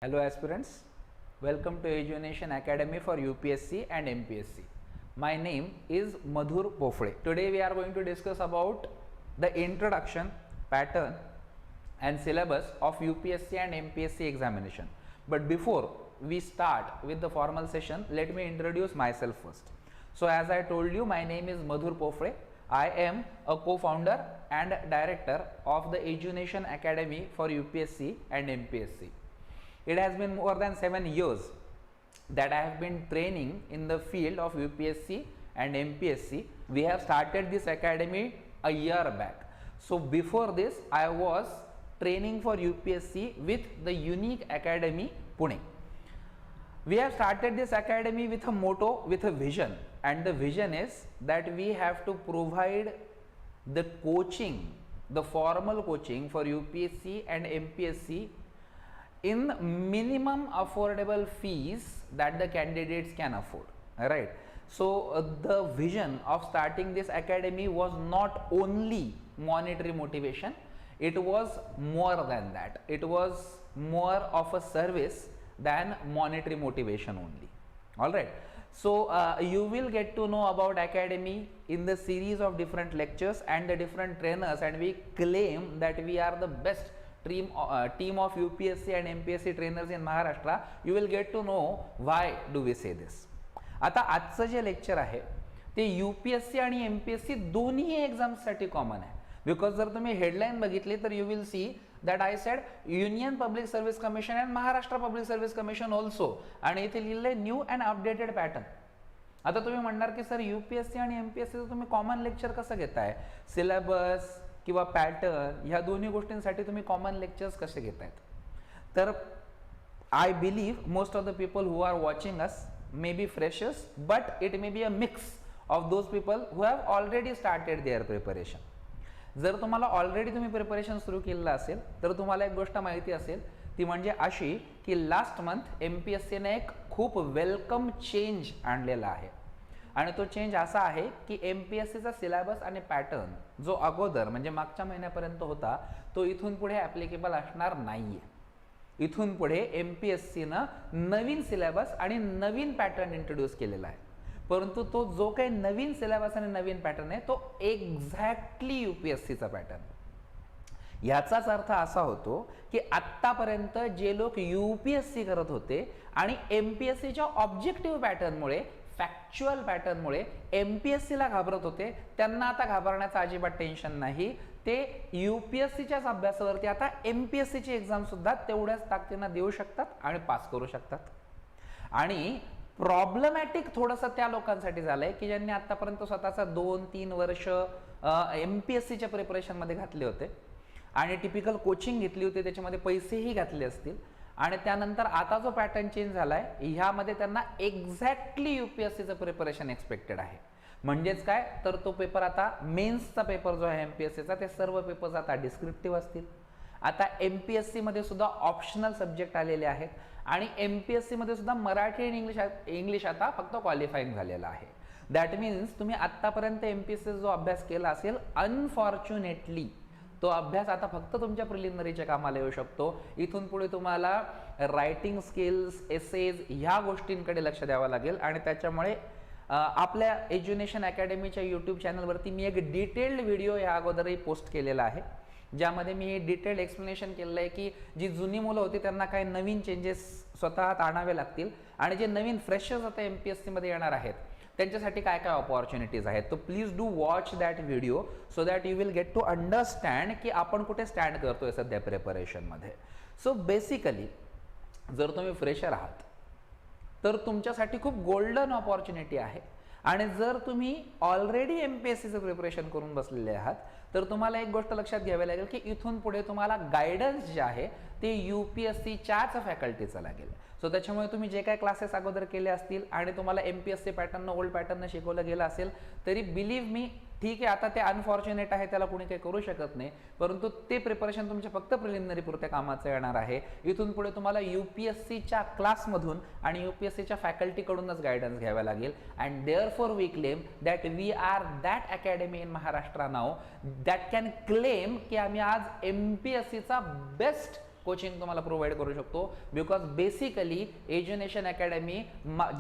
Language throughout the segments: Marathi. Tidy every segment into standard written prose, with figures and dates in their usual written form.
Hello aspirants, welcome to Education Academy for UPSC and MPSC. My name is Madhur Pofade. Today we are going to discuss about the introduction, pattern and syllabus of UPSC and MPSC examination. But before we start with the formal session, let me introduce myself first. So as I told you, my name is Madhur Pofade. I am a co-founder and director of the Education Academy for UPSC and MPSC. It has been more than 7 years that I have been training in the field of UPSC and MPSC. We have started this academy a year back. So before this, I was training for UPSC with the Unique Academy, Pune. We have started this academy with a motto, with a vision, and the vision is that we have to provide the coaching, the formal coaching for UPSC and MPSC in minimum affordable fees that the candidates can afford. Right. So the vision of starting this academy was not only monetary motivation, it was more than that. It was more of a service than monetary motivation only. All right. So you will get to know about academy in the series of different lectures and the different trainers, and we claim that we are the best team of UPSC and MPSC trainers in Maharashtra. You will get to know why do we say this. आता आजचं जे लेक्चर आहे ते UPSC आणि MPSC दोन्ही एक्झाम्स साठी कॉमन आहे. बिकॉज जर तुम्ही हेडलाईन बघितली तर you will see that I said union public service commission and Maharashtra public service commission also, आणि इथे लिहिलंय न्यू अँड अपडेटेड पॅटर्न. आता तुम्ही म्हणणार की सर UPSC आणि MPSC तुम्ही कॉमन लेक्चर कसं घेताय, सिलेबस किंवा पॅटर्न ह्या दोन्ही गोष्टींसाठी तुम्ही कॉमन लेक्चर्स कसे घेतायत. तर I believe most of the people who are watching us may be freshers, but it may be a mix of those people who have already started their preparation. जर तुम्हाला ऑलरेडी तुम्ही प्रिपरेशन सुरू केलेलं असेल तर तुम्हाला एक गोष्ट माहिती असेल, ती म्हणजे अशी की लास्ट मंथ MPSCने एक खूप वेलकम चेंज आणलेला आहे. आणि तो चेंज असा आहे की MPSCचा सिलेबस आणि पॅटर्न जो अगोदर म्हणजे मागच्या महिन्यापर्यंत होता तो इथून पुढे ॲप्लिकेबल असणार नाहीये. इथून पुढे MPSCनं नवीन सिलेबस आणि नवीन पॅटर्न इंट्रोड्यूस केलेला आहे. परंतु तो जो काही नवीन सिलेबस आणि नवीन पॅटर्न आहे तो एक्झॅक्टली UPSCचा पॅटर्न. याचाच अर्थ असा होतो की आत्तापर्यंत जे लोक UPSC करत होते आणि MPSCच्या ऑब्जेक्टिव्ह पॅटर्नमुळे, फॅक्च्युअल पॅटर्नमुळे MPSCला घाबरत होते, त्यांना आता घाबरण्याचं अजिबात टेन्शन नाही. ते UPSCच्याच अभ्यासावरती आता MPSCची एक्झाम सुद्धा तेवढ्याच ताकदीनं देऊ शकतात आणि पास करू शकतात. आणि प्रॉब्लेमॅटिक थोडंसं त्या लोकांसाठी झालंय की ज्यांनी आतापर्यंत स्वतःचा 2-3 वर्ष MPSCच्या प्रिपरेशनमध्ये घातले होते आणि टिपिकल कोचिंग घेतली होती, त्याच्यामध्ये पैसेही घातले असतील, आणि त्यानंतर आता जो पॅटर्न चेंज झालाय ह्यामध्ये त्यांना एक्झॅक्टली UPSCचं प्रिपरेशन एक्सपेक्टेड आहे. म्हणजेच काय तर तो पेपर आता मेन्सचा पेपर जो आहे MPSCचा, ते सर्व पेपर्स आता डिस्क्रिप्टिव्ह असतील. आता MPSC मध्ये सुद्धा ऑप्शनल सब्जेक्ट आलेले आहेत आणि MPSC मध्ये सुद्धा मराठी आणि इंग्लिश आता फक्त क्वालिफाईंग झालेला आहे. दॅट मीन्स तुम्ही आतापर्यंत MPSC जो अभ्यास केला असेल, अनफॉर्च्युनेटली तो अभ्यास आता फक्त तुमच्या प्रिलिमिनरीच्या कामाला येऊ शकतो. इथून पुढे तुम्हाला रायटिंग स्किल्स, एसेज ह्या गोष्टींकडे लक्ष द्यावं लागेल. आणि त्याच्यामुळे आपल्या एज्युकेशन अकॅडमीच्या यूट्यूब चॅनलवरती मी एक डिटेल्ड व्हिडिओ या अगोदरही पोस्ट केलेला आहे, ज्यामध्ये मी डिटेल्ड एक्सप्लेनेशन केलेलं आहे की जी जुनी मुलं होती त्यांना काही नवीन चेंजेस स्वतःत आणावे लागतील आणि जे नवीन फ्रेशर्स आता MPSC मध्ये येणार आहेत त्यांच्यासाठी काय काय ऑपॉर्च्युनिटीज आहेत. तो please do watch that video so that you will get to understand की आपण कुठे स्टँड करतोय सध्या प्रिपरेशनमध्ये. सो बेसिकली जर तुम्ही फ्रेशर आहात तर तुमच्यासाठी खूप गोल्डन ऑपॉर्च्युनिटी आहे. आणि जर तुम्ही ऑलरेडी MPSCचं प्रिपरेशन करून बसलेले आहात तर तुम्हाला एक गोष्ट लक्षात घ्यावी लागेल की इथून पुढे तुम्हाला गायडन्स जे आहे ते UPSCच्याच फॅकल्टीचं लागेल. सो त्याच्यामुळे तुम्ही जे काही क्लासेस अगोदर केले असतील आणि तुम्हाला MPSC पॅटर्न, ओल्ड पॅटर्न शिकवलं गेलं असेल तरी बिलीव्ह मी, ठीक आहे आता ते अनफॉर्च्युनेट आहे, त्याला कोणी काही करू शकत नाही, परंतु ते प्रिपरेशन तुमच्या फक्त प्रिलिमिनरी पुरत्या कामाचं येणार आहे. इथून पुढे तुम्हाला UPSCच्या क्लासमधून आणि UPSCच्या फॅकल्टीकडूनच गायडन्स घ्यावा लागेल. And therefore we claim that we are that academy in Maharashtra now that can claim की आम्ही आज MPSCचा बेस्ट कोचिंग तुम्हाला प्रोव्हाइड करू शकतो. बिकॉज बेसिकली एज्युनेशन अकॅडमी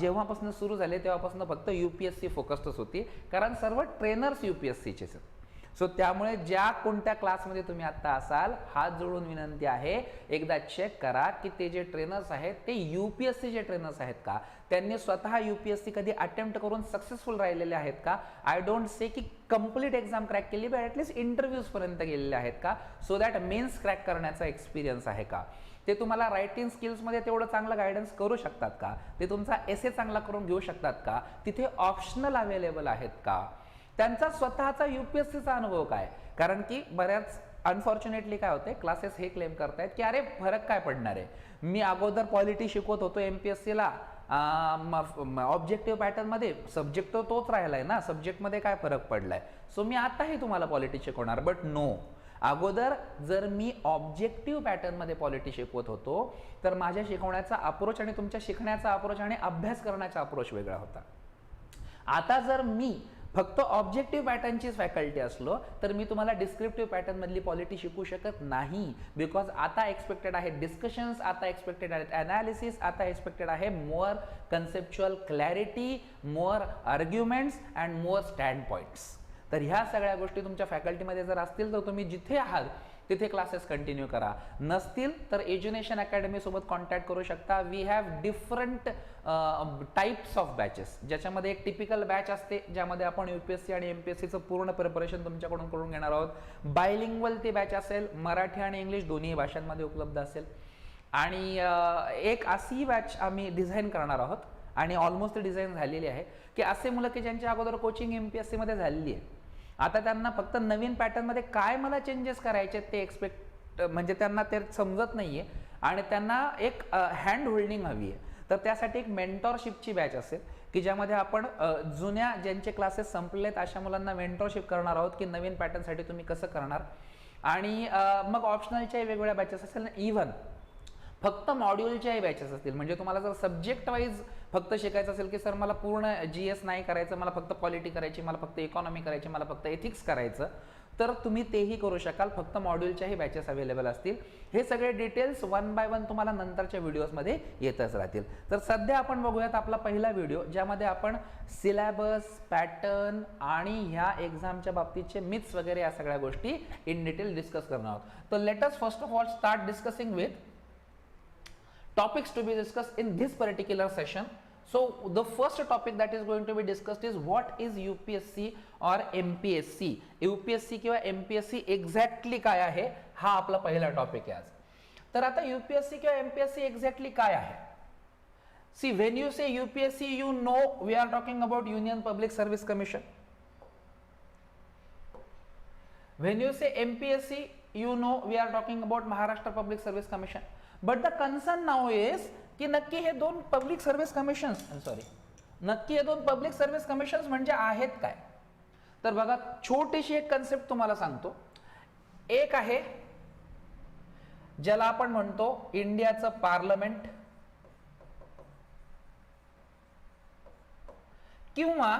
जेव्हापासून सुरू झाले तेव्हापासून फक्त UPSC फोकस्डच होती, कारण सर्व ट्रेनर्स UPSCचेच आहेत. सो त्यामुळे ज्या कोणत्या क्लासमध्ये तुम्ही आता असाल, हात जोडून विनंती आहे, एकदा चेक करा की ते जे ट्रेनर्स आहेत ते UPSCचे ट्रेनर्स आहेत का, त्यांनी स्वतः UPSC कधी अटेम्प्ट करून सक्सेसफुल राहिलेले आहेत का. आय डोंट से की कंप्लीट एक्झाम क्रॅक केली, बट ॲटलीस्ट इंटरव्ह्यूज पर्यंत गेलेले आहेत का, सो दॅट मेन्स क्रॅक करण्याचा एक्सपिरियन्स आहे का. ते तुम्हाला रायटिंग स्किल्समध्ये तेवढं चांगलं गायडन्स करू शकतात का, ते तुमचा एसे चांगला करून घेऊ शकतात का, तिथे ऑप्शनल अवेलेबल आहेत का, त्यांचा स्वतःचा UPSCचा अनुभव काय. कारण की बऱ्याच अनफॉर्च्युनेटली काय होते, क्लासेस हे क्लेम करतायत की अरे फरक काय पडणार आहे, मी अगोदर पॉलिटी शिकवत होतो MPSCला ऑब्जेक्टिव्ह पॅटर्नमध्ये, सब्जेक्ट तो तोच राहिलाय ना, सब्जेक्टमध्ये काय फरक पडलाय, सो मी आताही तुम्हाला पॉलिटी शिकवणार. बट नो, अगोदर जर मी ऑब्जेक्टिव्ह पॅटर्नमध्ये पॉलिटी शिकवत होतो तर माझ्या शिकवण्याचा अप्रोच आणि तुमच्या शिकण्याचा अप्रोच आणि अभ्यास करण्याचा अप्रोच वेगळा होता. आता जर मी फक्त ऑब्जेक्टिव्ह पॅटर्नचीच फॅकल्टी असलो तर मी तुम्हाला डिस्क्रिप्टिव्ह पॅटर्न मधली पॉलिटी शिकवू शकत नाही. बिकॉज आता एक्सपेक्टेड आहे डिस्कशन्स, आता एक्सपेक्टेड आहेत अनालिसिस, आता एक्सपेक्टेड आहे more conceptual clarity, more arguments and more stand points. तर ह्या सगळ्या गोष्टी तुमच्या फॅकल्टीमध्ये जर असतील तर तुम्ही जिथे आहात तिथे क्लासेस कंटिन्यू करा. नसतील तर एज्युनेशन अकॅडमी सोबत कॉन्टॅक्ट करू शकता. We have different types of batches, ज्याच्यामध्ये एक टिपिकल बॅच असते ज्यामध्ये आपण UPSC आणि MPSCचं पूर्ण प्रिपरेशन तुमच्याकडून करून घेणार आहोत. बायलिंग्वल ती बॅच असेल, मराठी आणि इंग्लिश दोन्ही भाषांमध्ये उपलब्ध असेल. आणि एक अशी बॅच आम्ही डिझाईन करणार आहोत आणि ऑलमोस्ट डिझाईन झालेली आहे की असे मुलं की ज्यांच्या अगोदर कोचिंग MPSC मध्ये झालेली आहे, आता त्यांना फक्त नवीन पॅटर्नमध्ये काय मला चेंजेस करायचे ते म्हणजे त्यांना ते समजत नाहीये आणि त्यांना एक हँड होल्डिंग हवी आहे. तर त्यासाठी एक मेंटॉरशिपची बॅच असेल की ज्यामध्ये आपण जुन्या ज्यांचे क्लासेस संपलेत अशा मुलांना मेंटॉरशिप करणार आहोत की नवीन पॅटर्नसाठी तुम्ही कसं करणार. आणि मग ऑप्शनलच्या वेगवेगळ्या बॅचेस असेल, इव्हन फक्त मॉड्यूलच्याही बॅचेस असतील. म्हणजे तुम्हाला जर सब्जेक्ट वाईज फक्त शिकायचं असेल की सर मला पूर्ण GS नाही करायचं, मला फक्त पॉलिटी करायची, मला फक्त इकॉनॉमी करायची, मला फक्त एथिक्स करायचं, तर तुम्ही तेही करू शकाल. फक्त मॉड्यूलच्याही बॅचेस अवेलेबल असतील. हे सगळे डिटेल्स 1 बाय 1 तुम्हाला नंतरच्या व्हिडिओजमध्ये येतच राहतील. तर सध्या आपण बघूयात आपला पहिला व्हिडिओ, ज्यामध्ये आपण सिलेबस, पॅटर्न आणि ह्या एक्झामच्या बाबतीतचे मिथ्स वगैरे या सगळ्या गोष्टी इन डिटेल डिस्कस करणार आहोत. तर let us first of all start discussing with topics to be discussed in this particular session. So the first topic that is going to be discussed is what is UPSC or MPSC. UPSC किंवा MPSC एक्झॅक्टली काय आहे, हा आपला पहिला टॉपिक आहे आज. तर आता UPSC किंवा MPSC एक्झॅक्टली काय आहे. See, when you say UPSC, you know we are talking about Union Public Service Commission. When you say MPSC, you know we are talking about Maharashtra Public Service Commission. But the concern now is की नक्की हे दोन पब्लिक सर्व्हिस कमिशन्स नक्की हे दोन पब्लिक सर्व्हिस कमिशन्स म्हणजे आहेत काय. तर बघा, छोटीशी एक कन्सेप्ट तुम्हाला सांगतो. एक आहे ज्याला आपण म्हणतो इंडियाचं पार्लमेंट, किंवा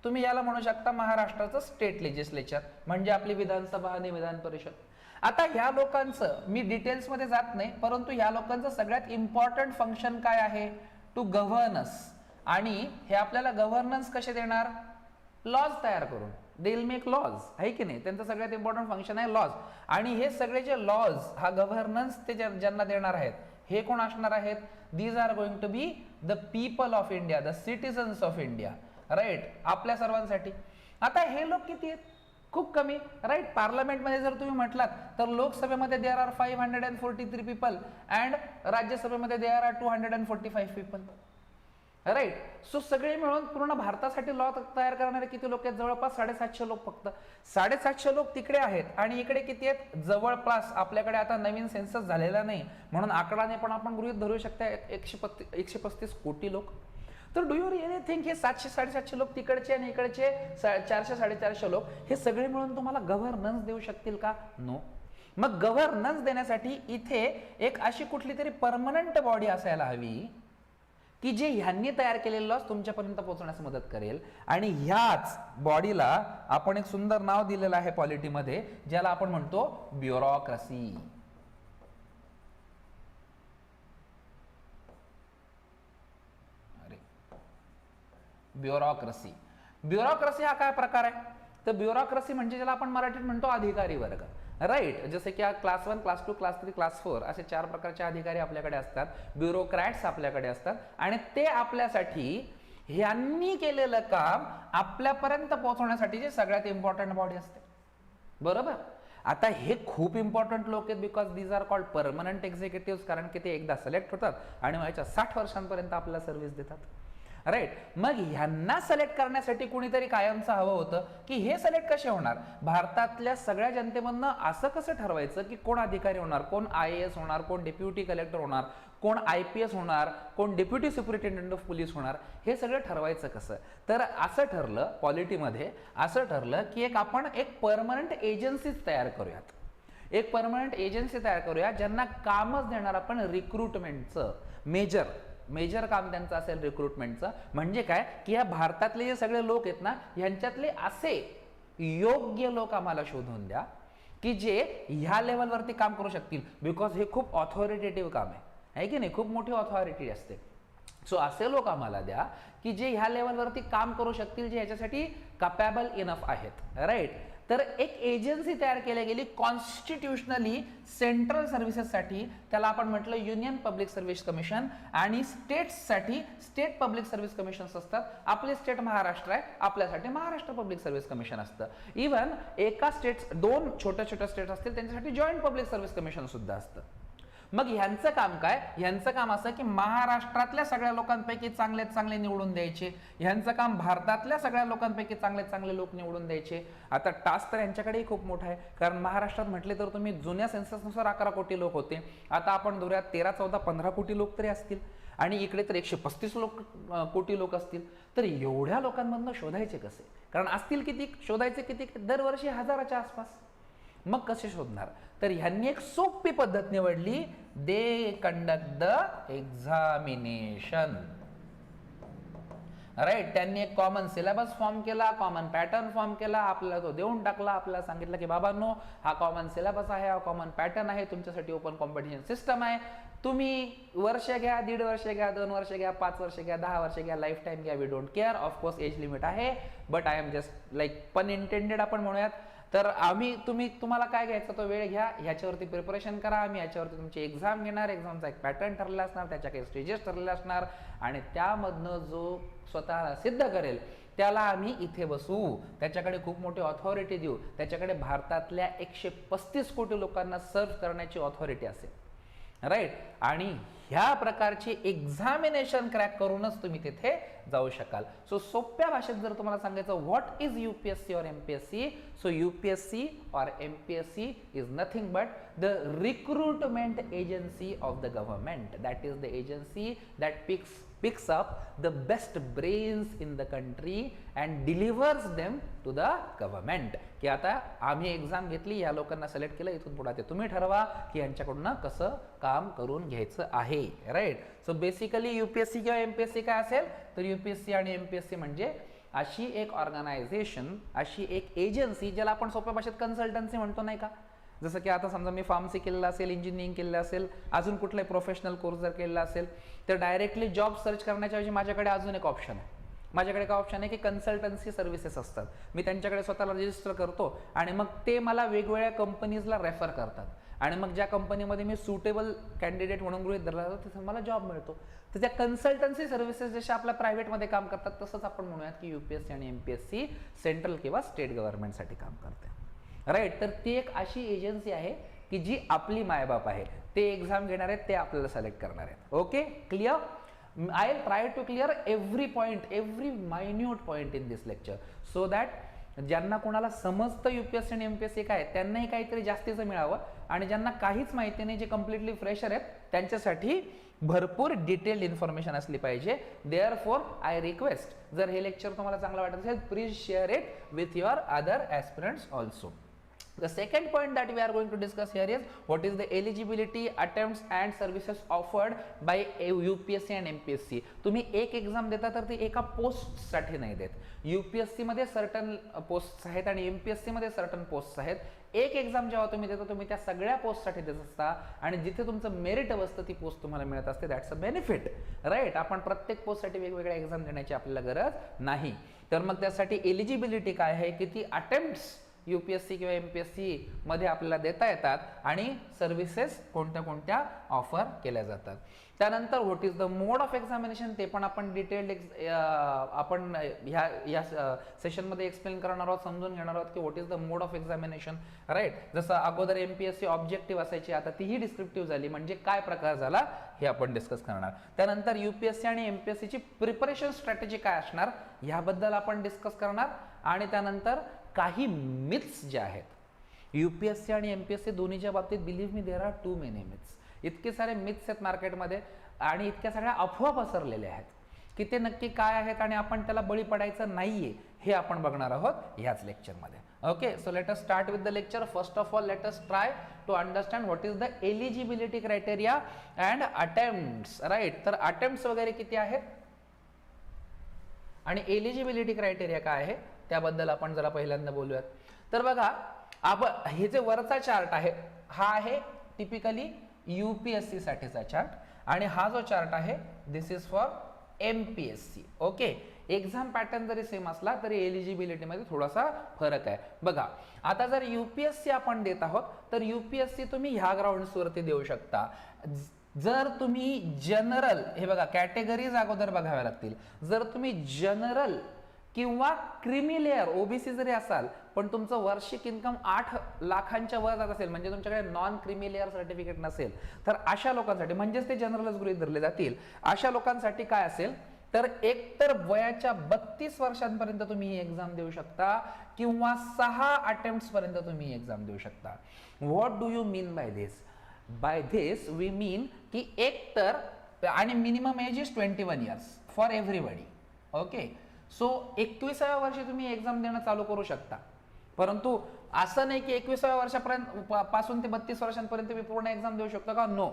तुम्ही याला म्हणू शकता महाराष्ट्राचं स्टेट लेजिस्लेचर, म्हणजे आपली विधानसभा आणि विधान परिषद. आता ह्या लोकांचं मी डिटेल्समध्ये जात नाही, परंतु ह्या लोकांचं सगळ्यात इम्पॉर्टंट फंक्शन काय आहे, टू गव्हर्नन्स. आणि हे आपल्याला गव्हर्नन्स कसे देणार, लॉज तयार करून. दे विल मेक लॉज, आहे की नाही. त्यांचं सगळ्यात इम्पॉर्टंट फंक्शन आहे लॉज. आणि हे सगळे जे लॉज, हा गव्हर्नन्स ते ज्यांना देणार आहेत, हे कोण असणार आहेत, these are going to be the people of India, the citizens of India, right, आपल्या सर्वांसाठी. आता हे लोक किती आहेत, खूप कमी, राईट. पार्लमेंटमध्ये जर तुम्ही म्हटलात तर लोकसभेमध्ये देअर आर 543 पीपल अँड राज्यसभेमध्ये there are 245 people, right. So सगळे मिळून पूर्ण भारतासाठी लॉ तयार करणारे किती लोक आहेत, जवळपास 750 लोक. फक्त 750 लोक तिकडे आहेत आणि इकडे किती आहेत, जवळपास आपल्याकडे आता नवीन सेन्सस झालेला नाही म्हणून आकडाने पण आपण गृहीत धरू शकता 135 कोटी लोक. तर डू यू रिअली थिंक हे 700-750 लोक तिकडचे आणि इकडचे 400-450 लोक हे सगळे मिळून तुम्हाला गव्हर्नन्स देऊ शकतील का, नो. मग गव्हर्नन्स देण्यासाठी इथे एक अशी कुठली तरी परमनंट बॉडी असायला हवी की जे ह्यांनी तयार केलेले लॉस तुमच्यापर्यंत पोहोचण्यास मदत करेल. आणि ह्याच बॉडीला आपण एक सुंदर नाव दिलेलं आहे पॉलिटीमध्ये, ज्याला आपण म्हणतो ब्युरोक्रेसी. ब्युरोक्रेसी. ब्युरोक्रेसी हा काय प्रकार आहे? तर ब्युरोक्रेसी म्हणजे ज्याला आपण मराठीत म्हणतो अधिकारी वर्ग, राईट. जसे की क्लास 1, क्लास 2, क्लास 3, क्लास 4 असे 4 प्रकारचे अधिकारी आपल्याकडे असतात, ब्युरोक्रॅट्स आपल्याकडे असतात, आणि ते आपल्यासाठी ह्यांनी केलेलं काम आपल्यापर्यंत पोहोचवण्यासाठीची सगळ्यात इम्पॉर्टंट बॉडी असते, बरोबर. आता हे खूप इम्पॉर्टंट लोक आहेत, because these are called permanent executive, कारण की ते एकदा सिलेक्ट होतात आणि व्हायच्या 60 वर्षांपर्यंत आपल्याला सर्व्हिस देतात, राईट. मग ह्यांना सिलेक्ट करण्यासाठी कुणीतरी कायमचं हवं होतं की हे सिलेक्ट कसे होणार. भारतातल्या सगळ्या जनतेमधनं असं कसं ठरवायचं की कोण अधिकारी होणार, कोण IAS होणार, कोण डेप्युटी कलेक्टर होणार, कोण IPS होणार, कोण डेप्युटी सुपरिटेंडेंट ऑफ पोलीस होणार, हे सगळं ठरवायचं कसं. तर असं ठरलं पॉलिटीमध्ये, असं ठरलं की आपण एक परमनंट एजन्सीच तयार करूयात, एक परमनंट एजन्सी तयार करूया ज्यांना कामच देणार आपण रिक्रुटमेंटचं. मेजर काम त्यांचं असेल रिक्रुटमेंटचं. म्हणजे काय की या भारतातले जे सगळे लोक आहेत ना, ह्यांच्यातले असे योग्य लोक आम्हाला शोधून द्या की जे ह्या लेवलवरती काम करू शकतील, बिकॉज हे खूप ऑथॉरिटेटिव्ह काम आहे की नाही, खूप मोठी ऑथॉरिटी असते. सो असे लोक आम्हाला द्या की जे ह्या लेवलवरती काम करू शकतील, जे ह्याच्यासाठी कॅपेबल इनफ आहेत, राईट. तर एक एजन्सी तयार केली गेली कॉन्स्टिट्युशनली सेंट्रल सर्व्हिसेससाठी, त्याला आपण म्हटलं युनियन पब्लिक सर्व्हिस कमिशन, आणि स्टेट्ससाठी स्टेट पब्लिक सर्व्हिस कमिशन्स असतात. आपले स्टेट महाराष्ट्र आहे, आपल्यासाठी महाराष्ट्र पब्लिक सर्व्हिस कमिशन असतं. इव्हन एका स्टेट्स 2 छोट्या स्टेट्स असतील त्यांच्यासाठी जॉईंट पब्लिक सर्व्हिस कमिशन सुद्धा असतं. मग ह्यांचं काम काय? ह्यांचं काम असं की महाराष्ट्रातल्या सगळ्या लोकांपैकी चांगले चांगले निवडून द्यायचे. ह्यांचं काम भारतातल्या सगळ्या लोकांपैकी चांगले चांगले लोक निवडून द्यायचे. आता टास्क तर यांच्याकडेही खूप मोठा आहे, कारण महाराष्ट्रात म्हटले तर तुम्ही जुन्या सेन्ससनुसार 11 कोटी लोक होते, आता आपण धरूया 13, 14, 15 कोटी लोक तरी असतील, आणि इकडे तर 135 कोटी लोक असतील. तर एवढ्या लोकांमधनं शोधायचे कसे? कारण असतील किती, शोधायचे किती? दरवर्षी 1000च्या आसपास. मग कसे शोधणार? तर ह्यांनी एक सोपी पद्धत निवडली. They conduct the examination, right. त्यांनी एक कॉमन सिलेबस फॉर्म केला, कॉमन पॅटर्न फॉर्म केला, आपल्याला तो देऊन टाकला. आपल्याला सांगितलं की बाबांनो, हा कॉमन सिलेबस आहे, हा कॉमन पॅटर्न आहे, तुमच्यासाठी ओपन कॉम्पिटिशन सिस्टम आहे, तुम्ही वर्ष घ्या, 1.5 वर्ष घ्या, 2 वर्ष घ्या, 5 वर्ष घ्या, 10 वर्ष घ्या, लाईफ टाईम घ्या, we don't care. Of course age limit आहे, but I am just like pun intended आपण म्हणूयात. तर तुम्हाला काय घ्यायचं तो वेळ घ्या, ह्याच्यावरती प्रिपरेशन करा, आम्ही ह्याच्यावरती तुमची एक्झाम घेणार, एक्झामचा एक पॅटर्न ठरलेला असणार, त्याच्या काही स्टेजेस ठरलेले असणार, आणि त्यामधनं जो स्वतःला सिद्ध करेल त्याला आम्ही इथे बसवू, त्याच्याकडे खूप मोठी ऑथॉरिटी देऊ, त्याच्याकडे भारतातल्या 135 कोटी लोकांना सर्व्ह करण्याची ऑथॉरिटी असेल, राईट. आणि ह्या प्रकारची एक्झामिनेशन क्रॅक करूनच तुम्ही तिथे जाऊ शकाल. सो सोप्या भाषेत जर तुम्हाला सांगायचं व्हॉट इज UPSC और MPSC, सो UPSC और MPSC is nothing but the recruitment agency of the government. That is the agency that picks up the best brains in the country and delivers them to the government. की आता आम्ही एक्झाम घेतली, या लोकांना सिलेक्ट केलं, इथून पुढे ते तुम्ही ठरवा की यांच्याकडून कसं काम करून घ्यायचं आहे, राईट. सो बेसिकली UPSC किंवा MPSC काय असेल, तर UPSC आणि MPSC म्हणजे अशी एक ऑर्गनायझेशन, अशी एक एजन्सी, ज्याला आपण सोप्या भाषेत कन्सल्टन्सी म्हणतो, नाही का. जसं की आता समजा मी फार्मसी केलेलं असेल, इंजिनिअरिंग केलेलं असेल, अजून कुठलाही प्रोफेशनल कोर्स जर केलेला असेल, तर डायरेक्टली जॉब सर्च करण्याच्या ऐवजी माझ्याकडे अजून एक ऑप्शन आहे. माझ्याकडे काय ऑप्शन आहे की कन्सल्टन्सी सर्व्हिसेस असतात. मी त्यांच्याकडे स्वतःला रजिस्टर करतो आणि मग ते मला वेगवेगळ्या कंपनीजला रेफर करतात, आणि मग ज्या कंपनीमध्ये मी सुटेबल कॅन्डिडेट म्हणून गृहीत धरला जातो तिथं मला जॉब मिळतो. तर त्या कन्सल्टन्सी सर्व्हिसेस जशा आपल्या प्रायव्हेटमध्ये काम करतात, तसंच आपण म्हणूयात की UPSC आणि MPSC सेंट्रल किंवा स्टेट गव्हर्नमेंटसाठी काम करते, राईट. तर ती एक अशी एजन्सी आहे की जी आपली मायबाप आहे, ते एक्झाम घेणार आहेत, ते आपल्याला सिलेक्ट करणार आहेत. Okay, clear. I will try to clear every point, every minute point in this lecture, so that ज्यांना कोणाला समजतं UPSC आणि MPSC काय, त्यांनाही काहीतरी जास्तीचं मिळावं, आणि ज्यांना काहीच माहिती नाही, जे कम्प्लिटली फ्रेशर आहेत, त्यांच्यासाठी भरपूर डिटेल्ड इन्फॉर्मेशन असली पाहिजे. देअरफॉर आय रिक्वेस्ट, जर हे लेक्चर तुम्हाला चांगलं वाटत असेल, please share it with your other aspirants also. The second point that we are going to discuss here is what is the eligibility, attempts and services offered by UPSC and MPSC. तुम्ही एक एक्झाम देता तर ती एका पोस्टसाठी नाही देत. UPSC मध्ये सर्टन पोस्ट आहेत आणि MPSC मध्ये सर्टन पोस्ट आहेत. एक एक्झाम जेव्हा तुम्ही देता तुम्ही त्या सगळ्या पोस्टसाठी देत असता आणि जिथे तुमचं मेरिट बसतं ती पोस्ट तुम्हाला मिळत असते. That's a benefit, right. आपण प्रत्येक पोस्टसाठी वेगवेगळ्या एक्झाम देण्याची आपल्याला गरज नाही. तर मग त्यासाठी एलिजिबिलिटी काय आहे, किती अटेम्प्ट्स UPSC किंवा MPSC मध्ये आपल्याला देता येतात आणि सर्व्हिसेस कोणत्या कोणत्या ऑफर केल्या जातात. त्यानंतर what is the mode of examination ते पण आपण डिटेल्ड आपण ह्या सेशनमध्ये एक्सप्लेन करणार आहोत, समजून घेणार आहोत की what is the mode of examination, right. जसं अगोदर MPSC ऑब्जेक्टिव्ह असायची, आता तीही डिस्क्रिप्टिव्ह झाली, म्हणजे काय प्रकार झाला हे आपण डिस्कस करणार. त्यानंतर UPSC आणि MPSC ची प्रिपरेशन स्ट्रॅटेजी काय असणार याबद्दल आपण डिस्कस करणार. आणि त्यानंतर काही मिथ्स जे आहेत UPSC आणि MPSC दोन्हीच्या बाबतीत, believe me there are too many myths. इतके सारे मिथ्स आहेत मार्केटमध्ये आणि इतक्या सगळ्या अफवा पसरलेल्या आहेत की ते नक्की काय आहेत आणि आपण त्याला बळी पडायचं नाहीये हे आपण बघणार आहोत ह्याच लेक्चरमध्ये. Okay, so let us start with the lecture. First of all let us try to understand what is the eligibility criteria and attempts, right. तर अटेम्प्ट्स वगैरे किती आहेत आणि एलिजिबिलिटी क्रायटेरिया काय आहे त्याबद्दल आपण जरा पहिल्यांदा बोलूयात. तर बघा, आपण हे जे वरचा चार्ट आहे हा आहे टिपिकली UPSC साठीचा चार्ट आणि हा जो चार्ट आहे this is for MPSC. Okay, exam pattern जरी सेम असला तरी एलिजिबिलिटी मध्ये थोडासा फरक आहे. बघा, आता जर UPSC आपण देत आहोत तर UPSC तुम्ही ह्या ग्राउंड्स वरती देऊ शकता. जर तुम्ही जनरल, हे बघा कॅटेगरीज अगोदर बघाव्या लागतील. जर तुम्ही जनरल किंवा क्रीमी लेअर OBC जरी असाल पण तुमचं वार्षिक इन्कम 8 लाखांच्या वर जात असेल, म्हणजे तुमच्याकडे नॉन क्रीमी लेअर सर्टिफिकेट नसेल, तर अशा लोकांसाठी, म्हणजेच ते जनरलच गृहीत धरले जातील, अशा लोकांसाठी काय असेल तर एकतर वयाच्या 32 वर्षांपर्यंत तुम्ही ही एक्झाम देऊ शकता किंवा 6 अटेम्प्ट्स पर्यंत तुम्ही ही एक्झाम देऊ शकता. What do you mean by this? By this we mean की एकतर, आणि minimum age is 21 years for everybody. Okay, so 21व्या वर्षी तुम्ही एक्झाम देणं चालू करू शकता, परंतु असं नाही की 21व्या वर्षापर्यंत पासून ते 32 वर्षांपर्यंत मी पूर्ण एक्झाम देऊ शकतो का? नो,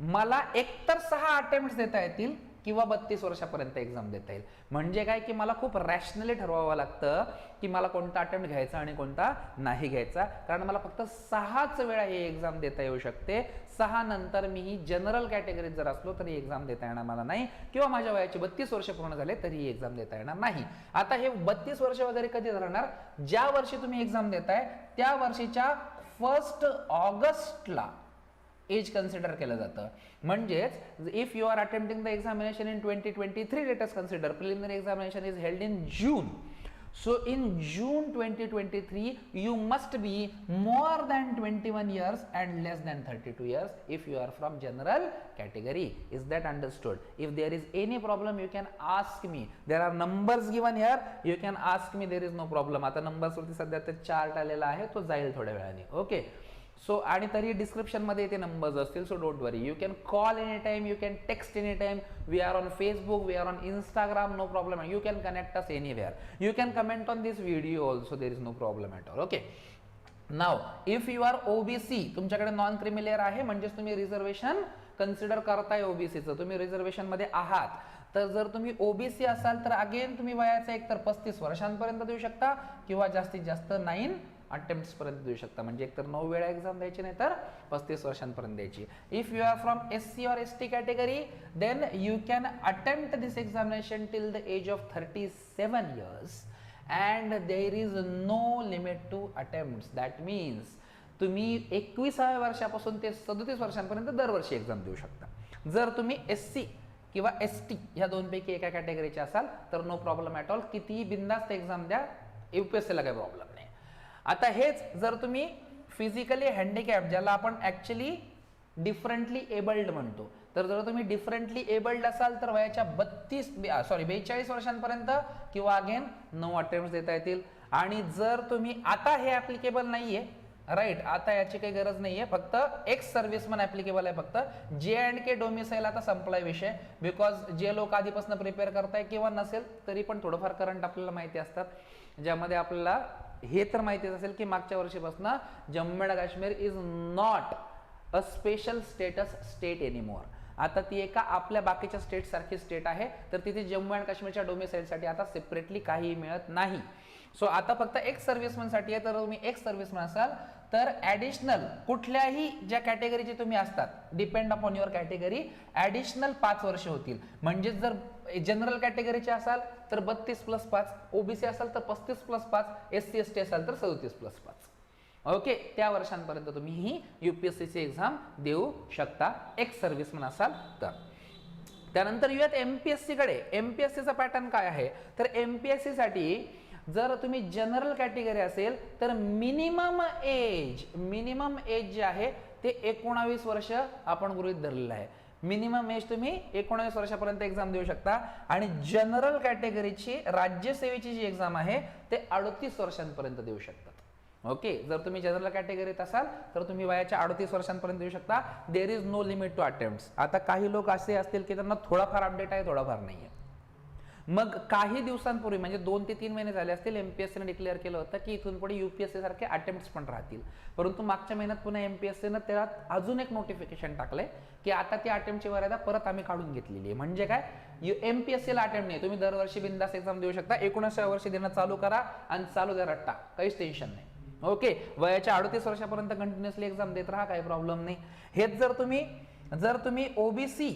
मला एकतर 6 अटेम्प्ट्स देता येतील किंवा 32 वर्षापर्यंत एक्झाम देता येईल. म्हणजे काय की मला खूप रॅशनली ठरवावं लागतं की मला कोणता अटेम्प्ट घ्यायचा आणि कोणता नाही घ्यायचा, कारण मला फक्त 6च वेळा ही एक्झाम देता येऊ शकते. 6 नंतर मी ही जनरल कॅटेगरीत जर असलो तरी एक्झाम देता येणार मला नाही, किंवा माझ्या वयाचे 32 वर्ष पूर्ण झाले तरी ही एक्झाम देता येणार नाही. आता हे 32 वर्ष वगैरे कधी धरणार? ज्या वर्षी तुम्ही एक्झाम देताय त्या वर्षीच्या 1 ऑगस्टला एज कन्सिडर केलं जातं. म्हणजेच if you are attempting the examination in 2023, let us consider preliminary examination is held in June. So in June 2023 you must be more than 21 years and less than 32 years if you are from general category. Is that understood? If there is any problem you can ask me. There are numbers given here, you can ask me, there is no problem. आता numbers वरती सध्या ते चार्ट आलेला आहे, तो जाईल थोड्या वेळाने. ओके, सो आणि तरी डिस्क्रिप्शन मध्ये ते नंबर्स असतील, so don't worry. You can call any time, you can text any time. We are on Facebook, we are on Instagram, no problem. You can connect us anywhere. You can comment on this video also, there is no problem at all. Okay, now if you are OBC, तुमच्याकडे नॉन क्रीमी लेअर आहे, म्हणजेच तुम्ही रिझर्वेशन कन्सिडर करताय OBCचं, तुम्ही रिझर्वेशन मध्ये आहात. तर जर तुम्ही OBC असाल तर अगेन तुम्ही वयाचा एकतर 35 वर्षांपर्यंत देऊ शकता किंवा जास्तीत जास्त 9 अटेम्प्ट्स पर्यंत देऊ शकता. म्हणजे एकतर 9 वेळा एक्झाम द्यायची नाही तर 35 वर्षांपर्यंत द्यायची. If you are from SC or ST category then you can attempt this examination till the age of 37 years and there is no limit to attempts. That means तुम्ही 21व्या वर्षापासून ते 37 वर्षांपर्यंत दरवर्षी एक्झाम देऊ शकता. जर तुम्ही SC किंवा ST ह्या दोनपैकी एका कॅटेगरीचे असाल तर नो प्रॉब्लेम ॲट ऑल, कितीही बिंदास्त एक्झाम द्या, UPSCला काही प्रॉब्लेम नाही. आता हेच जर तुम्ही फिजिकली हँडिकॅप, ज्याला आपण ॲक्च्युली डिफरंटली एबल्ड म्हणतो, तर जर तुम्ही डिफरंटली एबल्ड असाल तर वयाच्या 42 वर्षांपर्यंत किंवा अगेन 9 अटेम्प्ट्स देता येतील. आणि जर तुम्ही, आता हे ॲप्लिकेबल नाहीये, राईट, आता याची काही गरज नाहीये, फक्त एक्स सर्व्हिसमन ॲप्लिकेबल आहे. फक्त J&K डोमिसाईल आता संपलाय विषय, बिकॉज जे लोक आधीपासून प्रिपेअर करताय किंवा नसेल तरी पण थोडंफार करंट आपल्याला माहिती असतात, ज्यामध्ये आपल्याला हे तर माहितीच असेल की मागच्या वर्षीपासून Jammu and Kashmir is not a special status state anymore. आता ती एका आपल्या बाकीच्या स्टेट सारखी स्टेट आहे, तर तिथे जम्मू अँड काश्मीरच्या डोमिसाईलसाठी आता सेपरेटली काही मिळत नाही. सो आता फक्त एक्स सर्व्हिसमॅनसाठी आहे. तर तुम्ही एक्स सर्व्हिसमॅन असाल तर ॲडिशनल कुठल्याही ज्या कॅटेगरीचे तुम्ही असतात, depend upon your category, additional 5 वर्ष होतील. म्हणजे जर जनरल कॅटेगरीचे असाल तर 32+5, ओबीसी असाल तर 35+5, SC ST असाल तर 37+5. ओके, त्या वर्षांपर्यंत तुम्ही ही UPSCची एक्झाम देऊ शकता एक्स सर्व्हिसमॅन असाल तर. त्यानंतर येऊयात MPSC कडे. MPSCचा पॅटर्न काय आहे, तर MPSC साठी जर तुम्ही जनरल कॅटेगरी असेल तर मिनिमम एज जे आहे ते 19 वर्ष आपण गृहीत धरलेलं आहे. मिनिमम एज तुम्ही 19 वर्षापर्यंत एक्झाम देऊ शकता. आणि जनरल कॅटेगरीची राज्यसेवेची जी एक्झाम आहे ते 38 वर्षांपर्यंत देऊ शकतात. ओके, जर तुम्ही जनरल कॅटेगरीत असाल तर तुम्ही वयाच्या 38 वर्षांपर्यंत देऊ शकता. There is no limit to attempts. आता काही लोक असे असतील की त्यांना थोडाफार अपडेट आहे, थोडाफार नाही आहे. मग काही दिवसांपूर्वी म्हणजे 2 ते 3 महिने झाले असतील MPSCने डिक्लेअर केलं होतं की इथून पुढे UPSC सारखे अटेम्प्ट्स पण राहतील. परंतु मागच्या महिन्यात पुन्हा MPSCनं त्यात अजून एक नोटिफिकेशन टाकलंय की आता ती अटेम्प्टची मर्यादा परत आम्ही काढून घेतलेली आहे. म्हणजे काय, MPSCला अटेम्प्ट नाही, तुम्ही दरवर्षी बिंदास एक्झाम देऊ शकता. 19व्या वर्षी देणं चालू करा आणि चालू द्या रट्टा, काहीच टेन्शन नाही. ओके, वयाच्या 38 वर्षापर्यंत कंटिन्युअसली एक्झाम देत राहा, काही प्रॉब्लेम नाही. हेच जर तुम्ही OBC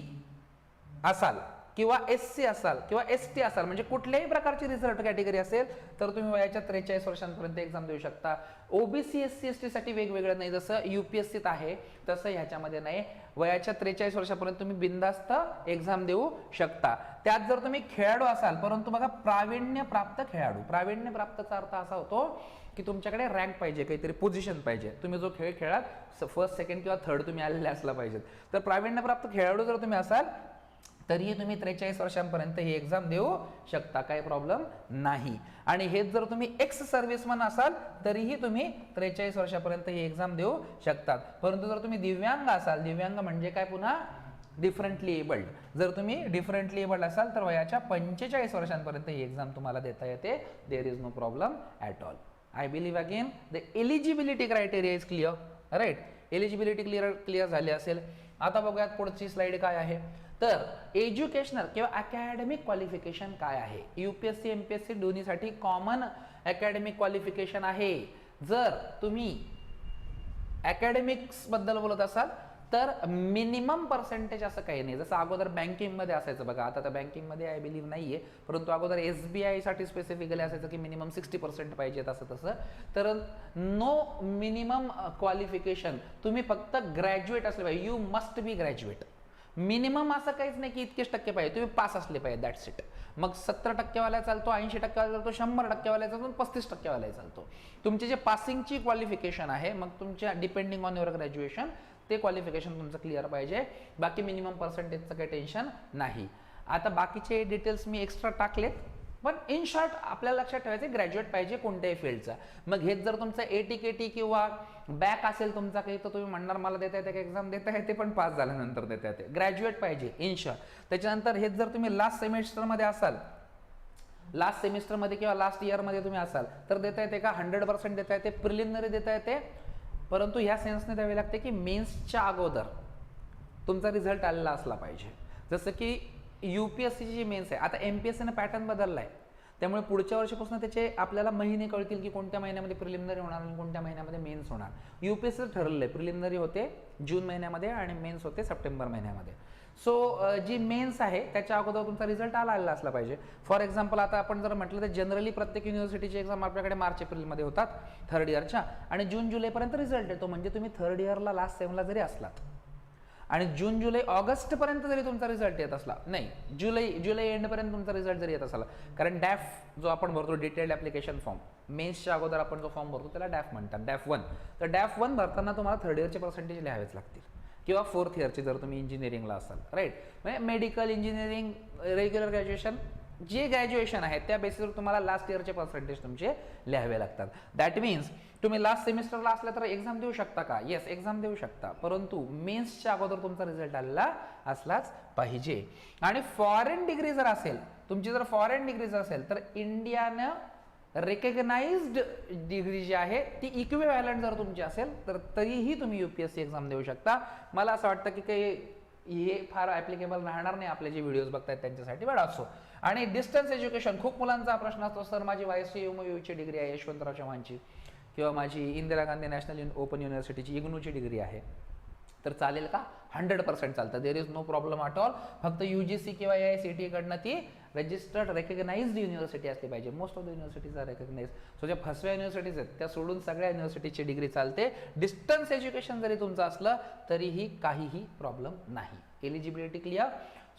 असाल किंवा SC असाल किंवा ST असाल, म्हणजे कुठल्याही प्रकारची रिझर्व्ड कॅटेगरी असेल तर तुम्ही वयाच्या 43 वर्षांपर्यंत एक्झाम देऊ शकता. OBC SC ST साठी वेगवेगळं नाही, जसं UPSCत आहे तसं ह्याच्यामध्ये नाही. वयाच्या 43 वर्षापर्यंत तुम्ही बिनधास्त एक्झाम देऊ शकता. त्यात जर तुम्ही खेळाडू असाल, परंतु बघा प्रावीण्यप्राप्त खेळाडू, प्रावीण्यप्राप्तचा अर्थ असा होतो की तुमच्याकडे रँक पाहिजे, काहीतरी पोझिशन पाहिजे. तुम्ही जो खेळ खेळाल फर्स्ट, सेकंड किंवा थर्ड तुम्ही आलेले असला पाहिजेत. तर प्रावीण्यप्राप्त खेळाडू जर तुम्ही असाल तरीही तुम्ही 43 वर्षांपर्यंत ही एक्झाम देऊ शकता, काही प्रॉब्लेम नाही. आणि हेच जर तुम्ही एक्स सर्व्हिसमन असाल तरीही तुम्ही 43 वर्षापर्यंत ही एक्झाम देऊ शकतात. परंतु जर तुम्ही दिव्यांग असाल, दिव्यांग म्हणजे काय, पुन्हा डिफरंटली एबल्ड, जर तुम्ही डिफरंटली एबल्ड असाल तर वयाच्या 45 वर्षांपर्यंत ही एक्झाम तुम्हाला देता येते. There is no problem at all. I believe again the eligibility criteria is clear, right? Eligibility clear झाली असेल. आता बघूयात पुढची स्लाइड काय आहे. तर एज्युकेशनल किंवा अकॅडमिक क्वालिफिकेशन काय आहे. UPSC MPSC दोन्हीसाठी कॉमन अकॅडमिक क्वालिफिकेशन आहे. जर तुम्ही अकॅडमिक्स बद्दल बोलत असाल तर मिनिमम पर्सेंटेज असं काही नाही. जसं अगोदर बँकिंगमध्ये असायचं बघा, आता तर बँकिंगमध्ये आय बिलीव्ह नाहीये, परंतु अगोदर SBI साठी स्पेसिफिकली असायचं की मिनिमम 60% पाहिजेत असं तसं. तर नो मिनिमम क्वालिफिकेशन, तुम्ही फक्त ग्रॅज्युएट असले पाहिजे. You must be graduate. Minimum असं काहीच नाही की इतकेच टक्के पाहिजे, तुम्ही पास असले पाहिजे, दॅट्स इट. मग 70% चालतो, 80% चालतो, 100% चालतो, 35% चालतो. तुमचे जे पासिंगची क्वालिफिकेशन आहे, मग तुमच्या डिपेंडिंग ऑन युअर ग्रॅज्युएशन ते क्वालिफिकेशन तुमचं क्लिअर पाहिजे. बाकी मिनिमम पर्सेंटेजचं काही टेन्शन नाही. आता बाकीचे डिटेल्स मी एक्स्ट्रा टाकलेत, पण इन शॉर्ट आपल्याला लक्षात ठेवायचं ग्रॅज्युएट पाहिजे कोणत्याही फील्डचा. मग हेच जर तुमचं ATKT किंवा बॅक असेल तुमचा काही, तर तुम्ही म्हणणार मला देता येते, एक्झाम देता येते पण पास झाल्यानंतर देता येते. ग्रॅज्युएट पाहिजे इन शॉर्ट. त्याच्यानंतर हेच जर तुम्ही लास्ट सेमिस्टरमध्ये असाल, लास्ट सेमिस्टरमध्ये किंवा लास्ट इयरमध्ये तुम्ही असाल तर देता येते का, 100% देता येते. प्रिलिमिनरी देता येते, परंतु ह्या सेन्सने द्यावे लागते की मेन्सच्या अगोदर तुमचा रिझल्ट आलेला असला पाहिजे. जसं की UPSCची जी मेन्स आहे, आता MPSCने पॅटर्न बदलला आहे, त्यामुळे पुढच्या वर्षीपासून त्याचे आपल्याला महिने कळतील की कोणत्या महिन्यामध्ये प्रिलिमिनरी होणार आणि कोणत्या महिन्यामध्ये मेन्स होणार. UPSC ठरलेलं आहे, प्रिलिमिनरी होते जून महिन्यामध्ये आणि मेन्स होते सप्टेंबर महिन्यामध्ये. सो जी मेन्स आहे त्याच्या अगोदर तुमचा रिझल्ट आलेला असला पाहिजे. फॉर एक्झाम्पल आता आपण जर म्हटलं तर जनरली प्रत्येक युनिव्हर्सिटीची एक्झाम आपल्याकडे मार्च एप्रिलमध्ये होतात थर्ड इयरच्या, आणि जून जुलैपर्यंत रिझल्ट येतो. म्हणजे तुम्ही थर्ड इयरला लास्ट सेमला जरी असलात आणि जून जुलै ऑगस्ट पर्यंत जरी तुमचा रिझल्ट येत असला, नाही जुलै एंड पर्यंत तुमचा रिझल्ट जरी येत असला, कारण डॅफ जो आपण भरतो डिटेल्ड ऍप्लिकेशन फॉर्म, मेन्सच्या अगोदर आपण जो फॉर्म भरतो त्याला डॅफ म्हणतात, डॅफ 1. तर डॅफ 1 भरताना तुम्हाला थर्ड इयरचे पर्सेंटेज लिहावेच लागतील किंवा फोर्थ इयरचे जर तुम्ही इंजिनिअरिंगला असाल, राईट. म्हणजे मेडिकल, इंजिनिअरिंग, रेग्युलर ग्रॅज्युएशन, जे ग्रॅज्युएशन आहे त्या बेसिसवर तुम्हाला लास्ट इयरचे पर्सेंटेज तुमचे लिहावे लागतात. दॅट मीन्स तुम्ही लास्ट सेमिस्टरला असला तर एक्झाम देऊ शकता का, येस एक्झाम देऊ शकता, परंतु मेन्सच्या अगोदर तुमचा रिझल्ट आलेला असलाच पाहिजे. आणि फॉरेन डिग्री जर असेल तुमची, जर फॉरेन डिग्री जर असेल तर इंडियानं रेकग्नाइज्ड डिग्री जी आहे ती इक्विव्हॅलंट जर तुमची असेल तर तरीही तुम्ही UPSC एक्झाम देऊ शकता. मला असं वाटतं की काही हे फार ॲप्लिकेबल राहणार नाही आपले जे व्हिडिओज बघतायत त्यांच्यासाठी, बट असो. आणि डिस्टन्स एज्युकेशन, खूप मुलांचा प्रश्न असतो, सर माझी YCUची डिग्री आहे यशवंतराव चव्हाणची, किंवा माझी इंदिरा गांधी नॅशनल ओपन युनिव्हर्सिटीची इग्नूची डिग्री आहे, तर चालेल का? 100% चालतं. There is no problem at all. फक्त UGC किंवा AICTE कडनं ती रजिस्टर्ड रेकग्नाइज्ड युनिव्हर्सिटी असली पाहिजे. Most of the universities are recognise. So ज्या फसव्या युनिव्हर्सिटीज आहेत त्या सोडून सगळ्या युनिव्हर्सिटीची डिग्री चालते. डिस्टन्स एज्युकेशन जरी तुमचं असलं तरीही काहीही प्रॉब्लेम नाही. Eligibility clear.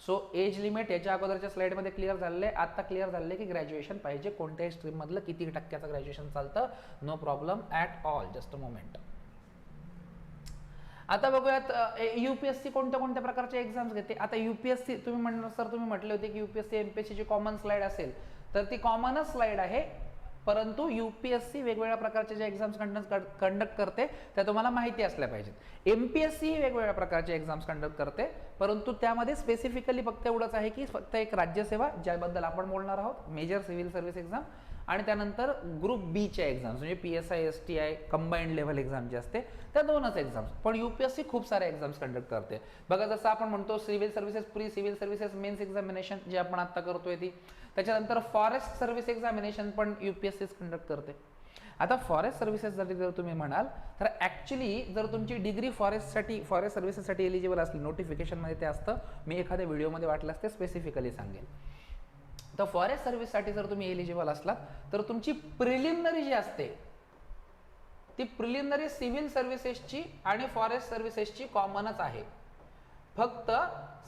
So age limit याच्या अगोदरच्या स्लाइडमध्ये क्लिअर झालेलं आहे. आता क्लिअर झालेलं आहे की ग्रॅज्युएशन पाहिजे, कोणत्याही स्ट्रीममधलं किती टक्क्याचं ग्रॅज्युएशन चालतं. No problem at all. Just a moment. आता बघूयात UPSC कोणत्या कोणत्या प्रकारचे एक्झाम्स घेते. आता UPSC तुम्ही म्हणणार सर तुम्ही म्हटले होते की UPSC MPSC ची कॉमन स्लाइड असेल, तर ती कॉमनच स्लाइड आहे, परंतु UPSC वेगवेगळ्या प्रकारचे जे एक्झाम्स कंडक्ट करते त्या तुम्हाला माहिती असल्या पाहिजेत. MPSC ही वेगवेगळ्या प्रकारचे एक्झाम्स कंडक्ट करते, परंतु त्यामध्ये स्पेसिफिकली फक्त एवढंच आहे की फक्त एक राज्यसेवा ज्याबद्दल आपण बोलणार आहोत, मेजर सिव्हिल सर्व्हिस एक्झाम, आणि त्यानंतर ग्रुप B च्या एक्झाम्स म्हणजे PSI STI combined level exam जे असते त्या दोनच एक्झाम्स. पण UPSC खूप सारे एक्झाम्स कंडक्ट करते. बघा जसं आपण म्हणतो civil services, pre civil services mains examination जे आपण आता करतोय ती, त्याच्यानंतर फॉरेस्ट सर्व्हिस एक्झामिनेशन पण UPSC कंडक्ट करते. आता फॉरेस्ट सर्व्हिसेस जर तुम्ही म्हणाल तर ॲक्च्युली जर तुमची डिग्री फॉरेस्ट सर्व्हिसेससाठी एलिजिबल असली, नोटिफिकेशनमध्ये ते असतं, मी एखाद्या व्हिडिओमध्ये वाटल्यास ते स्पेसिफिकली सांगेल. तर फॉरेस्ट सर्व्हिससाठी जर तुम्ही एलिजिबल असलात तर तुमची प्रिलिमिनरी जी असते ती प्रिलिमिनरी सिव्हिल सर्व्हिसेसची आणि फॉरेस्ट सर्व्हिसेसची कॉमनच आहे. फक्त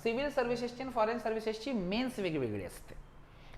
सिव्हिल सर्व्हिसेसची आणि फॉरेस्ट सर्व्हिसेसची मेन्स वेगवेगळी असते.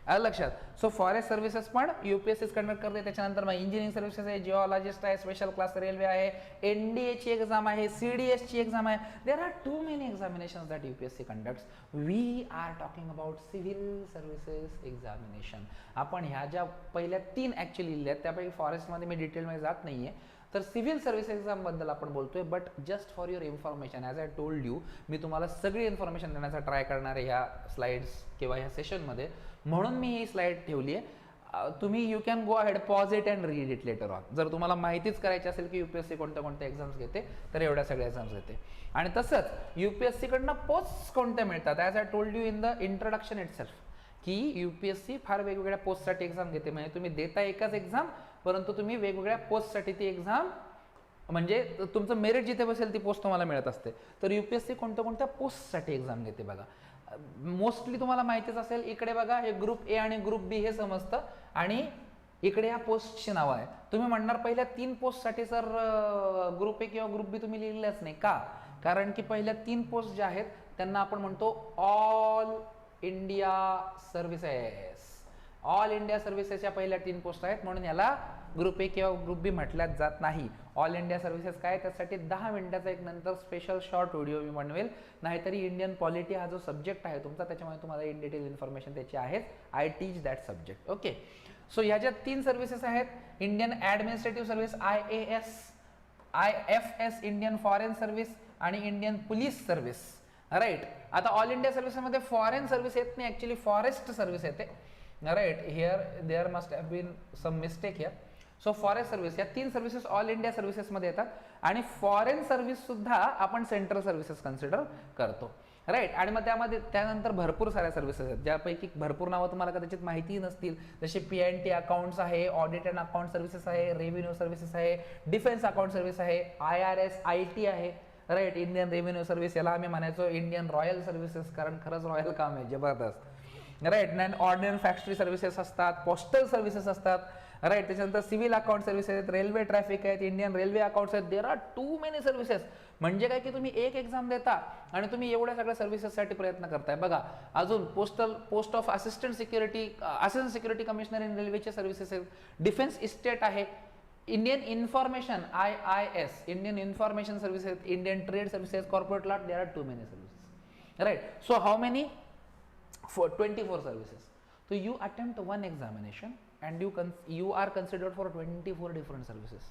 आलं लक्षात. सो फॉरेस्ट सर्व्हिसेस पण UPSC कंडक्ट करते. त्याच्यानंतर मग इंजिनिअरिंग सर्व्हिसेस आहे, जिओलॉजिस्ट आहे, स्पेशल क्लास रेल्वे आहे, NDA ची एक्झाम आहे, CDS ची एक्झाम आहे. There are too many examinations that UPSC conducts. We are talking about civil services examination. आपण ह्या ज्या पहिल्या 3 ॲक्च्युअली लिहिल्या आहेत त्यापैकी फॉरेस्टमध्ये मी डिटेलमध्ये जात नाहीये, तर सिव्हिल सर्व्हिस एक्झाम बद्दल आपण बोलतोय. But just for your information, as I told you, मी तुम्हाला सगळी इन्फॉर्मेशन देण्याचा ट्राय करणार आहे ह्या स्लाइड्स किंवा ह्या सेशनमध्ये, म्हणून मी ही स्लाइड ठेवली आहे. तुम्ही you can go ahead, pause it and read it later on. जर तुम्हाला माहितीच करायची असेल की UPSC कोणत्या कोणत्या एक्झाम्स घेते तर एवढ्या सगळ्या एक्झाम्स घेते. आणि तसंच UPSC कडनं पोस्ट कोणत्या मिळतात, as I told you in the introduction itself, की UPSC फार वेगवेगळ्या पोस्टसाठी एक्झाम घेते. म्हणजे तुम्ही देता एकच एक्झाम, परंतु तुम्ही वेगवेगळ्या पोस्टसाठी ती एक्झाम, म्हणजे तुमचं मेरिट जिथे बसेल ती पोस्ट तुम्हाला मिळत असते. तर UPSC कोणत्या कोणत्या पोस्टसाठी एक्झाम घेते बघा. मोस्टली तुम्हाला माहितीच असेल, इकडे बघा हे ग्रुप A आणि ग्रुप B हे समजतं, आणि इकडे या पोस्टची नावं आहे. तुम्ही म्हणणार पहिल्या 3 पोस्टसाठी सर ग्रुप A किंवा ग्रुप B तुम्ही लिहिलेच नाही का? कारण की पहिल्या 3 पोस्ट ज्या आहेत त्यांना आपण म्हणतो all India services. All India सर्व्हिसेसच्या पहिल्या 3 पोस्ट आहेत, म्हणून याला ग्रुप A किंवा ग्रुप B म्हटल्याच जात नाही. ऑल इंडिया सर्व्हिसेस काय, त्यासाठी 10 मिनिटाचा एक नंतर स्पेशल शॉर्ट व्हिडिओ मी बनवेल. नाहीतरी इंडियन पॉलिटी हा जो सब्जेक्ट आहे तुमचा, त्याच्यामुळे तुम्हाला इन डिटेल इन्फॉर्मेशन त्याची आहेच. I teach that subject. Okay. So ह्या ज्या 3 सर्व्हिसेस आहेत, Indian administrative service IAS, IFS Indian foreign service, आणि इंडियन पोलीस सर्व्हिस. राईट. आता ऑल इंडिया सर्व्हिसमध्ये फॉरेन सर्व्हिस येत नाही, ॲक्च्युली फॉरेस्ट सर्व्हिस येते. Right. Here there must have been some mistake here. So forest service, या 3 सर्व्हिसेस ऑल इंडिया सर्व्हिसेसमध्ये येतात, आणि फॉरेन सर्व्हिस सुद्धा आपण सेंट्रल सर्व्हिसेस कन्सिडर करतो. राईट. आणि मग त्यानंतर भरपूर साऱ्या सर्व्हिसेस आहेत, ज्यापैकी भरपूर नावं तुम्हाला कदाचित माहिती नसतील, जसे P&T अकाउंट्स आहे, ऑडिट अँड अकाउंट सर्व्हिसेस आहे, रेव्हेन्यू सर्व्हिसेस आहे, डिफेन्स अकाउंट सर्व्हिस आहे, IRS IT आहे. राईट. इंडियन रेव्हेन्यू सर्व्हिस, याला आम्ही म्हणायचो इंडियन रॉयल सर्व्हिसेस, कारण खरंच रॉयल काम आहे, जबरदस्त. Right. And ordinary factory services असतात, पोस्टल सर्व्हिसेस असतात. राईट. त्याच्यानंतर सिव्हिल अकाउंट सर्व्हिसेस आहेत, रेल्वे ट्रॅफिक आहेत, इंडियन रेल्वे अकाउंट्स आहेत. There are too many services. म्हणजे काय की तुम्ही एक एक्झाम देता आणि तुम्ही एवढ्या सगळ्या सर्व्हिसेससाठी प्रयत्न करताय. बघा अजून post of assistant security commissioner in रेल्वेचे सर्व्हिसेस आहेत, डिफेन्स इस्टेट आहे, Indian information IIS, Indian information services, Indian trade services, corporate law. There are too many services. Right. So how many? 24 services. So you attempt one examination and you are considered for 24 different services.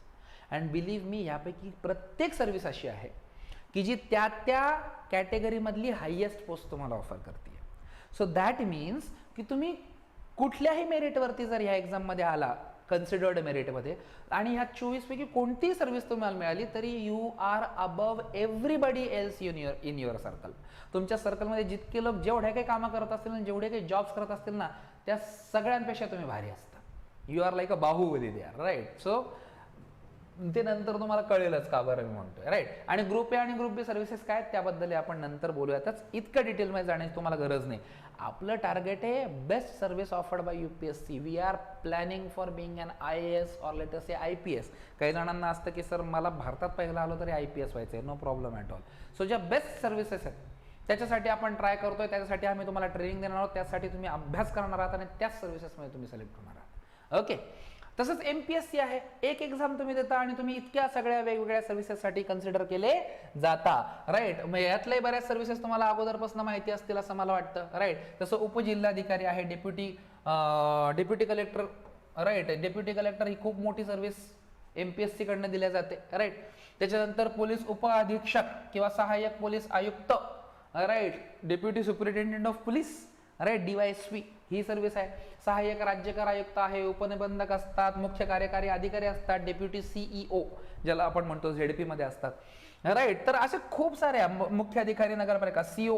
And believe me, यापैकी प्रत्येक सर्व्हिस अशी आहे की जी त्या कॅटेगरीमधली हायेस्ट पोस्ट तुम्हाला ऑफर करते. सो दॅट मीन्स की तुम्ही कुठल्याही मेरिटवरती जर ह्या एक्झाममध्ये आला कन्सिडर्ड मेरिटमध्ये, आणि ह्या 24 पैकी कोणतीही सर्व्हिस तुम्हाला मिळाली तरी you are above everybody else in your circle. तुमच्या सर्कलमध्ये जितके लोक जेवढ्या काही कामं करत असतील आणि जेवढे काही जॉब्स करत असतील ना, त्या सगळ्यांपेक्षा तुम्ही भारी असता. You are like a Baahubali they are, right. So ते नंतर तुम्हाला कळेलच का बरं मी म्हणतोय, राईट. आणि ग्रुप ए आणि ग्रुप बी सर्व्हिसेस काय त्याबद्दल आपण नंतर बोलूयातच, इतकं डिटेलमध्ये जाण्याची तुम्हाला गरज नाही. आपलं टार्गेट आहे best service offered by UPSC. We are planning for being an IAS or let us say IPS. काही जणांना असतं की सर मला भारतात पहिलं आलो तरी IPS व्हायचं आहे, no problem at all. So ज्या बेस्ट सर्व्हिसेस आहेत त्याच्यासाठी आपण ट्राय करतोय, त्याच्यासाठी आम्ही तुम्हाला ट्रेनिंग देणार आहोत, त्यासाठी तुम्ही अभ्यास करणार आहात आणि त्याच सर्व्हिसेसमध्ये तुम्ही सिलेक्ट होणार आहात. ओके. तसंच MPSC आहे, एक एक्झाम तुम्ही देता आणि तुम्ही इतक्या सगळ्या वेगवेगळ्या सर्व्हिसेससाठी कन्सिडर केले जाता, राईट. मग यातल्याही बऱ्याच सर्व्हिसेस तुम्हाला अगोदरपासून माहिती असतील असं मला वाटतं, राईट. तसं उपजिल्हाधिकारी आहे, deputy collector, right. Deputy collector ही खूप मोठी सर्व्हिस MPSC कडनं दिल्या जाते, राईट. त्याच्यानंतर पोलीस उपअधीक्षक किंवा सहाय्यक पोलीस आयुक्त, राईट. Deputy superintendent of police, right, DYSP ही सर्व्हिस आहे. सहाय्यक राज्यकार आयुक्त आहे, उपनिबंधक असतात, मुख्य कार्यकारी अधिकारी असतात, डेप्युटी CEO ज्याला आपण म्हणतो ZP मध्ये असतात, राईट. तर असे खूप साऱ्या मुख्य अधिकारी नगरपालिका, CO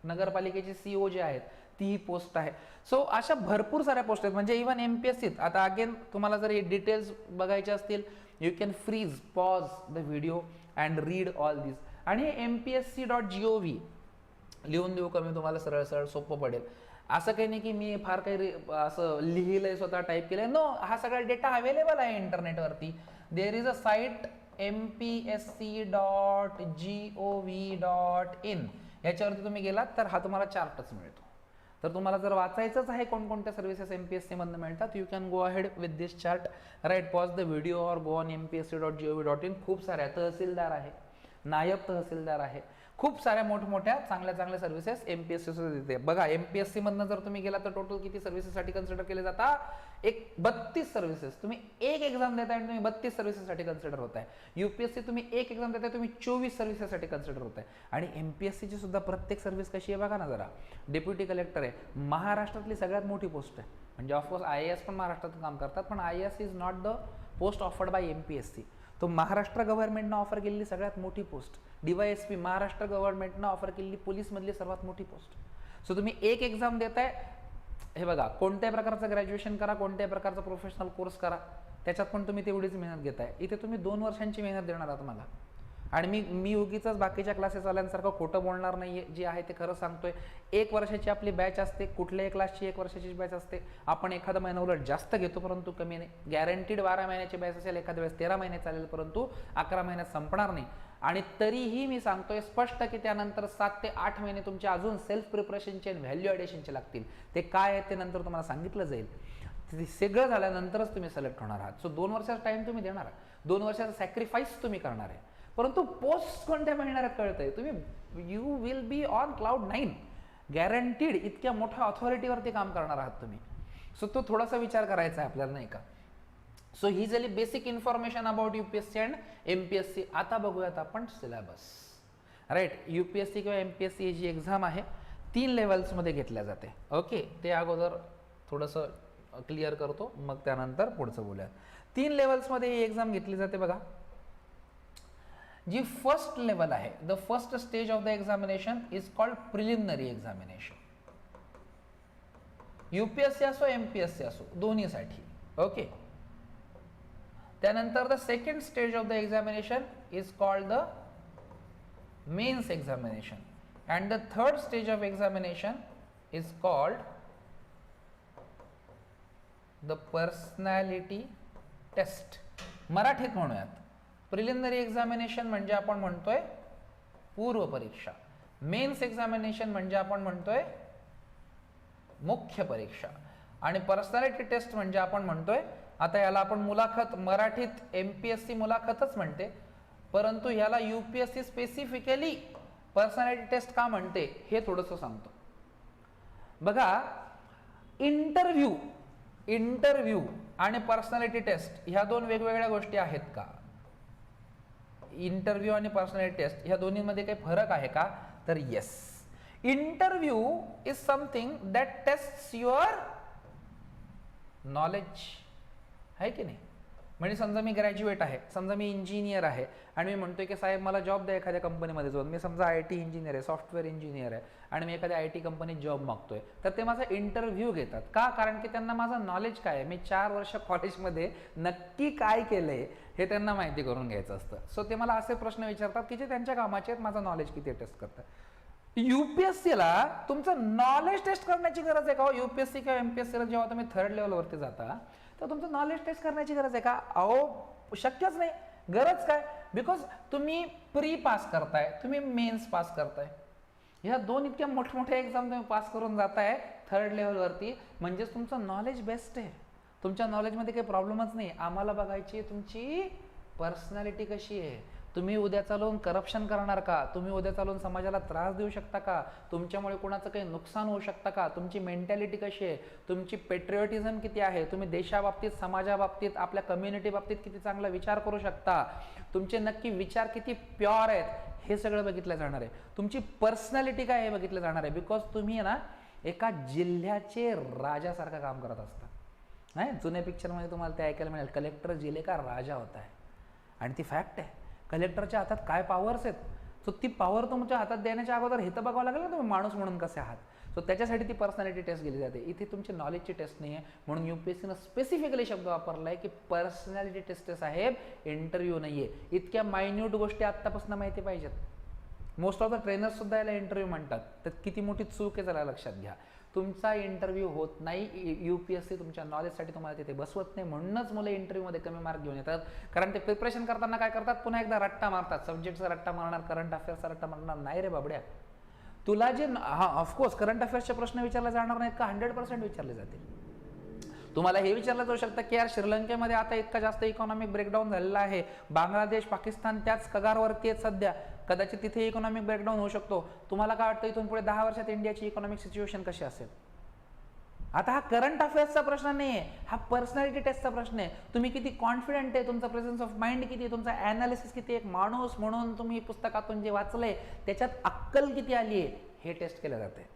नगरपालिकेचे CO जे आहेत ती ही पोस्ट आहे. सो अशा भरपूर साऱ्या पोस्ट आहेत, म्हणजे इव्हन MPSCत. आता अगेन तुम्हाला जर डिटेल्स बघायचे असतील, you can freeze pause the video and read all this. आणि MPSC.gov लिहून देऊ का मी तुम्हाला, सरळ सरळ सोपं पडेल. असं काही नाही की मी फार काही असं लिहिलंय स्वतः टाईप केलंय, नो. हा सगळा डेटा अवेलेबल आहे इंटरनेटवरती. There is a site mpsc.gov.in. याच्यावरती तुम्ही गेलात तर हा तुम्हाला चार्टच मिळतो. तर तुम्हाला जर वाचायचंच आहे कोणकोणत्या सर्व्हिसेस MPSC मधनं मिळतात, you can go ahead with this chart, right. Pause the video or go on mpsc.gov.in. खूप साऱ्या तहसीलदार आहे, नायब तहसीलदार आहे, खूप साऱ्या मोठमोठ्या चांगल्या चांगल्या सर्व्हिसेस MPSC देते. बघा MPSC मधनं जर तुम्ही गेला तर टोटल किती सर्व्हिसेससाठी कन्सिडर केले जाता, 32 सर्व्हिसेस. तुम्ही एक एक्झाम देताय आणि तुम्ही 32 सर्व्हिसेससाठी कन्सिडर होताय. UPSC तुम्ही एक एक्झाम देताय, तुम्ही 24 सर्व्हिसेससाठी कन्सिडर होताय. आणि MPSCची सुद्धा प्रत्येक सर्व्हिस कशी आहे बघा ना जरा. डेप्युटी कलेक्टर आहे, महाराष्ट्रातली सगळ्यात मोठी पोस्ट आहे. म्हणजे ऑफकोर्स IAS पण महाराष्ट्रात काम करतात, पण IAS is not the post offered by MPSC. तो महाराष्ट्र गव्हर्नमेंटनं ऑफर केलेली सगळ्यात मोठी पोस्ट. DYSP महाराष्ट्र गव्हर्नमेंटनं ऑफर केलेली पोलीसमधली सर्वात मोठी पोस्ट. सो तुम्ही एक एक्झाम देताय, हे बघा, कोणत्याही प्रकारचं ग्रॅज्युएशन करा, कोणत्याही प्रकारचा प्रोफेशनल कोर्स करा, त्याच्यात पण तुम्ही तेवढीच मेहनत घेताय. इथे तुम्ही 2 वर्षांची मेहनत देणार आहात मला. आणि मी उगीच बाकीच्या क्लासेस वाल्यांसारखं खोटं बोलणार नाहीये, जे आहे ते खरं सांगतोय. 1 वर्षाची आपली बॅच असते, कुठल्याही क्लासची 1 वर्षाची बॅच असते. आपण एखादा महिना उलट जास्त घेतो परंतु कमी नाही. गॅरंटीड 12 महिन्याची बॅच असेल, एखाद्या वेळेस 13 महिने चालेल, परंतु 11 महिन्यात संपणार नाही. आणि तरीही मी सांगतोय स्पष्ट की त्यानंतर 7 ते 8 महिने तुमचे अजून सेल्फ प्रिपरेशनचे आणि व्हॅल्यू ॲडिशनचे लागतील. ते काय आहे ते नंतर तुम्हाला सांगितलं जाईल. ते सगळं झाल्यानंतरच तुम्ही सिलेक्ट होणार आहात. सो 2 वर्षाचा टाइम तुम्ही देणार आहात, 2 वर्षाचा सॅक्रिफाईस तुम्ही करणार आहे. परंतु पोस्ट कोणत्या मिळणार आहेत कळतंय. तुम्ही you will be on cloud 9 guaranteed. इतक्या मोठ्या ऑथॉरिटीवरती काम करणार आहात तुम्ही. सो तो थोडासा विचार करायचा आहे आपल्याला, नाही का. सो ही झाली basic information about UPSC and MPSC. आता बघूयात आपण सिलेबस, राईट. UPSC किंवा MPSC ही जी एक्झाम आहे 3 लेवल्समध्ये घेतल्या जाते. ओके, ते अगोदर थोडंसं क्लिअर करतो, मग त्यानंतर पुढचं बोलूया. 3 लेवल्समध्ये ही एक्झाम घेतली जाते बघा. जी फर्स्ट लेवल आहे, the first stage of the examination is called preliminary examination. UPSC असो MPSC असो दोन्हीसाठी. ओके. त्यानंतर the second stage of the examination is called the mains examination and the third stage of examination is called the personality test. मराठीत म्हणूयात. प्रिलिमिनरी एक्झामिनेशन म्हणजे आपण म्हणतोय पूर्व परीक्षा. मेन्स एक्झामिनेशन म्हणजे आपण म्हणतोय मुख्य परीक्षा. आणि पर्सनॅलिटी टेस्ट म्हणजे आपण म्हणतोय, आता याला आपण मुलाखत, मराठीत MPSC मुलाखतच म्हणते, परंतु याला UPSC स्पेसिफिकली पर्सनॅलिटी टेस्ट का म्हणते हे थोडंसं सांगतो. बघा, इंटरव्ह्यू आणि पर्सनॅलिटी टेस्ट ह्या 2 वेगवेगळ्या गोष्टी आहेत का? इंटरव्ह्यू आणि पर्सनॅलिटी टेस्ट ह्या दोन्हीमध्ये काही फरक आहे का? तर yes. Interview is something that tests your knowledge, आहे की नाही? म्हणजे समजा मी ग्रॅज्युएट आहे, समजा मी इंजिनियर आहे आणि मी म्हणतोय की साहेब मला जॉब द्या एखाद्या कंपनीमध्ये जाऊन. मी समजा IT इंजिनियर आहे, सॉफ्टवेअर इंजिनियर आहे आणि मी एखाद्या IT कंपनीत जॉब मागतोय, तर ते माझा इंटरव्ह्यू घेतात. का? कारण की त्यांना माझं नॉलेज काय आहे, मी 4 वर्ष कॉलेजमध्ये नक्की काय केलंय हे त्यांना माहिती करून घ्यायचं असतं. सो ते मला असे प्रश्न विचारतात की जे त्यांच्या कामाचे आहेत, माझं नॉलेज किती टेस्ट करतात. UPSCला तुमचं नॉलेज टेस्ट करण्याची गरज आहे का? UPSC किंवा MPSCला जेव्हा तुम्ही थर्ड लेवलवरती जाता तर तुमचं नॉलेज टेस्ट करण्याची गरज आहे का? अहो शक्यच नाही. गरज काय? बिकॉज तुम्ही प्री पास करताय, तुम्ही मेन्स पास करताय. ह्या 2 इतक्या मोठमोठ्या एक्झाम तुम्ही पास करून जाताय थर्ड लेवलवरती, म्हणजेच तुमचं नॉलेज बेस्ट आहे. तुमच्या नॉलेजमध्ये काही प्रॉब्लेमच नाही. आम्हाला बघायची तुमची पर्सनॅलिटी कशी आहे. तुम्ही उद्या चालून करप्शन करणार का? तुम्ही उद्या चालून समाजाला त्रास देऊ शकता का? तुमच्यामुळे कोणाचं काही नुकसान होऊ शकतं का? तुमची मेंटॅलिटी कशी आहे? तुमची पेट्रिओटिझम किती आहे? तुम्ही देशाबाबतीत, समाजाबाबतीत, आपल्या कम्युनिटी बाबतीत किती चांगला विचार करू शकता? तुमचे नक्की विचार किती प्युअर आहेत हे सगळं बघितलं जाणार आहे. तुमची पर्सनॅलिटी काय हे बघितलं जाणार आहे. बिकॉज तुम्ही ना एका जिल्ह्याचे राजासारखं काम करत असता. नाही, जुन्या पिक्चरमध्ये तुम्हाला ते ऐकायला मिळेल, कलेक्टर जिल्हे का राजा होता है. आणि ती फॅक्ट आहे. कलेक्टरच्या हातात काय पॉवर्स आहेत. सो ती पॉवर तुमच्या हातात देण्याच्या अगोदर हे तर बघावं लागेल ना तुम्ही माणूस म्हणून कसे आहात. सो त्याच्यासाठी ती पर्सनॅलिटी टेस्ट गेली जाते. इथे तुमची नॉलेजची टेस्ट नाही आहे. म्हणून UPSCनं स्पेसिफिकली शब्द वापरला आहे की पर्सनॅलिटी टेस्ट साहेब, इंटरव्ह्यू नाही आहे. इतक्या मायन्यूट गोष्टी आत्तापासून माहिती पाहिजेत. मोस्ट ऑफ द ट्रेनर्स सुद्धा याला इंटरव्ह्यू म्हणतात. तर किती मोठी चूक आहे जरा लक्षात घ्या. तुमचा इंटरव्ह्यू होत नाही. UPSC तुमच्या नॉलेजसाठी तुम्हाला तिथे बसवत नाही. म्हणूनच मुलं इंटरव्ह्यूमध्ये कमी मार्क घेऊन येतात. कारण ते प्रिपरेशन करताना काय करतात, पुन्हा एकदा रट्टा मारतात. सब्जेक्टचा रट्टा मारणार, करंट अफेअर्सचा रट्टा मारणार. नाही रे बाबड्या, तुला जे ऑफकोर्स करंट अफेअर्सचे प्रश्न विचारले जाणार नाहीत का? 100% विचारले जातील. तुम्हाला हे विचारलं जाऊ शकतं की यार श्रीलंकेमध्ये आता इतका जास्त इकॉनॉमिक ब्रेकडाऊन झालेला आहे, बांगलादेश, पाकिस्तान त्याच कगारवरती आहेत सध्या, कदाचित तिथे इकॉनॉमिक ब्रेकडाऊन होऊ शकतो. तुम्हाला काय वाटतं इथून पुढे 10 वर्षात इंडियाची इकॉनॉमिक सिच्युएशन कशी असेल? आता हा करंट अफेअर्सचा प्रश्न नाही आहे, हा पर्सनॅलिटी टेस्टचा प्रश्न आहे. तुम्ही किती कॉन्फिडंट आहे, तुमचा प्रेझेन्स ऑफ माइंड किती आहे, तुमचा ॲनालिसिस किती, एक माणूस म्हणून तुम्ही पुस्तकातून जे वाचलंय त्याच्यात अक्कल किती आली आहे हे टेस्ट केलं जाते.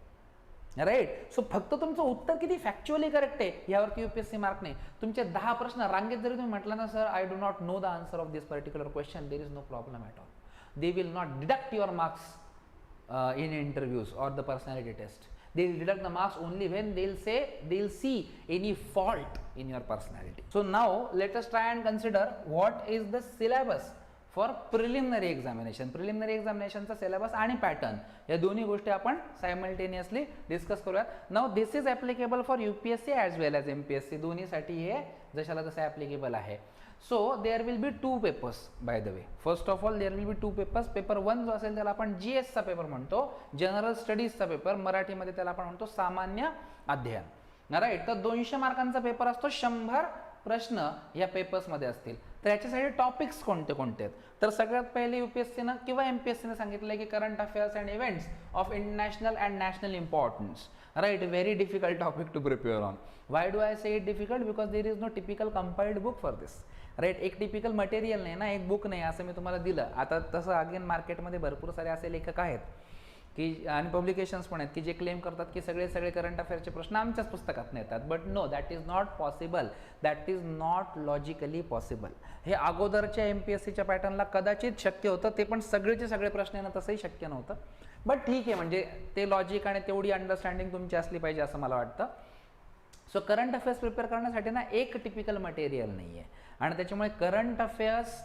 राईट. सो फक्त तुमचं उत्तर किती फॅक्च्युअली करेक्ट आहे यावरती UPSC मार्क नाही. तुमचे 10 प्रश्न रांगेत जरी तुम्ही म्हटलं ना, sir I do not know the answer of this particular question, there is no problem at all. They will not deduct your marks in interviews or the personality test. They will deduct the marks only when they'll see any fault in your personality. So now let us try and consider what is the syllabus for preliminary examination. Preliminary examination चा syllabus आणि pattern या दोन्ही गोष्टी आपण simultaneously discuss करूयात. Now this is applicable for UPSC as well as MPSC. दोन्हीसाठी हे जशाला तसं applicable आहे. So there will be 2 papers by the way. First of all there will be 2 papers. Paper 1 जो असेल त्याला आपण GS चा पेपर म्हणतो, जनरल स्टडीजचा पेपर, मराठीमध्ये त्याला आपण म्हणतो सामान्य अध्ययन. राईट. तर 200 मार्कांचा पेपर असतो. 100 प्रश्न या पेपर्समध्ये असतील. तर याच्यासाठी टॉपिक्स कोणते कोणते आहेत? तर सगळ्यात पहिले UPSCनं किंवा MPSCनं सांगितलं की current affairs and events of international and national importance. Right. Very difficult topic to prepare on. Why do I say it difficult? Because there is no typical compiled book for this. Right. एक टिपिकल मटेरियल नाही ना, एक बुक नाही असं मी तुम्हाला दिलं. आता तसं अगेन मार्केटमध्ये भरपूर सारे असे लेखक आहेत की आणि पब्लिकेशन्स पण आहेत की जे क्लेम करतात की सगळे करंट अफेअर्सचे प्रश्न आमच्याच पुस्तकातून येतात. But no, that is not possible. That is not logically possible. हे अगोदरच्या MPSCच्या पॅटर्नला कदाचित शक्य होतं, ते पण सगळेचे सगळे प्रश्न येणं तसंही शक्य नव्हतं. बट ठीक आहे, म्हणजे ते लॉजिक आणि तेवढी अंडरस्टँडिंग तुमची असली पाहिजे असं मला वाटतं. सो करंट अफेअर्स प्रिपेअर करण्यासाठी ना एक टिपिकल मटेरियल नाही आहे आणि त्याच्यामुळे करंट अफेअर्स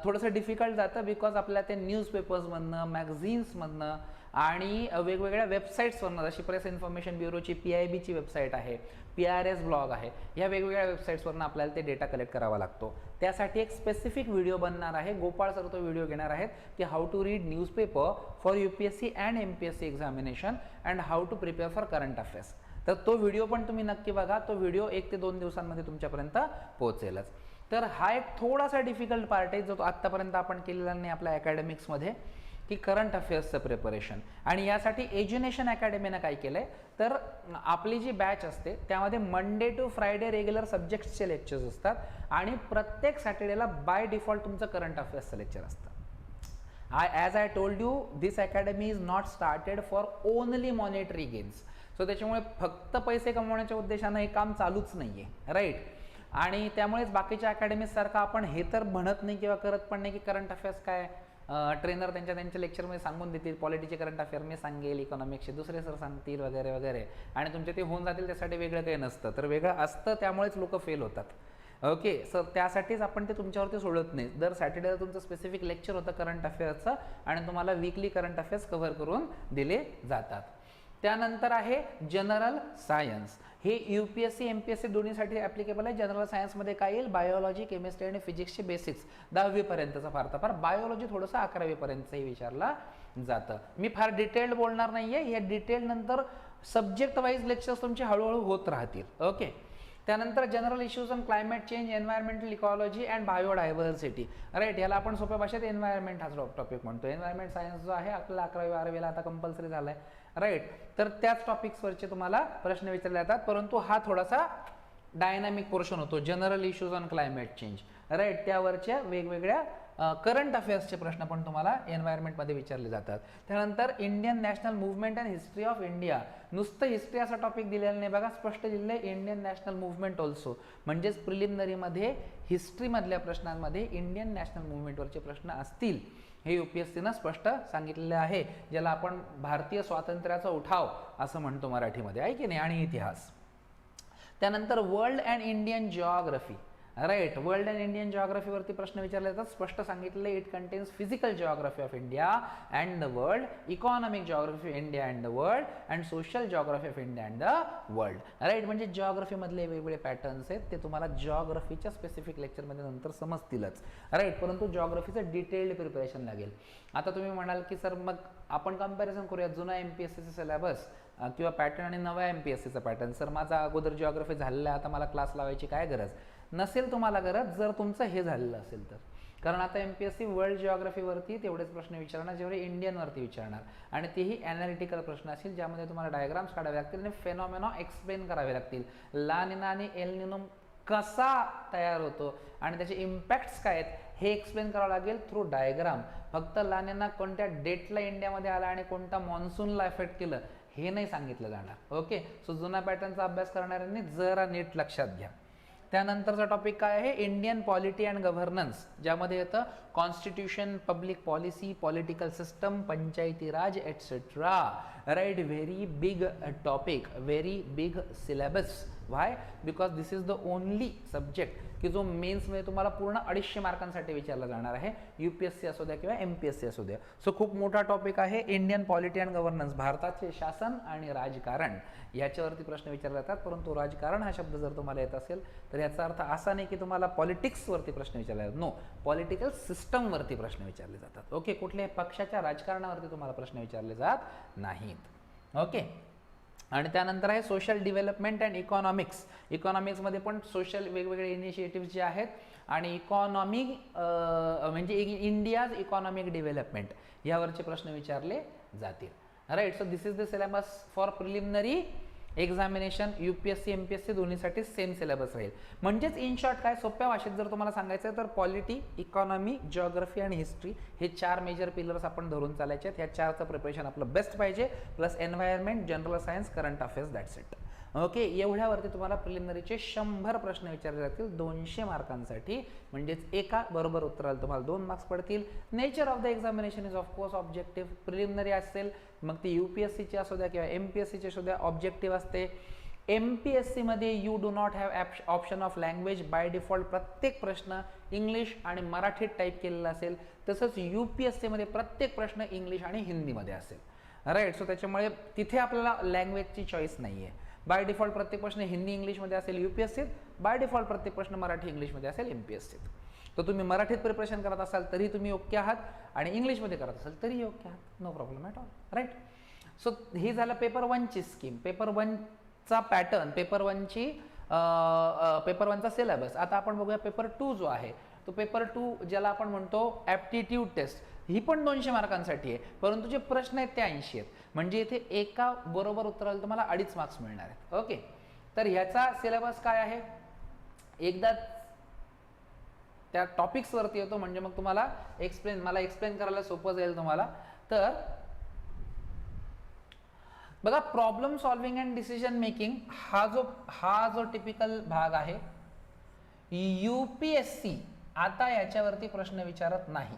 थोडंसं डिफिकल्ट जातं. बिकॉज आपल्या ते न्यूजपेपर्समधनं, मॅगझिन्समधनं आणि वेगवेगळ्या वेबसाईट्सवरनं, जशी प्रेस इन्फॉर्मेशन ब्युरोची PIBची वेबसाईट आहे, PRS ब्लॉग आहे, ह्या वेगवेगळ्या वेबसाईट्सवरनं आपल्याला ते डेटा कलेक्ट करावा लागतो. त्यासाठी एक स्पेसिफिक व्हिडिओ बनणार आहे. गोपाळ सर तो व्हिडिओ घेणार आहेत की how to read newspaper for UPSC and MPSC examination and how to prepare for current affairs. तर तो व्हिडिओ पण तुम्ही नक्की बघा. तो व्हिडिओ 1 ते 2 दिवसांमध्ये तुमच्यापर्यंत पोहोचेलच. तर हा एक थोडासा डिफिकल्ट पार्ट आहे जो आत्तापर्यंत आपण केलेला नाही आपल्या अकॅडमिक्समध्ये, की करंट अफेअर्सचं प्रिपरेशन. आणि यासाठी एज्युनेशन अकॅडमीनं काय केलं आहे, तर आपली जी बॅच असते त्यामध्ये मंडे टू फ्रायडे रेग्युलर सब्जेक्ट्सचे लेक्चर्स असतात आणि प्रत्येक सॅटर्डेला बाय डिफॉल्ट तुमचं करंट अफेअर्सचं लेक्चर असतं. As I told you, this academy is not started for only monetary gains. So त्याच्यामुळे फक्त पैसे कमवण्याच्या उद्देशानं हे काम चालूच नाही आहे. राईट. आणि त्यामुळेच बाकीच्या अकॅडमीज सारखं आपण हे तर म्हणत नाही किंवा करत पण नाही की करंट अफेअर्स काय ट्रेनर त्यांच्या लेक्चरमध्ये सांगून देतील, पॉलिटीचे करंट अफेअर मी सांगेल, इकॉनॉमिक्सचे दुसरे सर सांगतील वगैरे वगैरे, आणि तुमचे ते होऊन जातील, त्यासाठी वेगळं काही नसतं. तर वेगळं असतं, त्यामुळेच लोक फेल होतात. ओके, सर त्यासाठीच आपण ते तुमच्यावरती सोडत नाही. दर सॅटर्डेला तुमचं स्पेसिफिक लेक्चर होतं करंट अफेअर्सचं, आणि तुम्हाला वीकली करंट अफेअर्स कव्हर करून दिले जातात. त्यानंतर आहे जनरल सायन्स. हे UPSC MPSC दोन्हीसाठी ॲप्लिकेबल आहे. जनरल सायन्समध्ये काय येईल, बायोलॉजी, केमिस्ट्री आणि फिजिक्सचे बेसिक्स 10वी पर्यंतचा फार तर फार, बायोलॉजी थोडंसं 11वी पर्यंतही विचारला जातं. मी फार डिटेल्ड बोलणार नाहीये, हे डिटेल नंतर सब्जेक्ट वाईज लेक्चर्स तुमचे हळूहळू होत राहतील. ओके, त्यानंतर general issues on climate change, environmental ecology and biodiversity. Right, याला आपण सोप्या भाषेत एन्व्हायरमेंट हा टॉपिक म्हणतो. एन्व्हायरमेंट सायन्स जो आहे आपल्याला 11वी 12वीला आता कंपल्सरी झाला आहे. राईट, तर त्याच टॉपिक्सवरचे तुम्हाला प्रश्न विचारले जातात, परंतु हा थोडासा डायनामिक पोर्शन होतो. General issues on climate change, right, त्यावरच्या वेगवेगळ्या करंट अफेअर्सचे प्रश्न पण तुम्हाला एन्व्हायरमेंटमध्ये विचारले जातात. त्यानंतर Indian national movement and history of India. नुसतं हिस्ट्री असा टॉपिक दिलेला नाही बघा, स्पष्ट दिलेलं आहे इंडियन नॅशनल मूव्हमेंट ऑल्सो. म्हणजेच प्रिलिमिनरीमध्ये हिस्ट्रीमधल्या प्रश्नांमध्ये इंडियन नॅशनल मूव्हमेंटवरचे प्रश्न असतील, हे UPSCनं स्पष्ट सांगितलेलं आहे, ज्याला आपण भारतीय स्वातंत्र्याचा उठाव असं म्हणतो मराठीमध्ये, आहे की नाही, आणि इतिहास. त्यानंतर world and Indian geography. Right, world and Indian जिओग्राफीवरती प्रश्न विचारले जातात. स्पष्ट सांगितले it contains physical geography of India and the world, economic geography of India and the world, and social geography of India and the world. Right, म्हणजे जिओग्राफीमधले वेगवेगळे पॅटर्न्स आहेत, ते तुम्हाला जिओग्राफीच्या स्पेसिफिक लेक्चरमध्ये नंतर समजतीलच. राईट, परंतु जिओग्राफीचं डिटेल्ड प्रिपरेशन लागेल. आता तुम्ही म्हणाल की सर मग आपण कंपॅरिझन करूया जुना MPSCचा सिलेबस किंवा पॅटर्न आणि नव्या MPSCचा पॅटर्न. सर माझा अगोदर जिओग्राफी झालेला आहे, आता मला क्लास लावायची काय गरज? नसेल तुम्हाला गरज, जर तुमचं हे झालेलं असेल तर. कारण आता MPSC वर्ल्ड जिओग्राफीवरती तेवढेच प्रश्न विचारणार जेवढे इंडियनवरती विचारणार, आणि तेही ॲनालिटिकल प्रश्न असतील, ज्यामध्ये तुम्हाला डायग्राम्स काढावे लागतील आणि फेनॉमेना एक्सप्लेन करावे लागतील. ला निना आणि एल निनो कसा तयार होतो आणि त्याचे इम्पॅक्ट्स काय आहेत हे एक्सप्लेन करावं लागेल थ्रू डायग्राम. फक्त ला निना कोणत्या डेटला इंडियामध्ये आला आणि कोणता मॉन्सूनला इफेक्ट केलं हे नाही सांगितलं जाणार. ओके, सो जुना पॅटर्नचा अभ्यास करणाऱ्यांनी जरा नीट लक्षात घ्या. त्यानंतरचा टॉपिक काय आहे, इंडियन पॉलिटी अँड गव्हर्नन्स, ज्यामध्ये येतं constitution, public policy, political system, Panchayati Raj etcetera. Right, very big topic, very big syllabus. Why? Because this is the only subject की जो मेन्समध्ये तुम्हाला पूर्ण 250 मार्कांसाठी विचारला जाणार आहे, UPSC असू द्या किंवा MPSC असू द्या. सो खूप मोठा टॉपिक आहे इंडियन पॉलिटी अँड गव्हर्नन्स, भारताचे शासन आणि राजकारण, याच्यावरती प्रश्न विचारले जातात. परंतु राजकारण हा शब्द जर तुम्हाला येत असेल तर याचा अर्थ असा नाही की तुम्हाला पॉलिटिक्सवरती प्रश्न विचारले जातात. नो, पॉलिटिकल सिस्टमवरती प्रश्न विचारले जातात. ओके, कुठल्याही पक्षाच्या राजकारणावरती तुम्हाला प्रश्न विचारले जात नाहीत. ओके, आणि त्यानंतर आहे सोशल डेव्हलपमेंट अँड इकॉनॉमिक्स. इकॉनॉमिक्समध्ये पण सोशल वेगवेगळे इनिशिएटिव्ह जे आहेत, आणि इकॉनॉमी म्हणजे इंडियाज इकॉनॉमिक डेव्हलपमेंट, यावरचे प्रश्न विचारले जातील. Right, so this is the syllabus for preliminary examination. UPSC MPSC दोन्हीसाठी सेम सिलेबस राहील. म्हणजेच इन शॉर्ट काय, सोप्या भाषेत जर तुम्हाला सांगायचं तर पॉलिटी, इकॉनॉमी, जिओग्राफी आणि हिस्ट्री हे 4 मेजर पिलर्स आपण धरून चालायचे आहेत. ह्या 4चं प्रिपरेशन आपलं बेस्ट पाहिजे, plus environment, general science, current affairs, that's it. Okay, एवढ्यावरती तुम्हाला प्रिलिमिनरीचे 100 प्रश्न विचारले जातील 200 मार्कांसाठी. म्हणजेच एका बरोबर उत्तराला तुम्हाला 2 मार्क्स पडतील. Nature of the examination is of course objective. Preliminary असेल मग ती UPSCची असू द्या किंवा MPSCची असू द्या, ऑब्जेक्टिव्ह असते. MPSC मध्ये you do not have option of language. By default प्रत्येक प्रश्न इंग्लिश आणि मराठीत टाईप केलेला असेल. तसंच UPSC मध्ये प्रत्येक प्रश्न इंग्लिश आणि हिंदीमध्ये असेल. राईट, सो त्याच्यामुळे तिथे आपल्याला लँग्वेजची चॉईस नाही आहे. बाय डिफॉल्ट प्रत्येक प्रश्न हिंदी इंग्लिशमध्ये असेल UPSCत, बाय डिफॉल्ट प्रत्येक प्रश्न मराठी इंग्लिशमध्ये असेल MPSCत. तर तुम्ही मराठीत प्रिपरेशन करत असाल तरी तुम्ही योग्य आहात, आणि इंग्लिशमध्ये करत असाल तरी योग्य आहात. No problem at all. Right, so ही झालं पेपर 1ची स्कीम, पेपर 1चा पॅटर्न, पेपर 1चा सिलेबस. आता आपण बघूया पेपर 2 जो आहे तो पेपर 2 ज्याला आपण म्हणतो ॲप्टिट्यूड टेस्ट. ही पण 200 मार्कांसाठी आहे, परंतु जे प्रश्न आहेत ते 80 आहेत. म्हणजे इथे एका बरोबर उत्तराला तुम्हाला 2.5 मार्क्स मिळणार आहेत. ओके, तर ह्याचा सिलेबस काय आहे एकदा त्या टॉपिक्सवरती येतो, म्हणजे मग तुम्हाला मला एक्सप्लेन करायला सोपं जाईल तुम्हाला. तर बघा, problem solving and decision making हा जो टिपिकल भाग आहे, UPSC आता याच्यावरती प्रश्न विचारत नाही.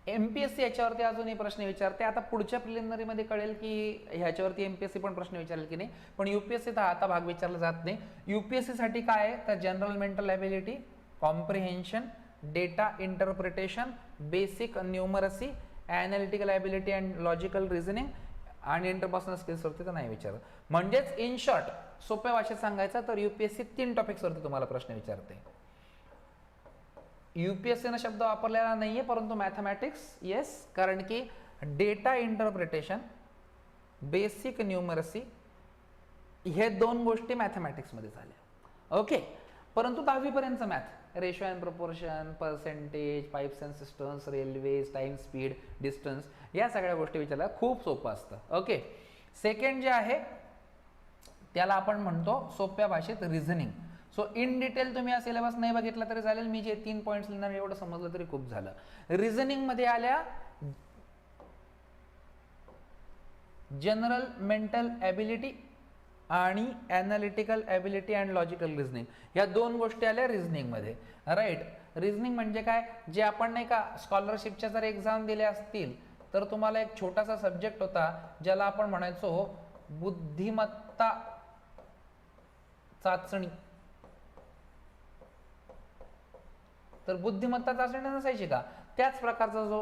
MPSC याच्यावरती अजूनही प्रश्न विचारते. आता पुढच्या प्रिलिमिनरी मध्ये कळेल की ह्याच्यावरती MPSC पण प्रश्न विचारेल की नाही, पण UPSC तर आता भाग विचारला जात नाही. UPSC साठी काय आहे तर general mental ability, comprehension, data interpretation, basic numeracy, analytical ability and logical reasoning आणि इंटरपर्सनल स्किल्स वरती तर नाही विचारत. म्हणजेच इन शॉर्ट सोप्या भाषेत सांगायचं तर UPSC 3 टॉपिक्स वरती तुम्हाला प्रश्न विचारते. UPSC ने शब्द वापरलेला नाहीये, परंतु मॅथमॅटिक्स येस, कारण की डेटा इंटरप्रिटेशन, बेसिक न्यूमरसी हे 2 गोष्टी मॅथमॅटिक्स मध्ये झाल्या. ओके, परंतु 10वी पर्यंतचं math, ratio and proportion, percentage, pipes and systems, railways, time, speed, distance, या सगळ्या गोष्टी विचारल्या, खूप सोपं असतं. ओके, सेकंड जे आहे त्याला आपण म्हणतो सोप्या भाषेत रिझनिंग. सो इन डिटेल तुम्ही हा सिलेबस नाही बघितला तरी चालेल, मी जे 3 पॉईंट्स लिहिणार एवढं समजलं तरी खूप झालं. रिझनिंग मध्ये आल्या जनरल मेंटल ॲबिलिटी आणि analytical ability and logical reasoning, ह्या 2 गोष्टी आल्या रिझनिंग मध्ये. राईट, रिझनिंग म्हणजे काय, जे आपण नाही का स्कॉलरशिपच्या जर एक्झाम दिल्या असतील तर तुम्हाला एक छोटासा सब्जेक्ट होता ज्याला आपण म्हणायचो बुद्धिमत्ता चाचणी. तर बुद्धिमत्ता चाचणी नसायची का, त्याच प्रकारचा जो,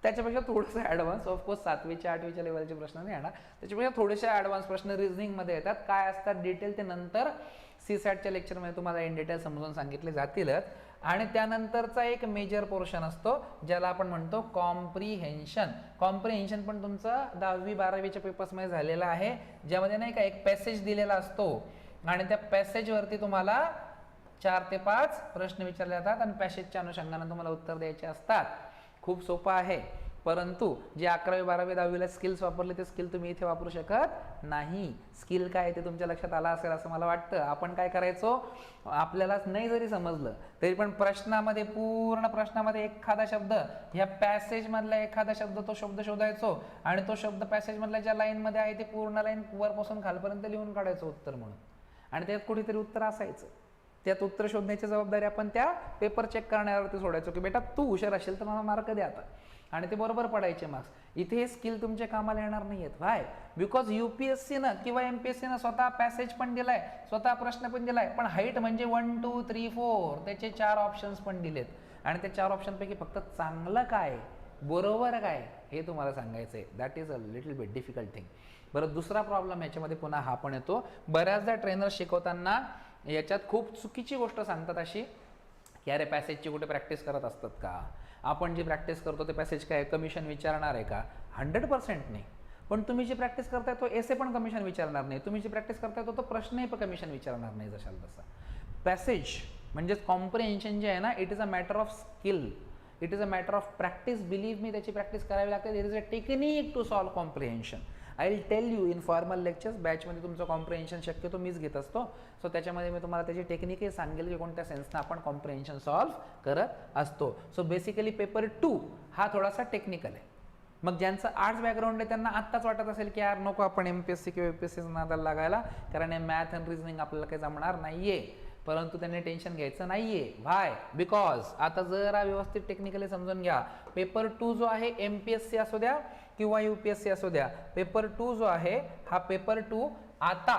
त्याच्यापेक्षा थोडंसं ॲडव्हान्स, ऑफकोर्स 7वीच्या 8वीच्या लेवलचे प्रश्न नाही येणार, त्याच्यापेक्षा थोडेसे ॲडव्हान्स प्रश्न रिझनिंग मध्ये येतात. काय असतात डिटेल ते नंतर CSATच्या लेक्चरमध्ये तुम्हाला इन डिटेल समजून सांगितले जातीलच. आणि त्यानंतरचा एक मेजर पोर्शन असतो ज्याला आपण म्हणतो कॉम्प्रिहेन्शन. कॉम्प्रिहेन्शन पण तुमचं 10वी 12वीच्या पेपर्समध्ये झालेला आहे, ज्यामध्ये नाही का एक पॅसेज दिलेला असतो आणि त्या पॅसेजवरती तुम्हाला 4 ते 5 प्रश्न विचारले जातात आणि पॅसेजच्या अनुषंगाने तुम्हाला उत्तर द्यायचे असतात. खूप सोपं आहे, परंतु जे 11वी 12वी 10वीला स्किल्स वापरले ते स्किल तुम्ही इथे वापरू शकत नाही. स्किल काय ते तुमच्या लक्षात आला असेल असं मला वाटतं. आपण काय करायचो, आपल्यालाच नाही जरी समजलं तरी पण प्रश्नामध्ये, पूर्ण प्रश्नामध्ये एखादा शब्द, ह्या पॅसेज मधला एखादा शब्द, तो शब्द शोधायचो आणि तो शब्द पॅसेज मधल्या ज्या लाईन मध्ये आहे ते पूर्ण लाईन वरपासून खालपर्यंत लिहून काढायचं उत्तर म्हणून, आणि त्यात कुठेतरी उत्तर असायचं. त्यात उत्तर शोधण्याची जबाबदारी आपण त्या पेपर चेक करण्यावरती सोडायचो की बेटा तू हुशार असेल तर मला मार्क द्या आता, आणि ते बरोबर पडायचे मार्क्स. इथे हे स्किल तुमच्या कामाला येणार नाहीयेत. व्हाय, बिकॉज UPSC न किंवा MPSC न स्वतः पॅसेज पण दिलाय, स्वतः प्रश्न पण दिलाय, पण हाईट म्हणजे 1 2 3 4 त्याचे 4 ऑप्शन्स पण दिलेत, आणि त्या 4 ऑप्शन पैकी फक्त चांगलं काय, बरोबर काय हे तुम्हाला सांगायचंय. That is a little bit difficult thing. बरं, दुसरा प्रॉब्लेम याच्यामध्ये पुन्हा हा पण येतो, बऱ्याचदा ट्रेनर शिकवताना याच्यात खूप चुकीची गोष्ट सांगतात अशी की अरे पॅसेजची कुठे प्रॅक्टिस करत असतात का, आपण जी प्रॅक्टिस करतो ते पॅसेज काय कमिशन विचारणार आहे का. 100% नाही, पण तुम्ही जी प्रॅक्टिस करताय तो एसे पण कमिशन विचारणार नाही, तुम्ही जी प्रॅक्टिस करताय तो प्रश्नही पण कमिशन विचारणार नाही जशाल तसा. पॅसेज म्हणजेच कॉम्प्रिहेन्शन जे आहे ना, it is a matter of skill, it is a matter of practice. Believe me, त्याची प्रॅक्टिस करावी लागते. There is a technique to solve comprehension. I will tell you in formal lectures. बॅचमध्ये तुमचं कॉम्प्रिहेन्शन शक्यतो मीच घेत असतो, सो त्याच्यामध्ये मी तुम्हाला त्याची टेक्निकही सांगेल की कोणत्या सेन्सनं आपण कॉम्प्रिहेन्शन सॉल्व करत असतो. सो बेसिकली पेपर 2 हा थोडासा टेक्निकल आहे. मग ज्यांचं आर्ट्स बॅकग्राऊंड आहे त्यांना आत्ताच वाटत असेल की यार नको आपण MPSC किंवा UPSC नादाला लागायला, कारण हे मॅथ अँड रिझनिंग आपल्याला काही जमणार नाहीये. परंतु त्यांनी टेन्शन घ्यायचं नाहीये. व्हाय, बिकॉज आता जरा व्यवस्थित टेक्निकली समजून घ्या. पेपर 2 जो आहे, MPSC असू द्या किंवा UPSC असू द्या, पेपर 2 जो आहे हा पेपर 2 आता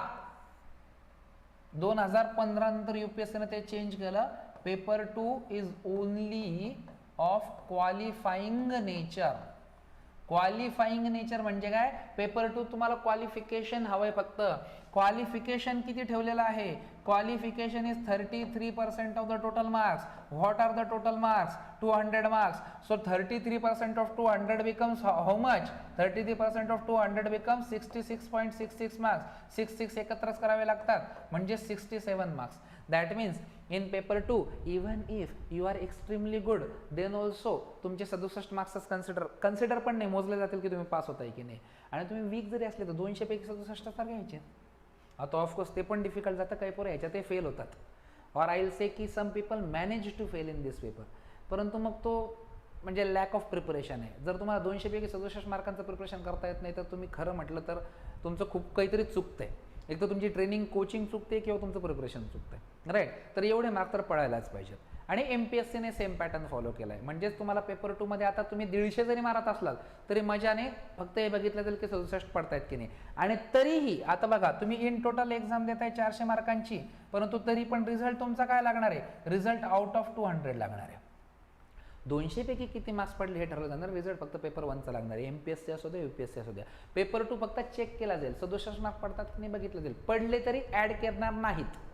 2015 नंतर UPSC ने ते चेंज केलं. Paper 2 is only of qualifying nature. Qualifying nature म्हणजे काय, पेपर 2 तुम्हाला क्वालिफिकेशन हवंय फक्त. क्वालिफिकेशन किती ठेवलेलं आहे, qualification is 33% of the total marks. What are the total marks, 200 marks. So 33% of 200 becomes how much, 33% of 200 becomes 66.66 marks. 66 एकत्रच करावे लागतात म्हणजे 67 marks. That means in paper 2 even if you are extremely good then also तुमचे 67 मार्क्सच कन्सिडर पण नाही मोजले जातील की तुम्ही पास होताय की नाही. आणि तुम्ही वीक जरी असले तर 200 पैकी 67 तर घ्यायचे. आता ऑफकोर्स ते पण डिफिकल्ट जातं, काही पोरं ह्याच्यात ते फेल होतात. और आय विल से की some people manage to fail in this paper. परंतु मग तो म्हणजे लॅक ऑफ प्रिपरेशन आहे. जर तुम्हाला 200 पैकी 67 मार्कांचं प्रिपरेशन करता येत नाही तर तुम्ही खरं म्हटलं तर तुमचं खूप काहीतरी चुकतंय. एक तर तुमची ट्रेनिंग कोचिंग चुकते किंवा तुमचं प्रिपरेशन चुकतंय, राईट. तर एवढे मार्क तर पडायलाच पाहिजेत. आणि MPSCने सेम पॅटर्न फॉलो केला आहे. म्हणजेच तुम्हाला पेपर 2 मध्ये आता तुम्ही 150 जरी मारत असलात तरी मजाने फक्त हे बघितलं जाईल की 67 पडतायत की नाही. आणि तरीही आता बघा, तुम्ही इन टोटल एक्झाम देताय 400 मार्कांची, परंतु तरी पण रिझल्ट तुमचा काय लागणार आहे, रिझल्ट आउट ऑफ 200 लागणार आहे. 200 पैकी किती मार्क्स पडले हे ठरवलं जाणार. रिझल्ट फक्त पेपर 1चा लागणार आहे. MPSC असू द्या, UPSC असू द्या. पेपर 2 फक्त चेक केला जाईल, 67 मार्क पडतात की नाही बघितलं जाईल. पडले तरी ॲड करणार नाहीत,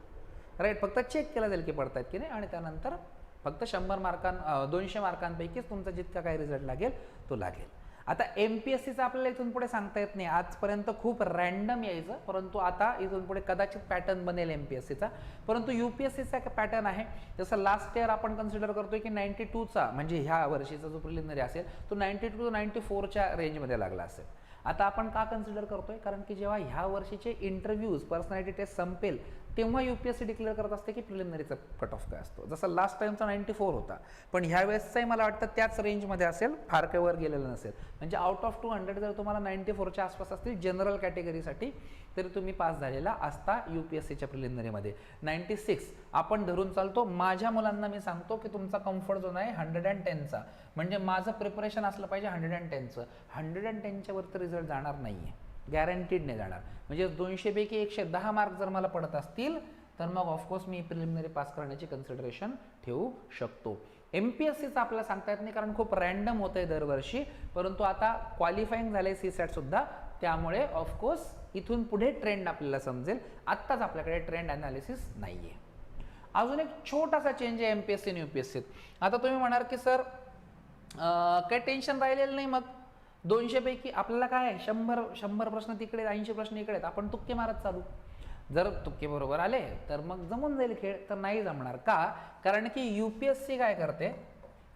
राईट. फक्त चेक केला जाईल की पडतात की नाही, आणि त्यानंतर फक्त 200 मार्कांपैकीच तुमचा जितका काही रिझल्ट लागेल तो लागेल. आता MPSCचा आपल्याला इथून पुढे सांगता येत नाही. आजपर्यंत खूप रॅन्डम यायचं, परंतु आता इथून पुढे कदाचित पॅटर्न बनेल MPSCचा. परंतु UPSCचा एक पॅटर्न आहे. जसं लास्ट इयर आपण कन्सिडर करतोय की 92चा म्हणजे ह्या वर्षीचा जो प्रिलिमिनरी असेल तो 92 to 94च्या रेंजमध्ये लागला असेल. आता आपण का कन्सिडर करतोय, कारण की जेव्हा ह्या वर्षीचे इंटरव्ह्यूज पर्सनॅलिटी टेस्ट संपेल तेव्हा UPSC डिक्लेअर करत असते की प्रिलिमिनरीचा कट ऑफ काय असतो. जसं लास्ट टाइमचा 94 होता, पण ह्या वेळेसचाही मला वाटतं त्याच रेंजमध्ये असेल, फार काही वर गेलेलं नसेल. म्हणजे आउट ऑफ 200 जर तुम्हाला 94च्या आसपास असतील जनरल कॅटेगरीसाठी तरी तुम्ही पास झालेला असता UPSCच्या प्रिलिमिनरीमध्ये. 96 आपण धरून चालतो. माझ्या मुलांना मी सांगतो की तुमचा कम्फर्ट झोन आहे 110चा, म्हणजे माझं प्रिपरेशन असलं पाहिजे 110चं. 110च्या वरती रिझल्ट जाणार नाही आहे, गॅरंटीड नाही जाणार. म्हणजे 200 पैकी 110 मार्क जर मला पडत असतील तर मग ऑफकोर्स मी प्रिलिमिनरी पास करण्याची कन्सिडरेशन ठेवू शकतो. MPSCचं आपल्याला सांगता येत नाही, कारण खूप रॅन्डम होतं आहे दरवर्षी. परंतु आता क्वालिफाईंग झाले CSAT सुद्धा, त्यामुळे ऑफकोर्स इथून पुढे ट्रेंड आपल्याला समजेल. आत्ताच आपल्याकडे ट्रेंड ॲनालिसिस नाही आहे. अजून एक छोटासा चेंज आहे MPSC आणि UPSCत. आता तुम्ही म्हणाल की सर काही टेन्शन राहिलेलं नाही, मग 200 पैकी आपल्याला काय आहे, 100 प्रश्न तिकडे, 80 प्रश्न इकडे आहेत, आपण तुक्के मारत चालू. जर तुक्के बरोबर आले तर मग जमून जाईल खेळ, तर नाही जमणार. का? कारण की UPSC काय करते,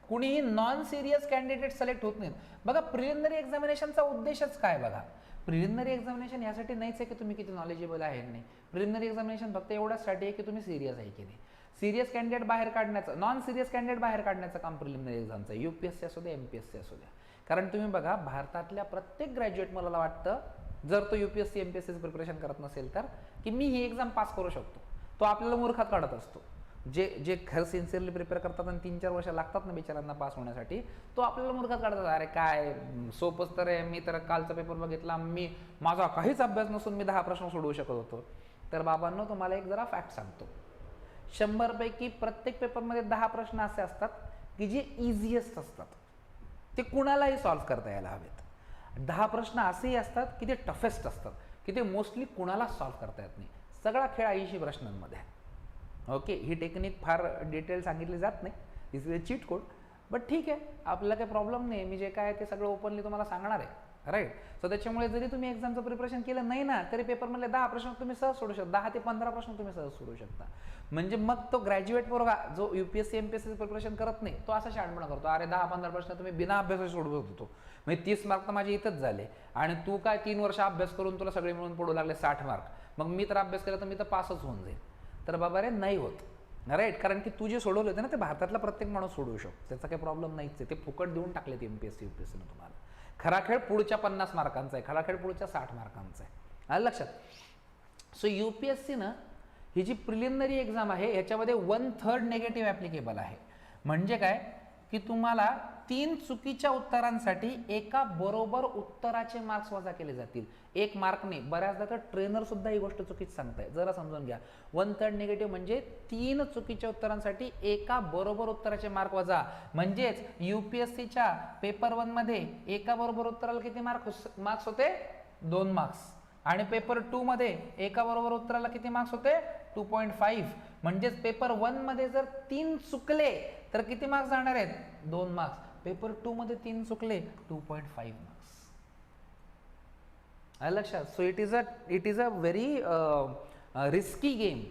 कुणीही नॉन सिरियस कॅन्डिडेट सिलेक्ट होत नाहीत. बघा, प्रिलिमिनरी एक्झामिनेशनचा उद्देशच काय बघा. प्रिलिमिनरी एक्झामिनेशन यासाठी नाहीच आहे की तुम्ही किती नॉलेजेबल आहे नाही. प्रिलिमिनरी एक्झामिनेशन फक्त एवढ्यासाठी आहे की तुम्ही सिरियस आहे की नाही. सिरियस कॅन्डिडेट बाहेर काढण्याचं, नॉन सिरियस कॅन्डिडेट बाहेर काढण्याचं काम प्रिलिमिनरी एक्झामचं आहे. UPSC असू द्या, MPSC असू द्या. कारण तुम्ही बघा, भारतातल्या प्रत्येक ग्रॅज्युएट मला वाटतं, जर तो UPSC MPSCचं प्रिपरेशन करत नसेल तर, की मी ही एक्झाम पास करू शकतो, तो आपल्याला मूर्खात काढत असतो. जे खरं सिन्सिअरली प्रिपेअर करतात आणि 3-4 वर्ष लागतात ना बिचारांना पास होण्यासाठी, तो आपल्याला मूर्खात काढतात. अरे काय सोपंच तर आहे, मी तर कालचा पेपर बघितला, माझा काहीच अभ्यास नसून मी 10 प्रश्न सोडवू शकत होतो. तर बाबांनो, तुम्हाला एक जरा फॅक्ट सांगतो. 100 पैकी प्रत्येक पेपरमध्ये 10 प्रश्न असे असतात की जे इझिएस्ट असतात, ते कुणालाही सॉल्व्ह करता यायला हवेत. 10 प्रश्न असेही असतात की ते टफेस्ट असतात, की ते मोस्टली कुणाला सॉल्व्ह करता येत नाही. सगळा खेळ 80 प्रश्नांमध्ये आहे. ओके, ही टेक्निक फार डिटेल सांगितली जात नाही, this is a cheat code, but ठीक आहे, आपल्याला काही प्रॉब्लेम नाही. मी जे काय ते सगळं ओपनली तुम्हाला सांगणार आहे, राईट. सो त्याच्यामुळे जरी तुम्ही एक्झामचं प्रिपरेशन केलं नाही ना, तरी पेपरमधले 10 प्रश्न तुम्ही सहज सोडू शकता. 10 ते 15 प्रश्न तुम्ही सहज सोडू शकता. म्हणजे मग तो ग्रॅज्युएट पोरगा जो UPSC MPSCचं प्रिपरेशन करत नाही, तो असा शहाणपणा करतो, अरे 10-15 प्रश्न तुम्ही बिना अभ्यासाचे सोडवत होतो, म्हणजे 30 मार्क तर माझे इथंच झाले, आणि तू काय 3 वर्ष अभ्यास करून तुला सगळे मिळून पडू लागले 60 मार्क, मग मी तर अभ्यास केला तर मी तर पासच होऊन जाईल. तर बाबा रे, नाही होत, राईट. कारण की तू जे सोडवलं होतं ना, ते भारतातला प्रत्येक माणूस सोडवू शकतो, त्याचा काही प्रॉब्लेम नाहीच आहे. ते फुकट देऊन टाकलेत MPSC UPSCनं तुम्हाला. खरा खेळ पुढच्या 50 मार्कांचा आहे, खरा खेळ पुढच्या 60 मार्कांचा आहे. आलं लक्षात? सो UPSCनं ही जी प्रिलिमिनरी एक्झाम आहे याच्यामध्ये 1/3 नेगेटिव्ह ॲप्लिकेबल आहे. म्हणजे काय की तुम्हाला 3 चुकीच्या उत्तरांसाठी एका बरोबर उत्तराचे मार्क्स वजा केले जातील. 1 मार्कने. बऱ्याचदा तर ट्रेनर सुद्धा ही गोष्ट चुकीच सांगताय, जरा समजून घ्या. 1/3 नेगेटिव्ह म्हणजे 3 चुकीच्या उत्तरांसाठी एका बरोबर उत्तराचे मार्क वजा. म्हणजेच UPSCच्या पेपर 1 मध्ये एका बरोबर उत्तराला किती मार्क्स होते? 2 मार्क्स. आणि पेपर 2 मध्ये एका बरोबर उत्तराला किती मार्क्स होते? 2.5. म्हणजेच पेपर 1 मध्ये जर 3 चुकले तर किती मार्क्स जाणार आहेत? 2 मार्क्स. पेपर 2 मध्ये 3 चुकले, 2.5 मार्क्स. आलं लक्षात? So it is a very risky game.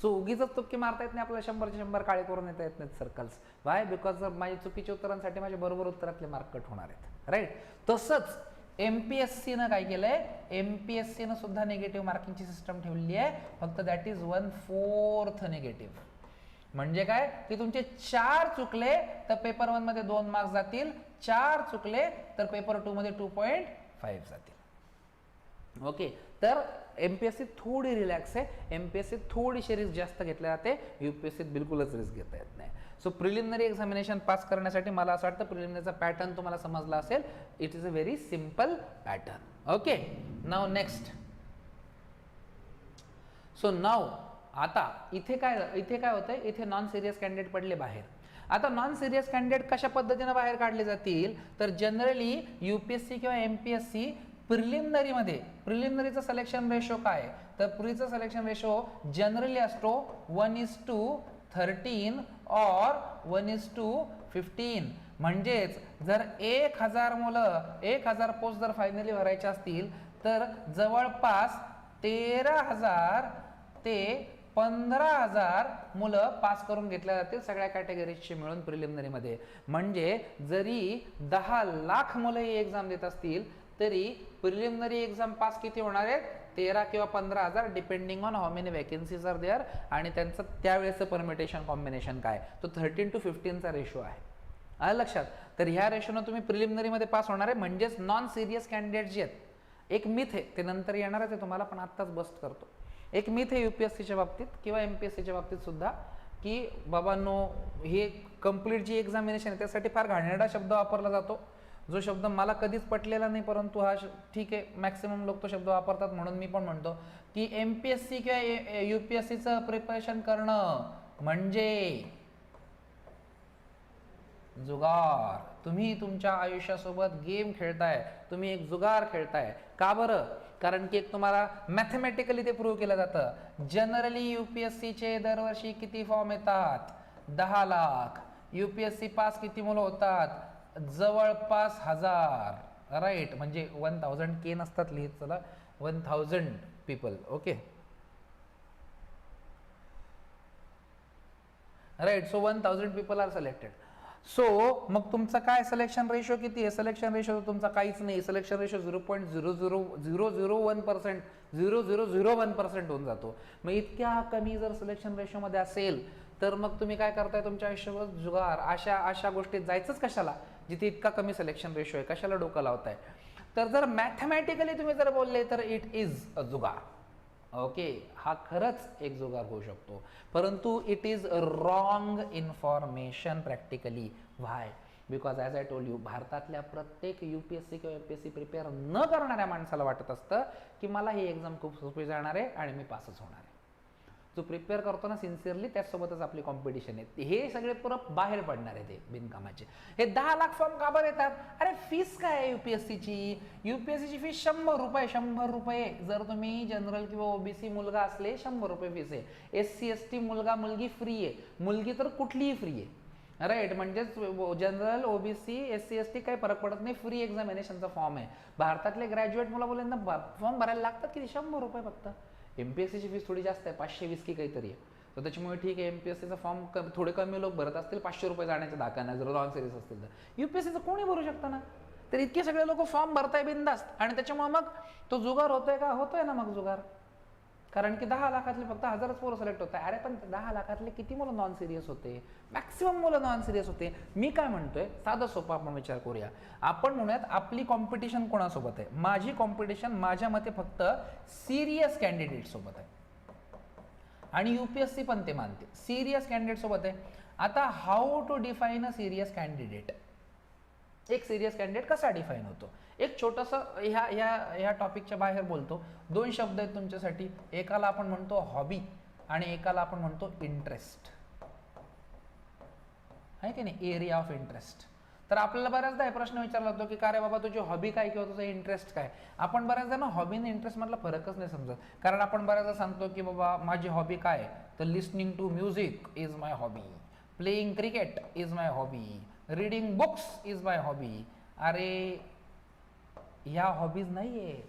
So उगीच तुक्के मारता येत नाही आपल्याला. 100चे 100 काळे करून येता येत नाहीत सर्कल्स. वाय? बिकॉज माझ्या चुकीच्या उत्तरांसाठी माझ्या बरोबर उत्तरातले मार्क कट होणार आहेत, राईट. तसंच MPSCनं काय केलंय? MPSCनं सुद्धा निगेटिव्ह मार्किंगची सिस्टम ठेवली आहे, फक्त दॅट इज 1/4 निगेटिव्ह. म्हणजे काय की तुमचे 4 चुकले तर पेपर 1 मध्ये 2 मार्क्स जातील, 4 चुकले तर पेपर 2 मध्ये 2.5 जातील. ओके, तर MPSC थोडी रिलॅक्स आहे, MPSC थोडीशी रिस्क जास्त घेतल्या जाते, UPSC बिलकुलच रिस्क घेता येत नाही. सो प्रिलिमिनरी एक्झामिनेशन पास करण्यासाठी मला असं वाटतं प्रिलिमिनरीचा पॅटर्न तुम्हाला समजला असेल. It is a very simple pattern. Okay, now next. So now आता इथे काय होतंय, इथे नॉन सिरियस कॅन्डिडेट पडले बाहेर. आता नॉन सिरियस कॅन्डिडेट कशा पद्धतीने बाहेर काढले जातील, तर जनरली UPSC किंवा MPSC प्रिलिमिनरीचं सिलेक्शन रेशो काय, तर प्रीचं सिलेक्शन रेशो जनरली असतो 1:13 और 1:15. म्हणजेच जर 1000 मुलं 1000 पोस्ट जर फायनली भरायचे असतील तर जवळपास 13,000 ते 15,000 मुलं पास करून घेतल्या जातील सगळ्या कॅटेगरीजचे मिळून प्रिलिमिनरीमध्ये. म्हणजे जरी 10 लाख मुलं ही एक्झाम देत असतील तरी प्रिलिमिनरी एक्झाम पास किती होणार आहेत, 13 किंवा 15,000 depending on how many vacancies are there. आणि त्यांचं त्यावेळेचं परमिटेशन कॉम्बिनेशन काय, तो 13 to 15चा रेशो आहे. आलं लक्षात. तर ह्या रेशोनं तुम्ही प्रिलिमिनरीमध्ये पास होणार आहे. म्हणजेच नॉन सिरियस कॅन्डिडेट जे आहेत, एक मिथ आहे ते नंतर येणारच आहे तुम्हाला, पण आत्ताच बस्ट करतो. एक मिथ आहे UPSCच्या बाबतीत किंवा MPSCच्या बाबतीत सुद्धा, की बाबांनो हे कंप्लीट जी एक्झामिनेशन आहे त्यासाठी फार घाणेरडा शब्द वापरला जातो, जो शब्द मला कधीच पटलेला नाही, परंतु हा ठीक आहे मॅक्सिमम लोक तो शब्द वापरतात म्हणून मी पण म्हणतो की MPSC किंवा UPSCचं प्रिपरेशन करणं म्हणजे जुगार. तुम्ही तुमच्या आयुष्यासोबत गेम खेळताय, तुम्ही एक जुगार खेळताय. का बरं? कारण की एक तुम्हाला मॅथमॅटिकली ते प्रूव्ह केलं जातं. जनरली UPSCचे दरवर्षी किती फॉर्म येतात, 10 लाख. UPSC पास किती मुलं होतात, जवळपास 1000. राईट, म्हणजे 1000 के नसतात लिहित, चला 1000 people. Okay right. So 1000 people are selected. So मग तुमचा काय सिलेक्शन रेशो किती आहे, सिलेक्शन रेशो तुमचा काहीच नाही. सिलेक्शन रेशो 0.00001%, 0001% होऊन जातो. मग इतक्या कमी जर सिलेक्शन रेशो मध्ये असेल तर मग तुम्ही काय करताय तुमच्या आयुष्यावर, जुगार. अशा गोष्टीत जायचंच कशाला जिथे इतका कमी सिलेक्शन रेशो आहे, कशाला डोकं लावताय. तर जर मॅथमॅटिकली तुम्ही जर बोलले तर इट इज अ जुगार. ओके, हा खरंच एक जुगार होऊ शकतो, परंतु it is wrong information practically. Why? Because as I told you, भारतातल्या प्रत्येक UPSC किंवा MPSC प्रिपेअर न करणाऱ्या माणसाला वाटत असतं की मला ही एक्झाम खूप सोपी जाणार आहे आणि मी पासच होणार आहे. जो प्रिपेअर करतो ना सिन्सिअरली, त्याचसोबतच आपली कॉम्पिटिशन आहे. हे सगळे पुरं बाहेर पडणार आहे ते बिनकामाचे. हे 10 लाख फॉर्म का बरं येतात? अरे फीस काय आहे UPSCची? UPSCची फीस 100 रुपये. 100 रुपये. जर तुम्ही जनरल किंवा OBC मुलगा असले 100 रुपये फीस आहे. SC ST मुलगा मुलगी फ्री आहे. मुलगी तर कुठलीही फ्री आहे. राईट, म्हणजेच जनरल OBC SC ST काही फरक पडत नाही, फ्री एक्झामिनेशनचा फॉर्म आहे. भारतातले ग्रॅज्युएट मुलांना फॉर्म भरायला लागतात किती, 100 रुपये फक्त. MPSCची फीस थोडी जास्त आहे, 520 की काहीतरी आहे. तर त्याच्यामुळे ठीक आहे, MPSCचा फॉर्म थोडे कमी लोक भरत असतील, 500 रुपये जाण्याच्या दाखवाना जर नॉन सिरियस असतील तर. UPSCचं कोणी भरू शकतं ना. तर इतके सगळे लोक फॉर्म भरताय बिनधास्त, आणि त्याच्यामुळे मग तो जुगार होतोय का, होतोय ना मग जुगार. कारण की 10 लाखातले फक्त 1000च पोरं सिलेक्ट होत आहे. अरे पण 10 लाखातले किती मुलं नॉन सिरियस होते? मॅक्सिमम मुलं नॉन सिरियस होते. मी काय म्हणतोय, साधा सोपा आपण विचार करूया. आपण म्हणूयात आपली कॉम्पिटिशन कोणासोबत आहे? माझी कॉम्पिटिशन माझ्या मते फक्त सिरियस कॅन्डिडेट सोबत आहे, आणि UPSC पण ते मानते सिरियस कॅन्डिडेट सोबत आहे. आता how to define a serious candidate? एक सिरियस कॅन्डिडेट कसा डिफाईन होतो? एक छोटंसं ह्या टॉपिकच्या बाहेर बोलतो. 2 शब्द आहेत तुमच्यासाठी. एकाला आपण म्हणतो हॉबी आणि एकाला आपण म्हणतो इंटरेस्ट. आहे की नाही, एरिया ऑफ इंटरेस्ट. तर आपल्याला बऱ्याचदा हे प्रश्न विचारला जातो की का रे बाबा तुझी हॉबी काय किंवा तुझा इंटरेस्ट काय? आपण बऱ्याचदा ना हॉबी आणि इंटरेस्ट मधला फरकच नाही समजत. कारण आपण बऱ्याचदा सांगतो की बाबा माझी हॉबी काय, तर listening to music is my hobby, playing cricket is my hobby, reading books is my hobby. अरे ह्या हॉबीज नाही आहेत.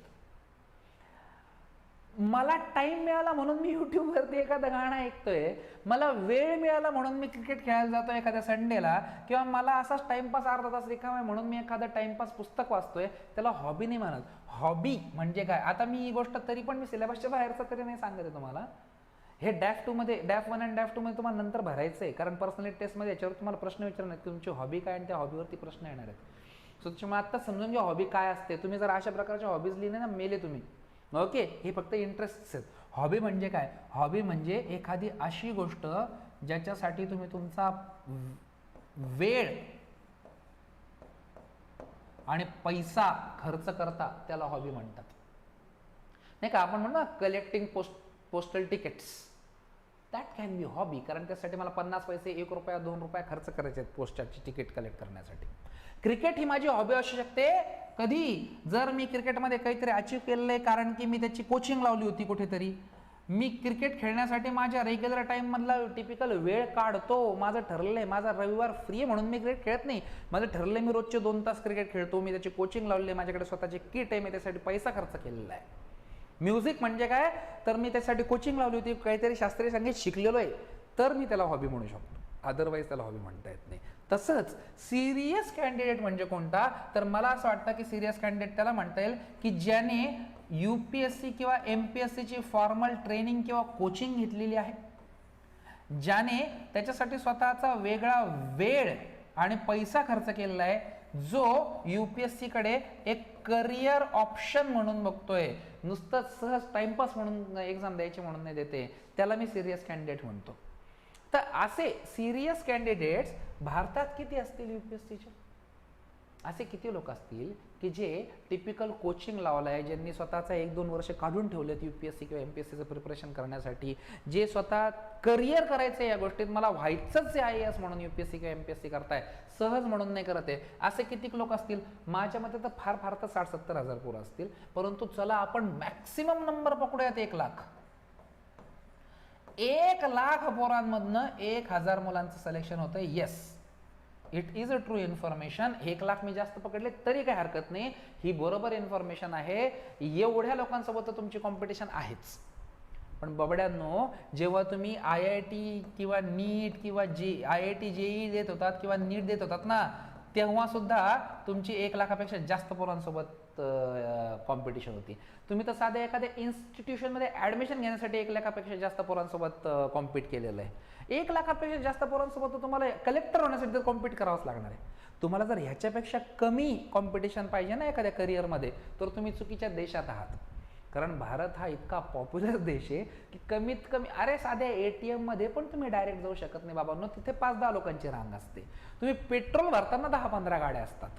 मला टाइम मिळाला म्हणून मी युट्यूबवरती एखादं गाणं ऐकतोय, मला वेळ मिळाला म्हणून मी क्रिकेट खेळायला जातोय एखाद्या संडेला, किंवा मला असाच टाइमपास अर्धा तास रिकामा आहे म्हणून मी एखादं टाइमपास पुस्तक वाचतोय, त्याला हॉबी नाही म्हणत. हॉबी म्हणजे काय? आता मी ही गोष्ट तरी पण मी सिलेबसच्या बाहेरचं तरी नाही सांगत आहे तुम्हाला. हे DAF 2 मध्ये, DAF 1 आणि DAF 2 मध्ये तुम्हाला नंतर भरायचं आहे, कारण पर्सनॅलिटी टेस्टमध्ये याच्यावर तुम्हाला प्रश्न विचारणार आहेत की तुमची हॉबी काय, आणि त्या हॉबीवरती प्रश्न येणार आहेत. सो त्याच्यामुळे आत्ता समजून घ्या हॉबी काय असते. तुम्ही जर अशा प्रकारच्या हॉबीज लिहिले ना, मेले तुम्ही. ओके, हे फक्त इंटरेस्ट आहेत. हॉबी म्हणजे काय? हॉबी म्हणजे एखादी अशी गोष्ट ज्याच्यासाठी तुम्ही तुमचा वेळ आणि पैसा खर्च करता, त्याला हॉबी म्हणतात. नाही का, आपण म्हणतो ना collecting postal tickets, that can B hobby. कारण त्यासाठी मला 50 पैसे, 1 रुपया, 2 रुपया खर्च करायचे आहेत पोस्टाची तिकीट कलेक्ट करण्यासाठी. क्रिकेट ही माझी हॉबी असू शकते कधी, जर मी क्रिकेटमध्ये काहीतरी अचीव्ह केलेलं आहे, कारण की मी त्याची कोचिंग लावली होती कुठेतरी. मी क्रिकेट खेळण्यासाठी माझ्या रेग्युलर टाईममधला टिपिकल वेळ काढतो. माझं ठरलेलं आहे, माझा रविवार फ्री आहे म्हणून मी क्रिकेट खेळत नाही. माझं ठरलेलं आहे, मी रोजचे 2 तास क्रिकेट खेळतो. मी त्याची कोचिंग लावली आहे, माझ्याकडे स्वतःची किट आहे, मी त्यासाठी पैसा खर्च केलेला आहे. म्युझिक म्हणजे काय, तर मी त्यासाठी कोचिंग लावली होती, काहीतरी शास्त्रीय संगीत शिकलेलो आहे, तर मी त्याला हॉबी म्हणू शकतो. अदरवाईज त्याला हॉबी म्हणता येत नाही. तसंच सिरियस कॅन्डिडेट म्हणजे कोणता, तर मला असं वाटतं की सिरियस कॅन्डिडेट त्याला म्हणता येईल की ज्याने UPSC किंवा MPSC ची फॉर्मल ट्रेनिंग किंवा कोचिंग घेतलेली आहे, ज्याने त्याच्यासाठी स्वतःचा वेगळा वेळ आणि पैसा खर्च केलेला आहे, जो UPSC कडे एक करिअर ऑप्शन म्हणून बघतोय, नुसतं सहज टाइमपास म्हणून एक्झाम द्यायची म्हणून नाही देते, त्याला मी सिरियस कॅन्डिडेट म्हणतो. तर असे सिरियस कॅन्डिडेट्स भारतात किती असतील UPSCचे? असे किती लोक असतील की जे टिपिकल कोचिंग लावलं आहे, ज्यांनी स्वतःचा 1-2 वर्ष काढून ठेवलेत UPSC किंवा MPSCचं प्रिपरेशन करण्यासाठी, जे स्वतः करिअर करायचं या गोष्टीत, मला व्हायचंच आहे IAS म्हणून UPSC किंवा MPSC करताय, सहज म्हणून नाही करत आहे, असे किती लोक असतील? माझ्या मते तर फार तर 60-70 हजार पोरं असतील. परंतु चला आपण मॅक्सिमम नंबर पकडूयात, 1 लाख. 1 लाख पोरांमधनं 1000 मुलांचं सिलेक्शन होतं. Yes, it is a true information. 1 lakh मी जास्त पकडले तरी काही हरकत नाही, ही बरोबर इन्फॉर्मेशन आहे. एवढ्या लोकांसोबत तुमची कॉम्पिटिशन आहेच. पण बबड्यांनो, जेव्हा तुम्ही IIT किंवा नीट किंवा IIT JEE देत होतात किंवा नीट देत होतात ना, तेव्हा सुद्धा तुमची 1 लाखापेक्षा जास्त पोरांसोबत कॉम्पिटिशन होती. तुम्ही तर साध्या एखाद्या इन्स्टिट्यूशनमध्ये ॲडमिशन घेण्यासाठी 1 लाखापेक्षा जास्त पोरांसोबत कॉम्पिट केलेलं आहे. 1 लाखापेक्षा जास्त पोरांसोबत तुम्हाला कलेक्टर होण्यासाठी तर कॉम्पिट करावंच लागणार आहे. तुम्हाला जर ह्याच्यापेक्षा कमी कॉम्पिटिशन पाहिजे ना एखाद्या करिअरमध्ये, तर तुम्ही चुकीच्या देशात आहात. कारण भारत हा इतका पॉप्युलर देश आहे की कमीत कमी, अरे साध्या ATM मध्ये पण तुम्ही डायरेक्ट जाऊ शकत नाही बाबांनो, तिथे 5-10 लोकांची रांग असते. तुम्ही पेट्रोल भरताना 10-15 गाड्या असतात.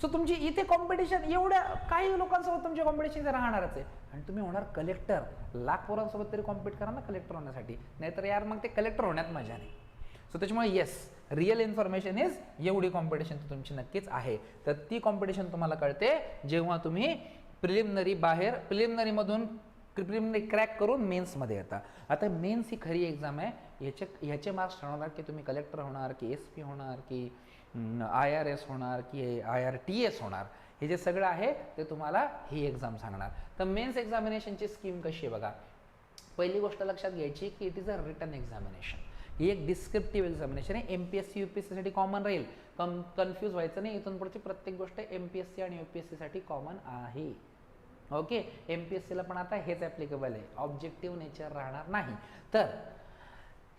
सो तुमची इथे कॉम्पिटिशन, एवढ्या काही लोकांसोबत तुमची कॉम्पिटिशन राहणारच आहे. आणि तुम्ही होणार कलेक्टर. लाख पोरांसोबत तरी कॉम्पिट करा ना कलेक्टर होण्यासाठी, नाहीतर यार मग ते कलेक्टर होण्यात मजा नाही. सो त्याच्यामुळे येस, रिअल इन्फॉर्मेशन इज एवढी कॉम्पिटिशन तर तुमची नक्कीच आहे. तर ती कॉम्पिटिशन तुम्हाला कळते जेव्हा तुम्ही प्रिलिमिनरीमधून क्रॅक करून मेन्समध्ये येता. आता मेन्स ही खरी एक्झाम आहे. ह्याचे मार्क्स ठरवणार की तुम्ही कलेक्टर होणार की SP होणार की IRS होणार की IRTS होणार. हे जे सगळं आहे ते तुम्हाला ही एक्झाम सांगणार. तर मेन्स एक्झामिनेशनची स्कीम कशी आहे बघा. पहिली गोष्ट लक्षात घ्यायची की it is a written examination. ही एक डिस्क्रिप्टिव्ह एक्झामिनेशन आहे. MPSC UPSC साठी कॉमन राहील, कन्फ्यूज व्हायचं नाही. इथून पुढची प्रत्येक गोष्ट MPSC आणि UPSC साठी कॉमन आहे. ओके, MPSC ला पण आता हेच ॲप्लिकेबल आहे, ऑब्जेक्टिव्ह नेचर राहणार नाही. तर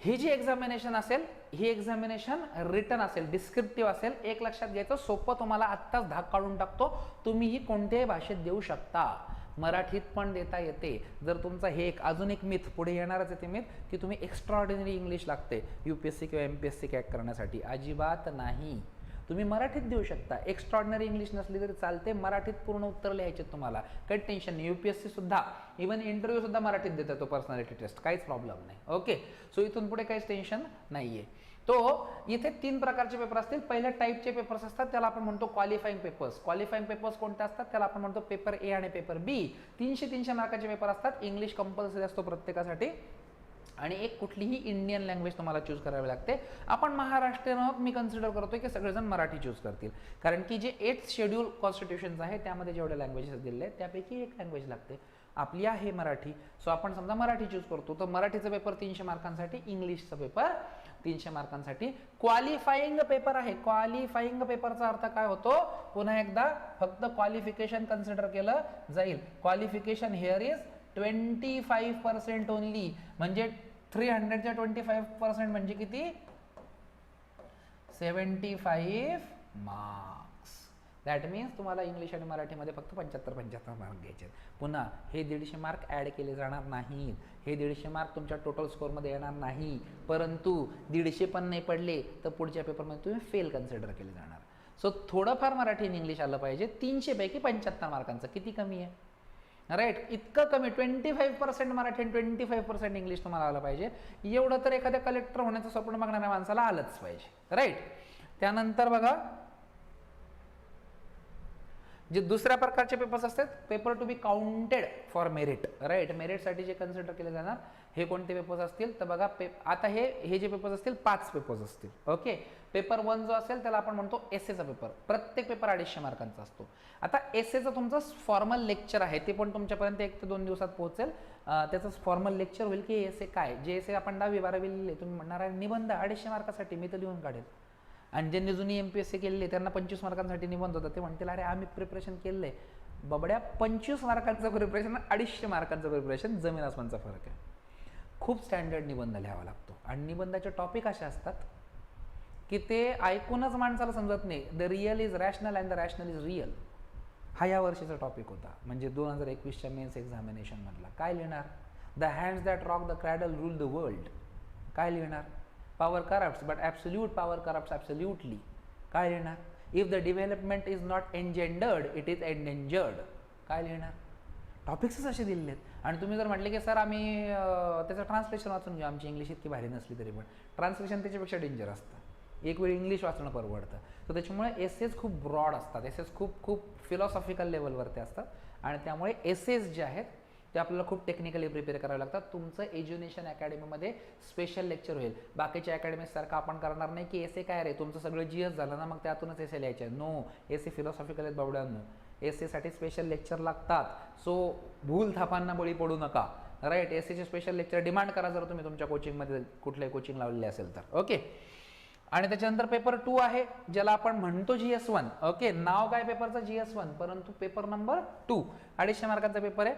ही जी एक्झामिनेशन असेल, ही एक्झामिनेशन रिटन असेल, डिस्क्रिप्टिव्ह असेल. एक लक्षात घ्यायचं, सोपं तुम्हाला आत्ताच धाक काढून टाकतो, तुम्ही ही कोणत्याही भाषेत देऊ शकता. मराठीत पण देता येते. जर तुमचा हे अजून एक मिथ पुढे येणारच आहे, ते मिथ की तुम्ही एक्स्ट्राऑर्डिनरी इंग्लिश लागते UPSC किंवा MPSC क्रॅक करण्यासाठी. अजिबात नाही, तुम्ही मराठीत देऊ शकता. एक्स्ट्राऑर्डिनरी इंग्लिश नसली तरी चालते, मराठीत पूर्ण उत्तर लिहायचे तुम्हाला, काही टेन्शन नाही. UPSC सुद्धा इव्हन इंटरव्ह्यू सुद्धा मराठीत देतात, तो पर्सनॅलिटी टेस्ट, काहीच प्रॉब्लेम नाही. ओके, सो इथून पुढे काहीच टेन्शन नाहीये. तो इथे 3 प्रकारचे पेपर असतील. पहिल्या टाईपचे पेपर्स असतात, त्याला आपण म्हणतो क्वालिफाईंग पेपर्स. क्वालिफाईंग पेपर्स कोणते असतात, त्याला आपण म्हणतो पेपर A आणि पेपर B. 300 मार्काचे पेपर असतात. इंग्लिश कंपल्सरी असतो प्रत्येकासाठी, आणि एक कुठलीही इंडियन लँग्वेज तुम्हाला चूज करावी लागते. आपण महाराष्ट्रीयन आहोत, मी कन्सिडर करतोय की सगळेजण मराठी चूज करतील, कारण की जे 8th शेड्यूल कॉन्स्टिट्यूशनचं आहे त्यामध्ये जेवढे लँग्वेजेस दिलेले आहेत त्यापैकी एक लँग्वेज लागते. आपली आहे मराठी. सो आपण समजा मराठी चूज करतो, तर मराठीचा पेपर 300 मार्कांसाठी, इंग्लिशचा पेपर 300 मार्कांसाठी. क्वालिफाईंग पेपर आहे. क्वालिफाईंग पेपरचा अर्थ काय होतो, पुन्हा एकदा फक्त क्वालिफिकेशन कन्सिडर केलं जाईल. Qualification here is 25% only. म्हणजे 300च्या 25% म्हणजे किती, 75 मार्क्स. दॅट मीन्स तुम्हाला इंग्लिश आणि मराठीमध्ये फक्त 75 मार्क घ्यायचे. पुन्हा हे 150 मार्क ॲड केले जाणार नाहीत. हे 150 मार्क तुमच्या टोटल स्कोअरमध्ये येणार नाही. परंतु 150 पण नाही पडले तर पुढच्या पेपरमध्ये तुम्ही फेल कन्सिडर केले जाणार. सो थोडंफार मराठी आणि इंग्लिश आलं पाहिजे. 300 पैकी 75 मार्कांचं किती कमी आहे, राईट? इतकं कमी. 25% मराठी आणि 25% इंग्लिश तुम्हाला आलं पाहिजे. एवढं तर एखाद्या कलेक्टर होण्याचं स्वप्न बघणाऱ्या माणसाला आलंच पाहिजे, राईट? त्यानंतर बघा, जे दुसऱ्या प्रकारचे पेपर्स असतात, paper to be counted for merit, right? मेरिटसाठी जे कन्सिडर केले जाणार हे कोणते पेपर्स असतील तर बघा, आता हे जे पेपर्स असतील 5 पेपर्स असतील. ओके, पेपर 1 जो असेल त्याला आपण म्हणतो एसेचा पेपर. प्रत्येक पेपर 250 मार्कांचा असतो. आता एसेचं तुमचं फॉर्मल लेक्चर आहे ते पण तुमच्यापर्यंत 1 ते 2 दिवसात पोहोचेल. त्याचं फॉर्मल लेक्चर होईल की एसे काय, जे एसे आपण 10वी 12वी लिहिले, तुम्ही म्हणणार आहे निबंध 250 मार्कासाठी, मी तर लिहून काढेल. आणि ज्यांनी जुनी MPSC केलेली त्यांना 25 मार्कांसाठी निबंध होता, ते म्हणतील अरे आम्ही प्रिपरेशन केलं आहे. बबड्या, 25 मार्कांचं प्रिपरेशन 250 मार्कांचं प्रिपरेशन जमीन आसमानचा फरक आहे. खूप स्टँडर्ड निबंध लिहावा लागतो आणि निबंधाचे टॉपिक असे असतात की ते ऐकूनच माणसाला समजत नाही. The real is rational and the rational is real. हा या वर्षीचा टॉपिक होता, म्हणजे 2021च्या मेन्स एक्झामिनेशन मधला. काय लिहिणार? The hands that rock the cradle rule the world. काय लिहिणार? Power corrupts but absolute power corrupts absolutely. काय लिहिणार? If the development is not engendered it is endangered. काय लिहिणार? टॉपिक्सच असे दिलेले आहेत. आणि तुम्ही जर म्हटले की सर आम्ही त्याचं ट्रान्सलेशन वाचून घेऊ, आमची इंग्लिश इतकी भारी नसली तरी पण ट्रान्सलेशन त्याच्यापेक्षा डेंजर असतं. एक वेळ इंग्लिश वाचणं परवडतं. तर त्याच्यामुळे एसेस खूप ब्रॉड असतात, एसेस खूप फिलॉसॉफिकल लेवलवरती असतात आणि त्यामुळे एसेस जे आहेत ते आपल्याला खूप टेक्निकली प्रिपेअर करावे लागतात. तुमचं एज्युनेशन अकॅडमीमध्ये स्पेशल लेक्चर होईल. बाकीच्या अकॅडमीसारखं आपण करणार नाही की एसे काय रे, तुमचं सगळं GS झालं ना मग त्यातूनच एसे लिहायचे. नो, एसे फिलॉसॉफिकल आहेत बावड्यांनो. एसेसाठी स्पेशल लेक्चर लागतात. सो भूल थापांना बळी पडू नका, राईट? एसेचे स्पेशल लेक्चर डिमांड करा जर तुम्ही तुमच्या कोचिंगमध्ये कुठले कोचिंग लावलेले असेल तर. ओके, आणि त्याच्यानंतर पेपर 2 आहे ज्याला आपण म्हणतो GS1. ओके, नाव काय पेपरचं GS1, परंतु पेपर नंबर 2 250 मार्कांचा पेपर आहे.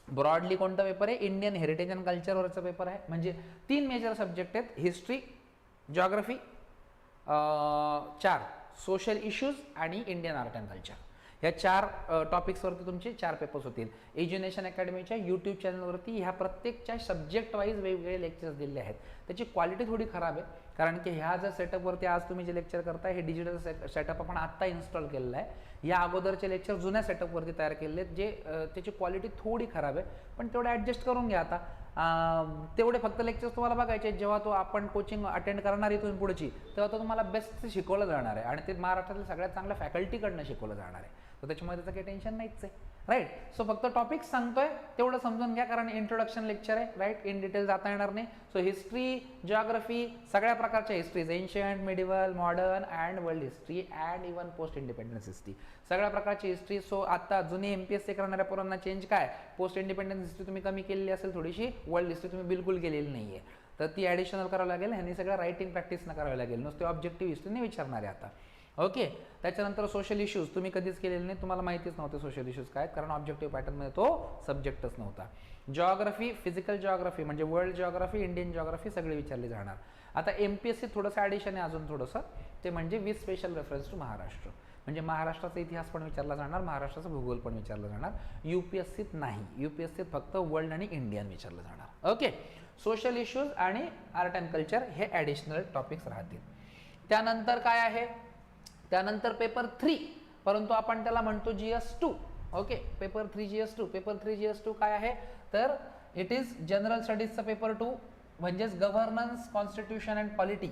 ब्रॉडली कोणता पेपर आहे? इंडियन हेरिटेज अँड कल्चरवरचा पेपर आहे. म्हणजे 3 मेजर सब्जेक्ट आहेत, हिस्ट्री, जॉग्रफी, 4 सोशल इश्यूज आणि इंडियन आर्ट अँड कल्चर. ह्या 4 टॉपिक्सवरती तुमचे 4 पेपर्स होतील. एज्युनेशन अकॅडमीच्या यूट्यूब चॅनलवरती ह्या प्रत्येकच्या सब्जेक्ट वाईज वेगवेगळे लेक्चर्स दिलेले आहेत. त्याची क्वालिटी थोडी खराब आहे, कारण की ह्या जर सेटअपवरती आज तुम्ही जे लेक्चर करताय हे डिजिटल सेटअप आपण आत्ता इन्स्टॉल केलेलं आहे. या अगोदरचे लेक्चर जुन्या सेटअपवरती तयार केलेले आहेत, जे त्याची क्वालिटी थोडी खराब आहे, पण तेवढं ॲडजस्ट करून घ्या. आता तेवढे फक्त लेक्चर्स तुम्हाला बघायचे. जेव्हा तो आपण कोचिंग अटेंड करणार इथून पुढची, तेव्हा तो तुम्हाला बेस्ट शिकवलं जाणार आहे आणि ते महाराष्ट्रातील सगळ्यात चांगल्या फॅकल्टीकडनं शिकवलं जाणार आहे. तर त्याच्यामुळे त्याचं काही टेन्शन नाहीच आहे, राईट? सो फक्त टॉपिक सांगतोय तेवढं समजून घ्या, कारण इंट्रोडक्शन लेक्चर आहे, राईट? इन डिटेल जाता येणार नाही. सो हिस्ट्री, जॉग्रफी, सगळ्या प्रकारच्या histories, ancient, medieval, modern and world history and even post independence history, सगळ्या प्रकारची हिस्ट्री. सो आता जुनी MPSC करणाऱ्या पोरांना चेंज काय, पोस्ट इंडिपेंडन्स हिस्ट्री तुम्ही कमी केलेली असेल थोडीशी, वर्ल्ड हिस्ट्री तुम्ही बिलकुल केलेली नाही आहे, तर ती ॲडिशनल करावं लागेल. ह्यांनी सगळं रायटिंग प्रॅक्टिस न करावी लागेल, नुसते ऑब्जेक्टिव्ह हिस्ट्रीने विचारणार आहे आता. ओके, त्याच्यानंतर सोशल इश्यूज तुम्ही कधीच केलेले नाही, तुम्हाला माहितीच नव्हते सोशल इश्यूज काय, कारण ऑब्जेक्टिव्ह पॅटर्नमध्ये तो सब्जेक्टच नव्हता. जॉग्रफी, फिजिकल जॉग्रफी म्हणजे वर्ल्ड जॉग्रफी, इंडियन जॉग्रफी सगळी विचारली जाणार. आता MPSC थोडंसं ॲडिशन आहे अजून थोडंसं, ते म्हणजे with special reference to Maharashtra. म्हणजे महाराष्ट्राचा इतिहास पण विचारला जाणार, महाराष्ट्राचा भूगोल पण विचारला जाणार. UPSCत नाही, UPSCत फक्त वर्ल्ड आणि इंडियन विचारलं जाणार. ओके, सोशल इश्यूज आणि आर्ट अँड कल्चर हे ॲडिशनल टॉपिक्स राहतील. त्यानंतर काय आहे? त्यानंतर पेपर 3, परंतु आपण त्याला म्हणतो GS2. Okay, paper 3 GS2. Paper 3 GS2 काय आहे तर इट इज जनरल स्टडीजचा पेपर 2, म्हणजेच governance, constitution and polity,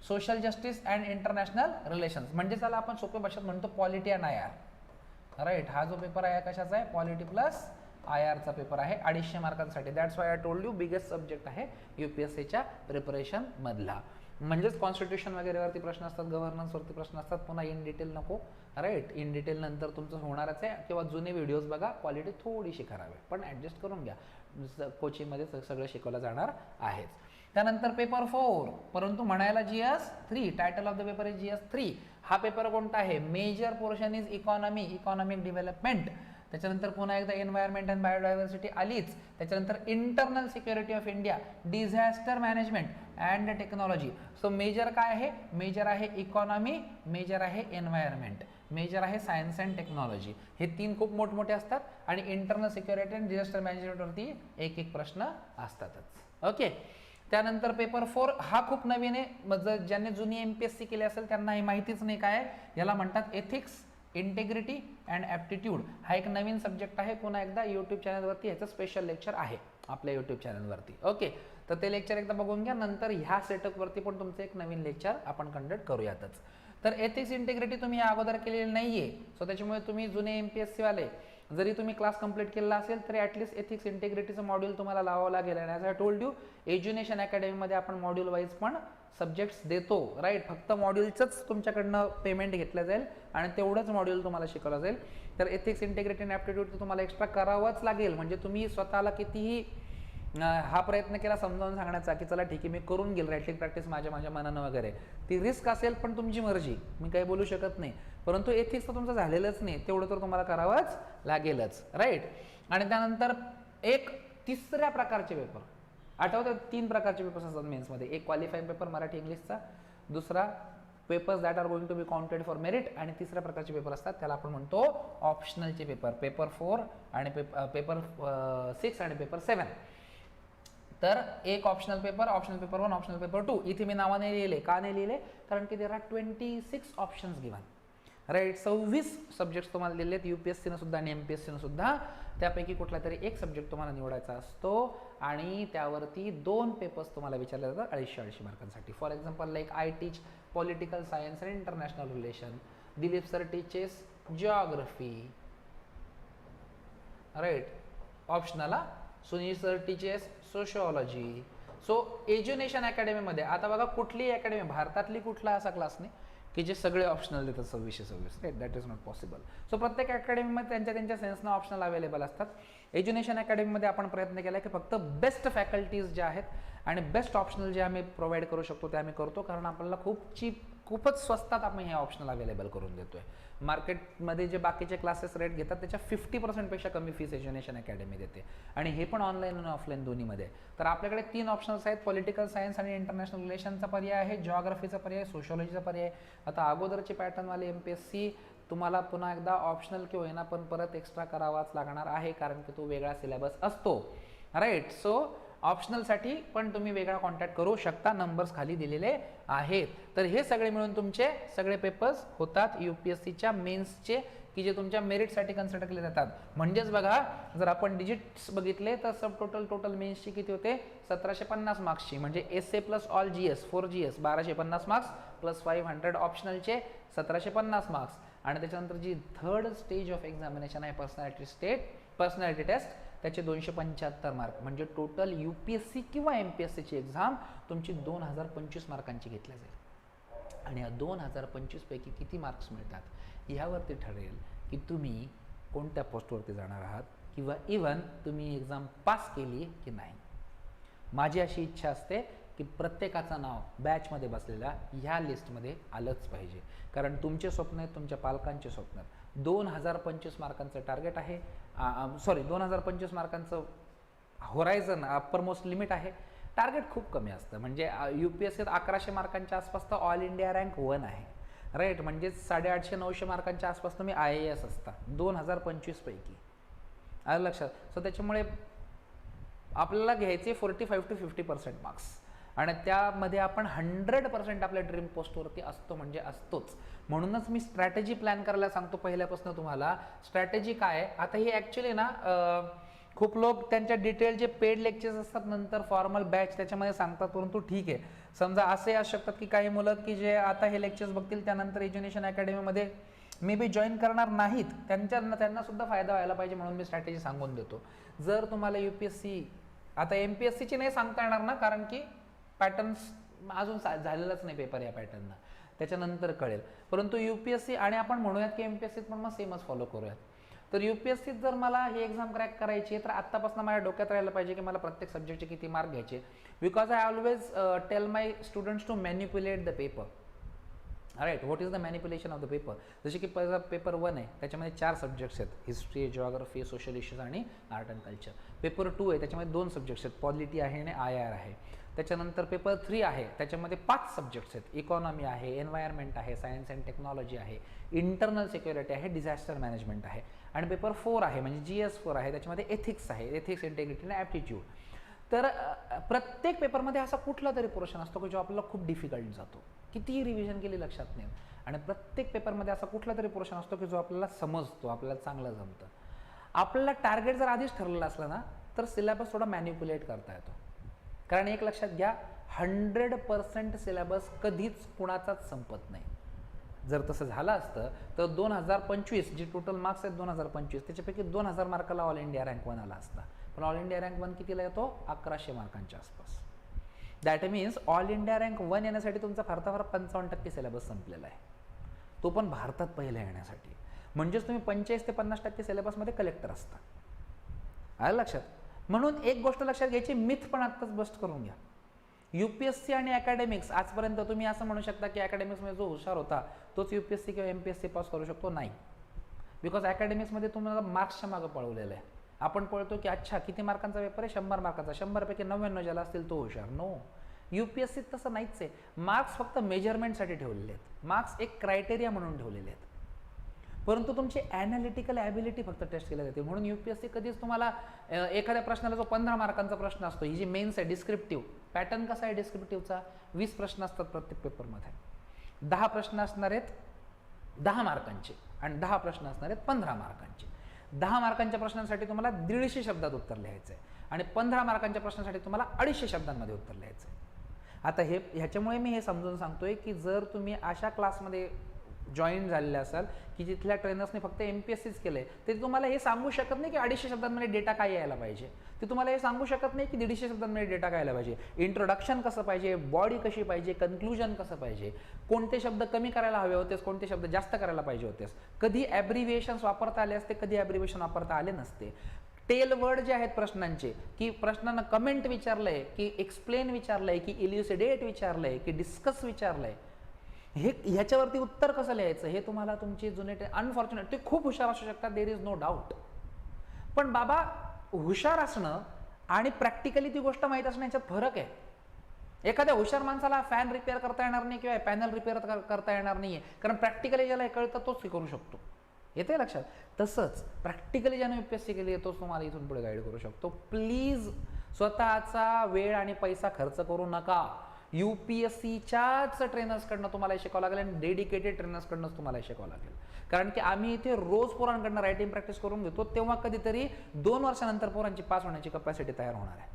social justice and international relations, म्हणजे त्याला आपण सोप्या भाषेत म्हणतो पॉलिटी अँड IR, राईट? हा जो पेपर आहे कशाचा आहे? पॉलिटी प्लस IRचा पेपर आहे 250 मार्कांसाठी. That's why I told you biggest subject आहे UPSCच्या प्रिपरेशन मधला. म्हणजेच कॉन्स्टिट्यूशन वगैरेवरती प्रश्न असतात, गव्हर्नन्सवरती प्रश्न असतात. पुन्हा इन डिटेल नको, राईट? इन डिटेल नंतर तुमचं होणारच आहे, किंवा जुने व्हिडिओज बघा, क्वालिटी थोडीशी खराब आहे, पण ॲडजस्ट करून घ्या, कोचिंगमध्ये सगळं शिकवलं जाणार आहेच. त्यानंतर पेपर 4, परंतु म्हणायला GS3, title of the paper is GS3. हा पेपर कोणता आहे? Major portion is economy, economic development. त्याच्यानंतर पुन्हा एकदा एन्व्हायरमेंट अँड बायोडायव्हर्सिटी आलीच. त्याच्यानंतर internal security of India, disaster management and technology. So major काय आहे? मेजर आहे इकॉनॉमी, मेजर आहे एन्व्हायरमेंट. मेजर आहे सायन्स अँड टेक्नॉलॉजी. हे 3 खूप मोठमोठे असतात आणि इंटरनल सिक्युरिटी आणि डिझास्टर मॅनेजमेंटवरती एक एक प्रश्न असतातच. ओके. त्यानंतर पेपर 4 हा खूप नवीन आहे. ज्यांनी जुनी MPSC केली असेल त्यांना हे माहितीच नाही काय आहे. याला म्हणतात एथिक्स, इंटेग्रिटी अँड ॲप्टिट्यूड. हा एक नवीन सब्जेक्ट आहे. पुन्हा एकदा यूट्यूब चॅनलवरती ह्याचं स्पेशल लेक्चर आहे आपल्या यूट्यूब चॅनलवरती. ओके. तर ते लेक्चर एकदा बघून घ्या. नंतर ह्या सेटअपवरती पण तुमचं एक नवीन लेक्चर आपण कंडक्ट करूयातच. तर एथिक्स इंटेग्रिटी तुम्ही अगोदर केलेली नाहीये, सो त्याच्यामुळे तुम्ही जुने MPSC वाले जरी तुम्ही क्लास कंप्लीट केला असेल तरी ॲटलिस्ट एथिक्स इंटेग्रिटीचं मॉड्यूल तुम्हाला लावावं लागेल. आणि ॲज आय टोल्ड यू, एज्युनेशन अकॅडमीमध्ये आपण मॉड्यूल वाईज पण सब्जेक्ट्स देतो, राईट. फक्त मॉड्यूलचंच तुमच्याकडनं पेमेंट घेतलं जाईल आणि तेवढंच मॉड्यूल तुम्हाला शिकवलं जाईल. तर एथिक्स इंटेग्रिटी आणि ॲप्टिट्यूड तुम्हाला एक्स्ट्रा करावंच लागेल. म्हणजे तुम्ही स्वतःला कितीही हा प्रयत्न केला समजावून सांगण्याचा की चला ठीक आहे मी करून घेईल रायटिंग प्रॅक्टिस माझ्या मनानं वगैरे, ती रिस्क असेल पण तुमची मर्जी, मी काही बोलू शकत नाही. परंतु एथिक्स तर तुमचं झालेलंच नाही, तेवढं तर तुम्हाला करावंच लागेलच, राईट. आणि त्यानंतर एक तिसऱ्या प्रकारचे पेपर आठवतं, 3 प्रकारचे पेपर्स असतात मेन्समध्ये. एक क्वालिफाईंग पेपर मराठी इंग्लिशचा, दुसरा papers that are going to be counted for merit, आणि तिसऱ्या प्रकारचे पेपर असतात त्याला आपण म्हणतो ऑप्शनलचे पेपर. पेपर 4 आणि पेपर 6 आणि पेपर 7. तर एक ऑप्शनल पेपर 1, ऑप्शनल पेपर 2. इथे मी नावाने लिहिले, का नाही लिहिले, कारण की there are 26 options given, right. 26 subjects तुम्हाला दिले आहेत UPSCनं सुद्धा आणि MPSCनं सुद्धा. त्यापैकी कुठला तरी एक सब्जेक्ट तुम्हाला निवडायचा असतो आणि त्यावरती 2 पेपर्स तुम्हाला विचारले जातात 250 मार्कांसाठी. For example like I teach political science and international relation, Dilip sir teaches geography, right. ऑप्शनला Sunil sir teaches sociology. So Edunation अकॅडमीमध्ये आता बघा, कुठली अकॅडमी भारतातली कुठला असा क्लास नाही की जे सगळे ऑप्शनल देतात 26, right. That is not possible. So प्रत्येक अकॅडमीमध्ये त्यांच्या सेन्सनं ऑप्शनल अवेलेबल असतात. एज्युनेशन अकॅडमीमध्ये आपण प्रयत्न केला की फक्त बेस्ट फॅकल्टीज ज्या आहेत आणि बेस्ट ऑप्शनल जे आम्ही प्रोव्हाइड करू शकतो ते आम्ही करतो, कारण आपल्याला खूपच स्वस्तात आपण हे ऑप्शनल अवेलेबल करून देतोय. मार्केटमध्ये जे बाकीचे क्लासेस रेट घेतात त्याच्या 50%पेक्षा कमी फीस एज्युनेशन अकॅडमी देते, आणि हे पण ऑनलाईन आणि ऑफलाईन दोन्हीमध्ये. तर आपल्याकडे 3 ऑप्शन्स आहेत. पॉलिटिकल सायन्स आणि इंटरनॅशनल रिलेशनचा पर्याय आहे, जिओग्राफीचा पर्याय, सोशिओलॉजीचा पर्याय. आता अगोदरचे पॅटर्नवाले MPSC तुम्हाला पुन्हा एकदा ऑप्शनल किंवा होईना पण परत एक्स्ट्रा करावाच लागणार आहे, कारण की तो वेगळा सिलेबस असतो, राईट. सो ऑप्शनलसाठी पण तुम्ही वेगळा कॉन्टॅक्ट करू शकता, नंबर्स खाली दिलेले आहेत. तर हे सगळे मिळून तुमचे सगळे पेपर्स होतात UPSCच्या मेन्सचे, की जे तुमच्या मेरिटसाठी कन्सिडर केले जातात. म्हणजेच बघा, जर आपण डिजिट्स बघितले तर सब टोटल मेन्सची किती होते, 1750 मार्क्सची, म्हणजे SA plus all GS 4 GS 1250 marks plus 500 ऑप्शनलचे 1750 marks. आणि त्याच्यानंतर जी 3rd स्टेज ऑफ एक्झामिनेशन आहे पर्सनॅलिटी टेस्ट, त्याचे 275 मार्क. म्हणजे टोटल UPSC किंवा MPSCची एक्झाम तुमची 2025 मार्कांची घेतली जाईल. आणि या 2025 पैकी किती मार्क्स मिळतात यावरती ठरेल की तुम्ही कोणत्या पोस्टवरती जाणार आहात किंवा इवन तुम्ही एक्झाम पास केली की नाही. माझी अशी इच्छा असते की प्रत्येकाचं नाव बॅचमध्ये बसलेल्या ह्या लिस्टमध्ये आलंच पाहिजे, कारण तुमचे स्वप्न आहेत, तुमच्या पालकांचे स्वप्न आहेत. 2025 मार्कांचं टार्गेट आहे, 2025 मार्कांचं होरायझन अप्पर मोस्ट लिमिट आहे. टार्गेट खूप कमी असतं, म्हणजे UPSCत 1100 मार्कांच्या आसपास तर ऑल इंडिया रँक 1 आहे, राईट. म्हणजे 850-900 मार्कांच्या आसपास तुम्ही IAS असता 2025 पैकी, आलं लक्षात. सो त्याच्यामुळे आपल्याला घ्यायचे 45 to 50% मार्क्स, आणि त्यामध्ये आपण 100% आपल्या ड्रीम पोस्टवरती असतो, म्हणजे असतोच. म्हणूनच मी स्ट्रॅटेजी प्लॅन करायला सांगतो पहिल्यापासून तुम्हाला. स्ट्रॅटेजी काय आहे, आता ही ॲक्च्युली ना खूप लोक त्यांच्या डिटेल जे पेड लेक्चर्स असतात नंतर फॉर्मल बॅच त्याच्यामध्ये सांगतात, परंतु ठीक आहे. समजा असे असू शकतात की काही मुलं की जे आता हे लेक्चर्स बघतील त्यानंतर एज्युनेशन अकॅडमीमध्ये मे बी जॉईन करणार नाहीत, त्यांना सुद्धा फायदा व्हायला पाहिजे, म्हणून मी स्ट्रॅटेजी सांगून देतो. जर तुम्हाला UPSC आता MPSCची नाही सांगता येणार ना, कारण की पॅटर्न्स अजून झालेलाच नाही पेपर या पॅटर्ननं, त्याच्यानंतर कळेल. परंतु UPSC आणि आपण म्हणूयात की MPSCत पण मग सेमच फॉलो करूयात. तर UPSCत जर मला ही एक्झाम क्रॅक करायची आहे तर आत्तापासून माझ्या डोक्यात राहायला पाहिजे की मला प्रत्येक सब्जेक्टचे किती मार्क घ्यायचे. Because I always tell my students to manipulate the paper, right. What is the manipulation of the paper. जसे की पेपर 1 आहे त्याच्यामध्ये 4 सब्जेक्ट्स आहेत, हिस्ट्री, जिओग्राफी, सोशल इश्यूज आणि आर्ट अँड कल्चर. पेपर 2 आहे त्याच्यामध्ये 2 सब्जेक्ट्स आहेत, पॉलिटी आहे आणि IR आहे. त्याच्यानंतर पेपर 3 आहे त्याच्यामध्ये 5 सब्जेक्ट्स आहेत, इकॉनॉमी आहे, एन्व्हायरमेंट आहे, सायन्स अँड टेक्नॉलॉजी आहे, इंटरनल सिक्युरिटी आहे, डिझास्टर मॅनेजमेंट आहे. आणि पेपर 4 आहे म्हणजे GS4 आहे, त्याच्यामध्ये एथिक्स आहे, एथिक्स, इंटेग्रिटी आणि ॲप्टिट्यूड. तर प्रत्येक पेपरमध्ये असा कुठला तरी पोर्शन असतो की जो आपल्याला खूप डिफिकल्ट जातो, कितीही रिव्हिजन केली लक्षात नाही. आणि प्रत्येक पेपरमध्ये असा कुठला तरी पोर्शन असतो की जो आपल्याला समजतो, आपल्याला चांगलं जमतं. आपल्याला टार्गेट जर आधीच ठरलेलं असलं ना तर सिलेबस थोडा मॅनिप्युलेट करता येतो. कारण एक लक्षात घ्या, 100% सिलेबस कधीच कुणाचाच संपत नाही. जर तसं झालं असतं तर 2025 जे टोटल मार्क्स आहेत 2025 त्याच्यापैकी 2000 मार्काला ऑल इंडिया रँक 1 आला असता. पण ऑल इंडिया रँक 1 कितीला येतो? 1100 मार्कांच्या आसपास. That means all India rank 1 येण्यासाठी तुमचा फार 55% सिलेबस संपलेला आहे, तो पण भारतात पहिला येण्यासाठी. म्हणजेच तुम्ही 45 ते 50% सिलेबसमध्ये कलेक्टर असता. आलं लक्षात. म्हणून एक गोष्ट लक्षात घ्यायची, मिथ पण आत्ताच बस्ट करून घ्या. UPSC आणि अकॅडमिक्स आजपर्यंत तुम्ही असं म्हणू शकता की अकॅडमिक्समध्ये जो हुशार होता तोच UPSC किंवा MPSC पास करू शकतो? नाही. बिकॉज अकॅडमिक्समध्ये तुम्हाला मार्क्सच्या मागं पळवलेलं आहे. आपण पळतो की अच्छा किती मार्कांचा पेपर आहे? 100 मार्काचा, 100 पैकी 99 ज्याला असतील तो हुशार. नो, UPSC तसं नाहीच आहे. मार्क्स फक्त मेजरमेंटसाठी ठेवलेले आहेत, मार्क्स एक क्रायटेरिया म्हणून ठेवलेले आहेत, परंतु तुमची ॲनालिटिकल ॲबिलिटी फक्त टेस्ट केली जाते. म्हणून UPSC कधीच तुम्हाला एखाद्या प्रश्नाला जो 15 मार्कांचा प्रश्न असतो, ही जी मेन्स आहे डिस्क्रिप्टिव्ह पॅटर्न कसा आहे डिस्क्रिप्टिव्हचा, 20 प्रश्न असतात प्रत्येक पेपरमध्ये, 10 प्रश्न असणार आहेत 10 मार्कांचे आणि 10 प्रश्न असणार आहेत 15 मार्कांचे. 10 मार्कांच्या प्रश्नांसाठी तुम्हाला 150 शब्दात उत्तर लिहायचं आहे आणि 15 मार्कांच्या प्रश्नासाठी तुम्हाला 250 शब्दांमध्ये उत्तर लिहायचं आहे. आता ह्याच्यामुळे मी हे समजून सांगतोय की जर तुम्ही अशा क्लासमध्ये जॉईन झालेले असाल की जिथल्या ट्रेनर्सने फक्त MPSCच केलंय, ते तुम्हाला हे सांगू शकत नाही की 250 शब्दांमध्ये डेटा काय यायला पाहिजे. ते तुम्हाला हे सांगू शकत नाही की 150 शब्दांमध्ये डेटा काय यायला पाहिजे, इंट्रोडक्शन कसं पाहिजे, बॉडी कशी पाहिजे, कन्क्लुजन कसं पाहिजे, कोणते शब्द कमी करायला हवे होतेस, कोणते शब्द जास्त करायला पाहिजे होतेस, कधी ॲब्रिव्हिएशन्स वापरता आले असते, कधी ॲब्रिव्हिएशन वापरता आले नसते. टेल वर्ड जे आहेत प्रश्नांचे, की प्रश्नांना कमेंट विचारलंय, की एक्सप्लेन विचारलंय, की इल्युसिडेट विचारलंय, की डिस्कस विचारलंय, ह्याच्यावरती उत्तर कसं लिहायचं हे तुम्हाला तुमचे जुने अनफॉर्च्युनेट, ते खूप हुशार असू शकतात, देर इज नो डाऊट. पण बाबा हुशार असणं आणि प्रॅक्टिकली ती गोष्ट माहीत असणं याच्यात फरक आहे. एखाद्या हुशार माणसाला फॅन रिपेअर करता येणार नाही किंवा पॅनल रिपेअर करता येणार नाहीये, कारण प्रॅक्टिकली ज्याला कळतं तोच करू शकतो. येते लक्षात. तसंच प्रॅक्टिकली ज्याने UPSC केली आहे तोच तुम्हाला इथून पुढे गाईड करू शकतो. प्लीज स्वतःचा वेळ आणि पैसा खर्च करू नका. UPSCच्याच ट्रेनर्सकडनं तुम्हाला शिकावं लागेल आणि डेडिकेटेड ट्रेनर्सकडनंच तुम्हाला शिकावं लागेल. कारण की आम्ही इथे रोज पोरांकडनं रायटिंग प्रॅक्टिस करून घेतो, तेव्हा कधीतरी 2 वर्षानंतर पोरांची पास होण्याची कपॅसिटी तयार होणार आहे.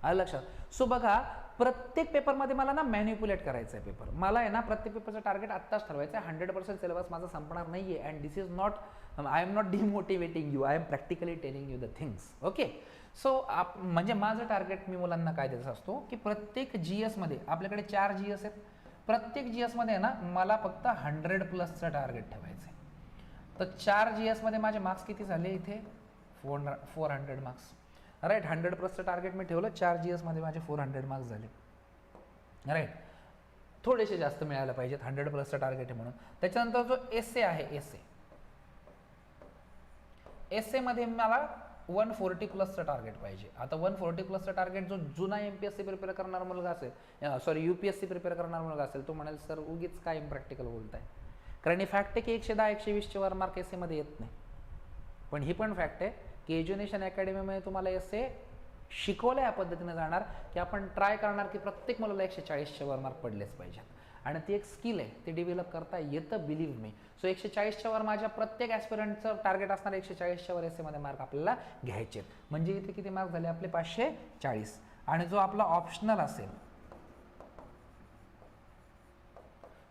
आलं लक्षात. सो बघा, प्रत्येक पेपरमध्ये मला ना मॅन्युप्युलेट करायचं आहे पेपर. मला आहे ना प्रत्येक पेपरचं टार्गेट आत्ताच ठरवायचं आहे. 100% सिलेबस माझा संपणार नाही आहे. And this is not, I am not demotivating you, I am practically telling you the things. Okay. So म्हणजे माझं टार्गेट मी मुलांना काय द्यायचं असतो की प्रत्येक GS मध्ये आपल्याकडे 4 GS आहेत, प्रत्येक GS मध्ये ना मला फक्त 100+ टार्गेट ठेवायचं आहे. तर 4 GS मध्ये माझे मार्क्स किती झाले इथे? 400 मार्क्स. राईट. 100+ टार्गेट मी ठेवलं, 4 GS मध्ये माझे 400 मार्क्स झाले. राईट. थोडेसे जास्त मिळायला पाहिजेत, 100+ टार्गेट आहे म्हणून. त्याच्यानंतर जो एसे आहे, एसे मध्ये मला 140+ टार्गेट पाहिजे. आता 140+ टार्गेट जो जुना MPSC प्रिपेअर करणारा मुलगा असेल, सॉरी UPSC प्रिपेअर करणारा मुलगा असेल, तो म्हणेल सर उगीच काय इम्प्रॅक्टिकल बोलताय. कारण ही फॅक्ट आहे की 110-120चे वर मार्क एसे मध्ये येत नाही. पण ही पण फॅक्ट आहे की एज्युनेशन अकॅडमीमध्ये तुम्हाला एसे शिकवलं या पद्धतीने जाणार की आपण ट्राय करणार की प्रत्येक मुलाला 140चे वर मार्क पडलेच पाहिजेत. आणि ती एक स्किल आहे, ते डेव्हलप करता येतं, बिलीव्ह मी. सो 140च्या वर माझ्या प्रत्येक ॲस्पिरंटचं टार्गेट असणार 140च्या वर एसेमध्ये मार्क आपल्याला घ्यायचे. म्हणजे इथे किती मार्क झाले आपले? 540. आणि जो आपला ऑप्शनल असेल,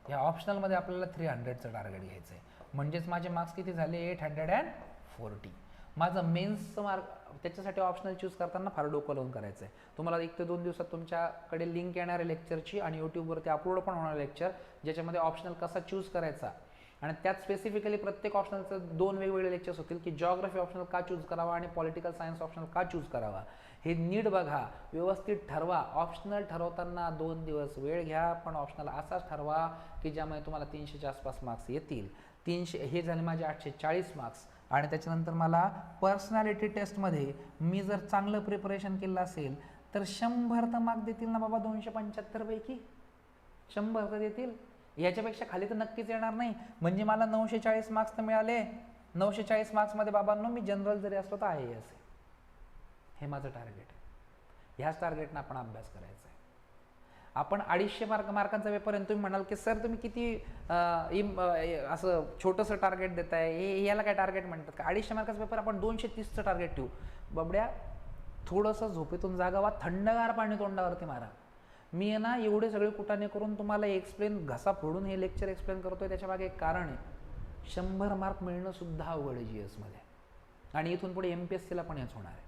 या ऑप्शनलमध्ये आपल्याला 300चं टार्गेट घ्यायचं आहे. म्हणजेच माझे मार्क्स किती झाले? 840. माझं मेन्सचं मार्क, त्याच्यासाठी ऑप्शनल चूज करताना फार डोकं लावून करायचं आहे. तुम्हाला 1 ते 2 दिवसात तुमच्याकडे लिंक येणार आहे लेक्चरची आणि यूट्यूबवरती अपलोड पण होणार लेक्चर, ज्याच्यामध्ये ऑप्शनल कसा चूज करायचा. आणि त्यात स्पेसिफिकली प्रत्येक ऑप्शनलचं 2 वेगवेगळे लेक्चर्स होतील की जिओग्राफी ऑप्शनल का चूज करावा आणि पॉलिटिकल सायन्स ऑप्शनल का चूज करावा. हे नीट बघा, व्यवस्थित ठरवा. ऑप्शनल ठरवताना 2 दिवस वेळ घ्या, पण ऑप्शनल असाच ठरवा की ज्यामुळे तुम्हाला 300च्या आसपास मार्क्स येतील. 300 हे झाले माझे 840 मार्क्स. आणि त्याच्यानंतर मला पर्सनॅलिटी टेस्टमध्ये मी जर चांगलं प्रिपरेशन केलं असेल तर 100 तर मार्क देतील ना बाबा. 275 पैकी 100 तर देतील. याच्यापेक्षा खाली तर नक्कीच येणार नाही. म्हणजे मला 940 मार्क्स तर मिळाले. 940 मार्क्समध्ये बाबांनो मी जनरल जरी असलो तर आहे असे. हे माझं टार्गेट आहे. ह्याच टार्गेटनं आपण अभ्यास करायचा आहे. आपण 250 मार्कांचा पेपर आहे. तुम्ही म्हणाल की सर तुम्ही किती असं छोटंसं टार्गेट देताय, हे याला काय टार्गेट म्हणतात का? 250 मार्काचा पेपर आपण 230चं टार्गेट ठेवू. बाबड्या, थोडंसं झोपेतून जागावा, थंडगार पाणी तोंडावरती मारा. मी आहे ना एवढे सगळे कुटाने करून तुम्हाला एक्सप्लेन, घसा फोडून हे लेक्चर एक्सप्लेन करतोय. त्याच्या मागे एक कारण आहे. 100 मार्क मिळणं सुद्धा अवघड आहे GS मध्ये. आणि इथून पुढे MPSCला पण हेच होणार आहे.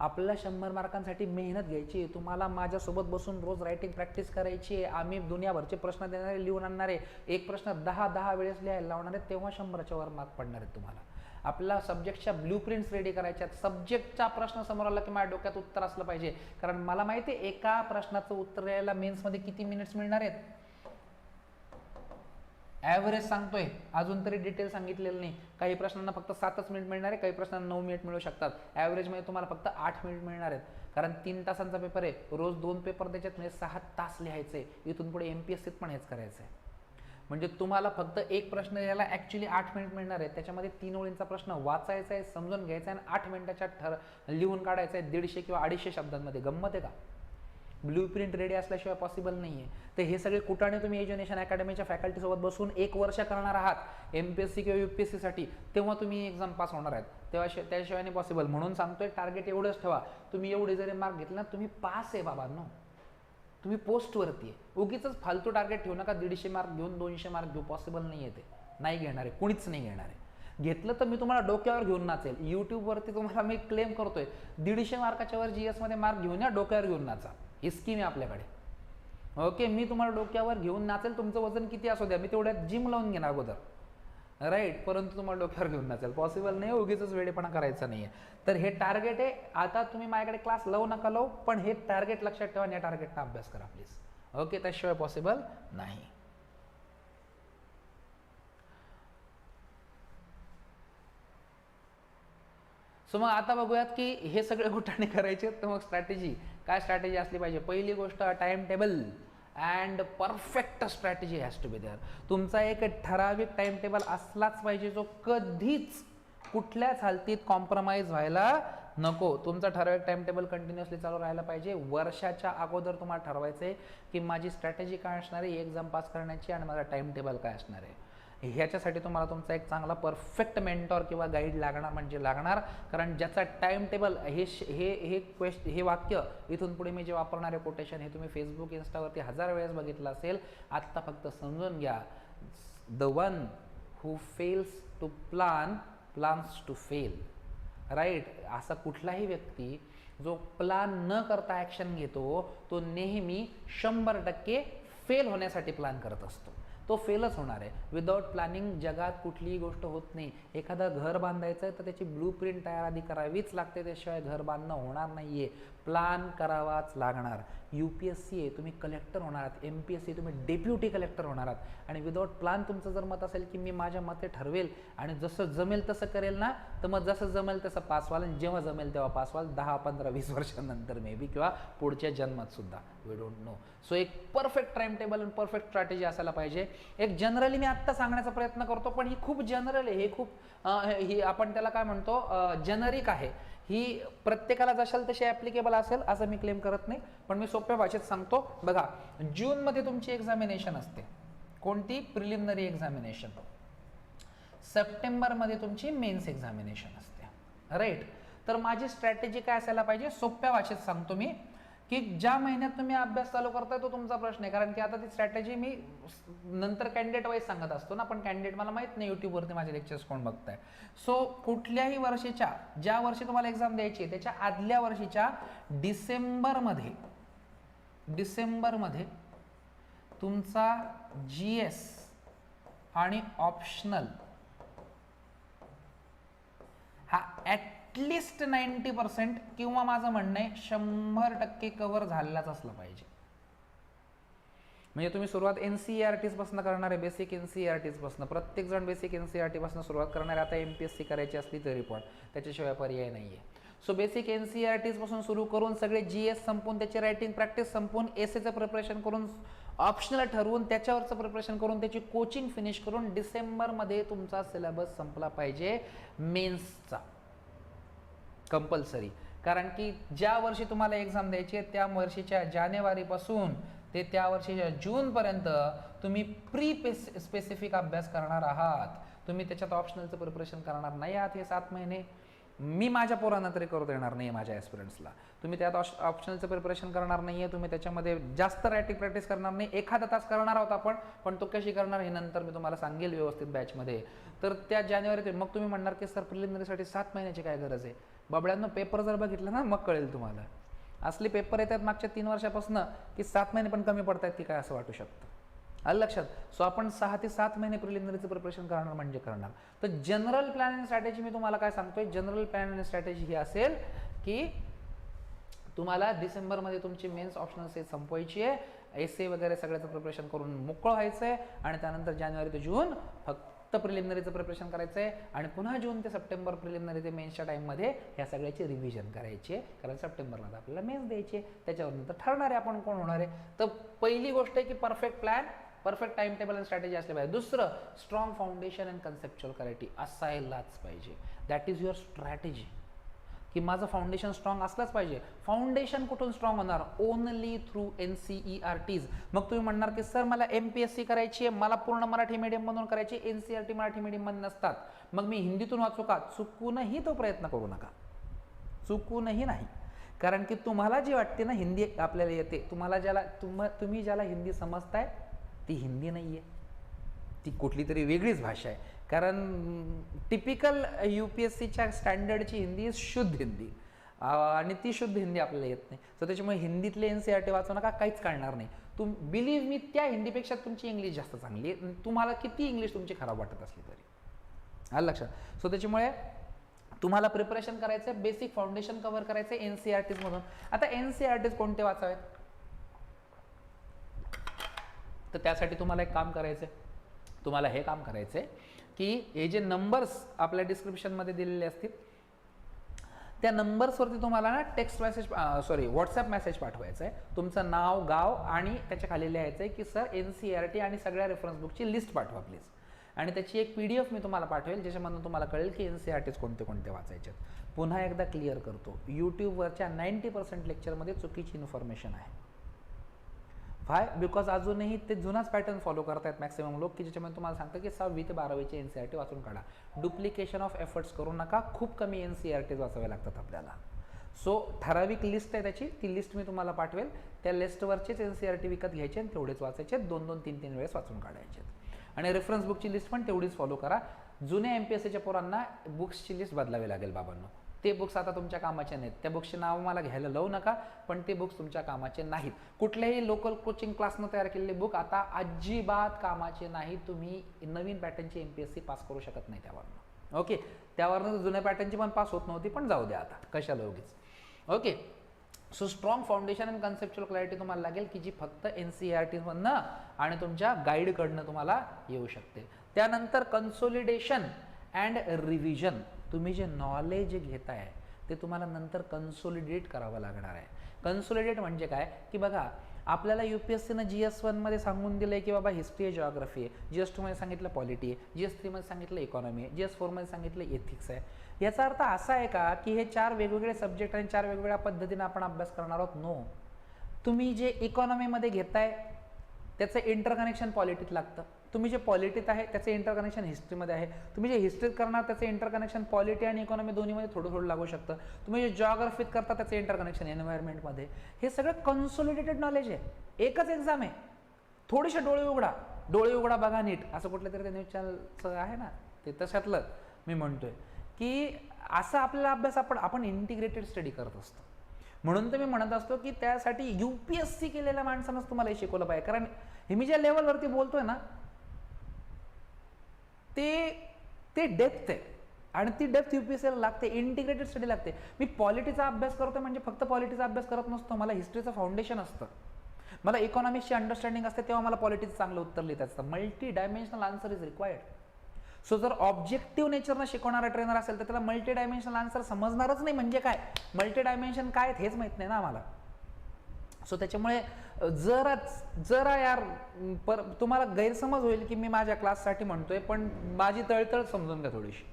आपल्याला 100 मार्कांसाठी मेहनत घ्यायची आहे. तुम्हाला माझ्यासोबत बसून रोज रायटिंग प्रॅक्टिस करायची आहे. आम्ही दुनियाभरचे प्रश्न देणारे, लिहून आणणारे, एक प्रश्न 10 वेळेस लिहायला लावणार आहेत, तेव्हा 100च्या वर मार्क पडणार आहेत तुम्हाला. आपल्याला सब्जेक्टच्या ब्ल्यूप्रिंट्स रेडी करायच्या आहेत. सब्जेक्टचा प्रश्न समोर आला की माझ्या डोक्यात उत्तर असलं पाहिजे. कारण मला माहिती आहे एका प्रश्नाचं उत्तर द्यायला मेन्समध्ये किती मिनिट्स मिळणार आहेत. ॲव्हरेज सांगतोय, अजून तरी डिटेल सांगितलेलं नाही. काही प्रश्नांना फक्त 7च मिनिट मिळणार आहे, काही प्रश्नांना 9 मिनिट मिळू शकतात. ॲव्हरेजमध्ये तुम्हाला फक्त 8 मिनिट मिळणार आहेत. कारण 3 तासांचा पेपर आहे. रोज 2 पेपर त्याच्यात म्हणजे 6 तास लिहायचं आहे. इथून पुढे MPSCत पण हेच करायचं आहे. म्हणजे तुम्हाला फक्त एक प्रश्न याला ॲक्च्युली 8 मिनिट मिळणार आहे. त्याच्यामध्ये 3 ओळींचा प्रश्न वाचायचा आहे, समजून घ्यायचा आहे आणि 8 मिनिटाच्या लिहून काढायचा आहे 150 किंवा 250 शब्दांमध्ये. गंमत आहे का? ब्ल्यूप्रिंट रेडी असल्याशिवाय पॉसिबल नाही आहे. तर हे सगळे कुटाणे तुम्ही एज्युनेशन अकॅडमीच्या फॅकल्टीसोबत बसून 1 वर्ष करणार आहात MPSC किंवा UPSCसाठी, तेव्हा तुम्ही एक्झाम पास होणार आहेत. तेव्हा त्याशिवाय नाही पॉसिबल. म्हणून सांगतोय टार्गेट एवढंच ठेवा. तुम्ही एवढे जरी मार्क घेतले ना, तुम्ही पास आहे बाबांनो. तुम्ही पोस्टवरती आहे. उगीच फालतू टार्गेट ठेवू नका. 150 मार्क घेऊन 200 मार्क घेऊ, पॉसिबल नाही आहे. ते नाही घेणार आहे, कुणीच नाही घेणार आहे. घेतलं तर मी तुम्हाला डोक्यावर घेऊन नाचेल. यूट्यूबवरती तुम्हाला मी क्लेम करतोय 150 मार्काच्या वर GS मध्ये मार्क घेऊन या, डोक्यावर घेऊन नाचा. ही स्कीम आहे आपल्याकडे. ओके, मी तुम्हाला डोक्यावर घेऊन नाचेल. तुमचं वजन किती असू द्या, मी तेवढ्यात जिम लावून घेणार अगोदर, राईट. परंतु तुम्हाला डोक्यावर घेऊन नाचेल. पॉसिबल नाही. उगीच वेळेपणा करायचा नाही आहे. तर हे टार्गेट आहे. आता तुम्ही माझ्याकडे क्लास लावू नका लावू, पण हे टार्गेट लक्षात ठेवा. या टार्गेटचा अभ्यास करा प्लीज. ओके, त्याशिवाय पॉसिबल नाही. सो मग आता बघूयात की हे सगळे कुठाने करायचे. तर मग स्ट्रॅटेजी काय, स्ट्रॅटेजी असली पाहिजे. पहिली गोष्ट time table and perfect strategy has to be there. तुमचा एक ठराविक टाइम टेबल असलाच पाहिजे जो कधीच कुठल्याच हालतीत कॉम्प्रोमाइज व्हायला नको. तुमचा ठराविक टाइम टेबल कंटिन्युअसली चालू राहायला पाहिजे. वर्षाच्या अगोदर तुम्हाला ठरवायचं आहे की माझी स्ट्रॅटेजी काय असणार आहे एक्झाम पास करण्याची आणि माझा टाइम टेबल काय असणार आहे. ह्याच्यासाठी तुम्हाला तुमचा एक चांगला परफेक्ट मेंटॉर किंवा गाईड लागणार म्हणजे लागणार. कारण ज्याचा टाइम टेबल हे वाक्य इथून पुढे मी जे वापरणारे कोटेशन हे तुम्ही फेसबुक इन्स्टावरती 1000 वेळेस बघितलं असेल. आत्ता फक्त समजून घ्या. The one who fails to plan plans to fail, right. असा कुठलाही व्यक्ती जो प्लान न करता ॲक्शन घेतो तो नेहमी 100% फेल होण्यासाठी प्लॅन करत असतो. तो फेलच होणार आहे. विदाउट प्लॅनिंग जगात कुठलीही गोष्ट होत नाही. एखादं घर बांधायचं आहे तर त्याची ब्लूप्रिंट तयार आधी करावीच लागते, त्याशिवाय घर बांधणं होणार नाही आहे. प्लॅन करावाच लागणार. UPSC आहे, तुम्ही कलेक्टर होणार आहात. MPSC तुम्ही डेप्युटी कलेक्टर होणार आहात. आणि विदाउट प्लॅन तुमचं जर मत असेल की मी माझ्या मते ठरवेल आणि जसं जमेल तसं करेल ना, तर मग जसं जमेल तसं पास व्हाल. आणि जेव्हा जमेल तेव्हा पास व्हाल, 10, 15, 20 वर्षांनंतर मे बी, किंवा पुढच्या जन्मात सुद्धा. We don't know. सो एक परफेक्ट टाइम टेबल आणि परफेक्ट स्ट्रॅटेजी असायला पाहिजे. एक जनरली मी आत्ता सांगण्याचा प्रयत्न करतो, पण ही खूप जनरल आहे. हे खूप ही आपण त्याला काय म्हणतो, जेनरिक आहे. ही प्रत्येकाला जशाल तशी ॲप्लिकेबल असेल असं मी क्लेम करत नाही, पण मी सोप्या भाषेत सांगतो. बघा, जूनमध्ये तुमची एक्झामिनेशन असते. कोणती? Preliminary examination. सप्टेंबरमध्ये तुमची मेन्स एक्झामिनेशन असते, राईट. तर माझी स्ट्रॅटेजी काय असायला पाहिजे, सोप्या भाषेत सांगतो मी, की ज्या महिन्यात तुम्ही अभ्यास चालू करताय तो तुमचा प्रश्न आहे. कारण की आता ती स्ट्रॅटेजी मी नंतर कॅन्डिडेट वाईज सांगत असतो ना, पण कॅन्डिडेट मला माहित नाही यूट्यूबवरती माझे लेक्चर्स कोण बघताय. सो कुठल्याही वर्षीच्या, ज्या वर्षी तुम्हाला एक्झाम द्यायची त्याच्या आदल्या वर्षीच्या डिसेंबरमध्ये तुमचा GS आणि ऑप्शनल हा ॲटलिस्ट 90% किंवा माझं म्हणणं आहे 100% कव्हर झालेलाच असलं पाहिजे. म्हणजे तुम्ही सुरुवात NCERTs पासून करणार आहे, बेसिक NCERTs पासून. प्रत्येक जण बेसिक NCERT पासून सुरुवात करणार आहे. आता MPSC करायची असली तरी पण त्याच्याशिवाय पर्याय नाही आहे. सो बेसिक NCERTs पासून सुरू करून सगळे GS संपून त्याची रायटिंग प्रॅक्टिस संपून एसेचं प्रिपरेशन करून ऑप्शनल ठरवून त्याच्यावरचं प्रिपरेशन करून त्याची कोचिंग फिनिश करून डिसेंबरमध्ये तुमचा सिलेबस संपला पाहिजे मेन्सचा कंपल्सरी. कारण की ज्या वर्षी तुम्हाला एक्झाम द्यायची आहे त्या वर्षीच्या जानेवारीपासून ते त्या वर्षीच्या जूनपर्यंत तुम्ही स्पेसिफिक अभ्यास करणार आहात. तुम्ही त्याच्यात ऑप्शनलचं प्रिपरेशन करणार नाही आहात. हे 7 महिने मी माझ्या पोरांना तरी करू देणार नाही, माझ्या ॲस्पिरंट्सला. तुम्ही त्यात ऑप्शनलचं प्रिपरेशन करणार नाही आहे. तुम्ही त्याच्यामध्ये जास्त रायटिंग प्रॅक्टिस करणार नाही. एखादा तास करणार आहोत आपण, पण तो कशी करणार हे नंतर मी तुम्हाला सांगेल व्यवस्थित बॅचमध्ये. तर त्या जानेवारीत मग तुम्ही म्हणणार की सर प्रिलिमिनरीसाठी 7 महिन्याची काय गरज आहे. बाबड्यांनो पेपर जर बघितलं ना मग कळेल तुम्हाला. असले पेपर येतात मागच्या 3 वर्षापासून की 7 महिने पण कमी पडतात की काय असं वाटू शकतं. आलं लक्षात. सो आपण 6 ते 7 महिने प्रिलिमिनरीचं प्रिपरेशन करणार म्हणजे करणार. तर जनरल प्लॅन अँड स्ट्रॅटेजी मी तुम्हाला काय सांगतोय, जनरल प्लॅन अँड स्ट्रॅटेजी ही असेल की तुम्हाला डिसेंबरमध्ये तुमची मेन्स ऑप्शनल संपवायची आहे, एसे वगैरे सगळ्याचं प्रिपरेशन करून मोकळं व्हायचं आहे आणि त्यानंतर जानेवारी ते जून फक्त प्रिलिमिनरीचं प्रिपरेशन करायचं आहे आणि पुन्हा जून ते सप्टेंबर प्रिलिमिनरी ते मेन्सच्या टाईममध्ये ह्या सगळ्याची रिव्हिजन करायची आहे. कारण सप्टेंबरला आपल्याला मेन्स द्यायची आहे, त्याच्यावर नंतर ठरणार आहे आपण कोण होणार आहे. तर पहिली गोष्ट आहे की perfect plan, perfect time table and strategy असले पाहिजे. दुसरं strong foundation and conceptual clarity असायलाच पाहिजे. That is your strategy. की माझं फाउंडेशन स्ट्रॉंग असलंच पाहिजे. फाउंडेशन कुठून स्ट्रॉंग होणार? Only through NCERTs. मग तुम्ही म्हणणार की सर मला MPSC करायची आहे, मला पूर्ण मराठी मीडियममधून करायची, NCERT मराठी मीडियममध्ये नसतात, मग मी हिंदीतून वाचू का? चुकूनही तो प्रयत्न करू नका, चुकूनही नाही. कारण की तुम्हाला जी वाटते ना हिंदी आपल्याला येते, तुम्ही ज्याला हिंदी समजताय ती हिंदी नाही आहे, ती कुठली तरी वेगळीच भाषा आहे. कारण टिपिकल UPSCच्या स्टँडर्डची हिंदी शुद्ध हिंदी आणि ती शुद्ध हिंदी आपल्याला येत नाही. सो त्याच्यामुळे हिंदीतले NCERT वाचू नका, काहीच कळणार नाही. बिलीव्ह मी, त्या हिंदीपेक्षा तुमची इंग्लिश जास्त चांगली आहे, तुम्हाला किती इंग्लिश तुमची खराब वाटत असली तरी. आलं लक्षात. सो त्याच्यामुळे तुम्हाला प्रिपरेशन करायचं आहे, बेसिक फाउंडेशन कव्हर करायचं आहे NCERTs मधून. आता NCERTs कोणते वाचावेत? तर त्यासाठी तुम्हाला एक काम करायचं आहे. तुम्हाला हे काम करायचं आहे की हे जे नंबर्स आपल्या डिस्क्रिप्शनमध्ये दिलेले असतील त्या नंबर्सवरती तुम्हाला ना टेक्स्ट मेसेज व्हॉट्सॲप मेसेज पाठवायचा आहे. तुमचं नाव, गाव आणि त्याच्या खाली लिहायचं आहे की सर NCERT आणि सगळ्या रेफरन्स बुकची लिस्ट पाठवा प्लीज. आणि त्याची एक PDF मी तुम्हाला पाठवेल ज्याच्यामधून तुम्हाला कळेल की NCERTs कोणते कोणते वाचायचे आहेत. पुन्हा एकदा क्लिअर करतो, यूट्यूबवरच्या 90% लेक्चरमध्ये चुकीची इन्फॉर्मेशन आहे. वाय? बिकॉज अजूनही ते जुनाच पॅटर्न फॉलो करतायत मॅक्सिमम लोक, की ज्याच्यामध्ये तुम्हाला सांगतं की 6वी ते 12वीचे NCERT वाचून काढा. डुप्लिकेशन ऑफ एफर्ट्स करू नका, खूप कमी NCERTs वाचावे लागतात आपल्याला. सो ठराविक लिस्ट आहे त्याची, ती लिस्ट मी तुम्हाला पाठवेल. त्या लिस्टवरचेच NCERT विकत घ्यायचे आणि तेवढेच वाचायचे, 2-2, 3-3 वेळेस वाचून काढायचे. आणि रेफरन्स बुकची लिस्ट पण तेवढीच फॉलो करा. जुन्या MPSCच्या पोरांना बुक्सची लिस्ट बदलावी लागेल बाबांनो. ते बुक्स आता तुमच्या कामाचे नाहीत. त्या बुक्सचे नाव मला घ्यायला लावू नका, पण ते बुक्स तुमच्या कामाचे नाहीत. कुठल्याही लोकल कोचिंग क्लासनं तयार केलेले बुक आता अजिबात कामाचे नाहीत. तुम्ही नवीन पॅटर्नची MPSC पास करू शकत नाही त्यावरनं. ओके, त्यावरनं जुन्या पॅटर्नची पण पास होत नव्हती, पण जाऊ द्या आता कशाला उगीच. Okay, so strong foundation and conceptual clarity तुम्हाला लागेल की जी फक्त NCERT मधनं आणि तुमच्या गाईडकडनं तुम्हाला येऊ शकते. त्यानंतर कन्सोलिडेशन अँड रिव्हिजन. तुम्ही जे नॉलेज घेताय ते तुम्हाला नंतर कन्सोलिडेट करावं लागणार आहे. कन्सोलिडेट म्हणजे काय की बघा, आपल्याला UPSCनं GS1 मध्ये सांगून दिलंय की बाबा हिस्ट्री आहे, जिओग्राफी आहे. GS2 मध्ये सांगितलं पॉलिटी आहे, GS3 मध्ये सांगितलं इकॉनॉमी आहे, GS4 मध्ये सांगितलं एथिक्स आहे. याचा अर्थ असा आहे का की हे 4 वेगवेगळे सब्जेक्ट आणि 4 वेगवेगळ्या पद्धतीने आपण अभ्यास करणार आहोत? नो. तुम्ही जे इकॉनॉमीमध्ये घेताय त्याचं इंटरकनेक्शन पॉलिटीत लागतं. तुम्ही जे पॉलिटीत आहे त्याचं इंटरकनेक्शन हिस्ट्रीमध्ये आहे. तुम्ही जे हिस्ट्रीत करणार त्याचं इंटरकनेक्शन पॉलिटी आणि इकॉनॉमी दोन्हीमध्ये थोडं थोडं लागू शकतं. तुम्ही जे जिओग्राफीत करता त्याचं इंटरकनेक्शन एन्व्हायरमेंटमध्ये. हे सगळं कन्सोलिडेटेड नॉलेज आहे. एकच एक्झाम आहे, थोडेसे डोळे उघडा बघा नीट, असं कुठलं तरी ते न्यूज चॅनलचं आहे ना, ते तशातलं मी म्हणतोय की असा आपल्याला अभ्यास आपण इंटिग्रेटेड स्टडी करत असतो. म्हणून तर मी म्हणत असतो की त्यासाठी UPSC केलेल्या माणसानंच तुम्हाला हे शिकवलं पाहिजे. कारण हे मी ज्या लेवलवरती बोलतोय ना ते डेप्थ आहे. आणि ती डेप्थ UPSCला लागते, इंटिग्रेटेड स्टडी लागते. मी पॉलिटीचा अभ्यास करतोय म्हणजे फक्त पॉलिटीचा अभ्यास करत नसतो, मला हिस्ट्रीचं फाउंडेशन असतं, मला इकॉनॉमिक्सची अंडरस्टँडिंग असते, तेव्हा मला पॉलिटिक्स चांगलं उत्तर लिहिता असतं. Multi dimensional answer is required. So जर ऑब्जेक्टिव्ह नेचरनं शिकवणारा ट्रेनर असेल तर त्याला मल्टी डायमेन्शनल आन्सर समजणारच नाही. म्हणजे काय मल्टी डायमेन्शन काय हेच माहित नाही ना आम्हाला. सो त्याच्यामुळे जरा यार तुम्हाला गैरसमज होईल की मी माझ्या क्लाससाठी म्हणतोय, पण माझी तळतळ समजून घ्या थोडीशी.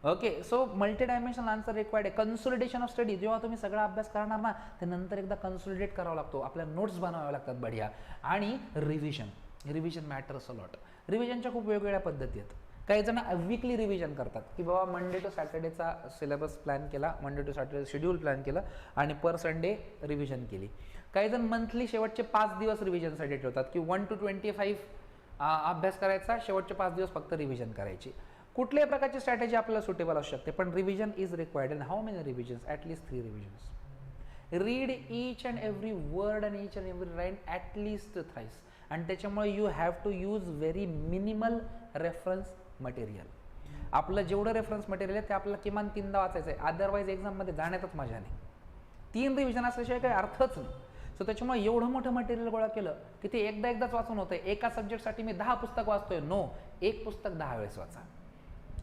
Okay, so multi dimensional answer required आहे. कन्सोलिडेशन ऑफ स्टडी, जेव्हा तुम्ही सगळा अभ्यास करणार ना ते नंतर एकदा कन्सोलिडेट करावा लागतो, आपल्या नोट्स बनवाव्या लागतात बढिया. आणि रिव्हिजन मॅटर्स अ लॉट. रिव्हिजनच्या खूप वेगवेगळ्या पद्धती आहेत. काही जण वीकली रिव्हिजन करतात की बाबा मंडे टू सॅटर्डेचा सिलेबस प्लॅन केला, Monday to Saturday schedule plan केलं आणि पर संडे रिव्हिजन केली. काही जण मंथली शेवटचे 5 दिवस रिव्हिजनसाठी ठेवतात की 1 to 25 अभ्यास करायचा, शेवटचे 5 दिवस फक्त रिव्हिजन करायची. कुठल्याही प्रकारची स्ट्रॅटेजी आपल्याला सुटेबल असू शकते, पण revision is required. And how many revisions? At least 3 revisions. Read each and every word and each and every line at least thrice. आणि त्याच्यामुळे you have to use very minimal reference material. आपलं जेवढं रेफरन्स मटेरियल आहे ते आपल्याला किमान 3दा वाचायचं आहे, अदरवाईज एक्झाममध्ये जाण्यातच मजा नाही. 3 रिव्हिजन असल्याशिवाय काही अर्थच नाही. सो त्याच्यामुळे एवढं मोठं मटेरियल गोळा केलं की ते एकदाच वाचून होतंय. एका सब्जेक्टसाठी मी 10 पुस्तक वाचतोय, नो, एक पुस्तक 10 वेळेस वाचा.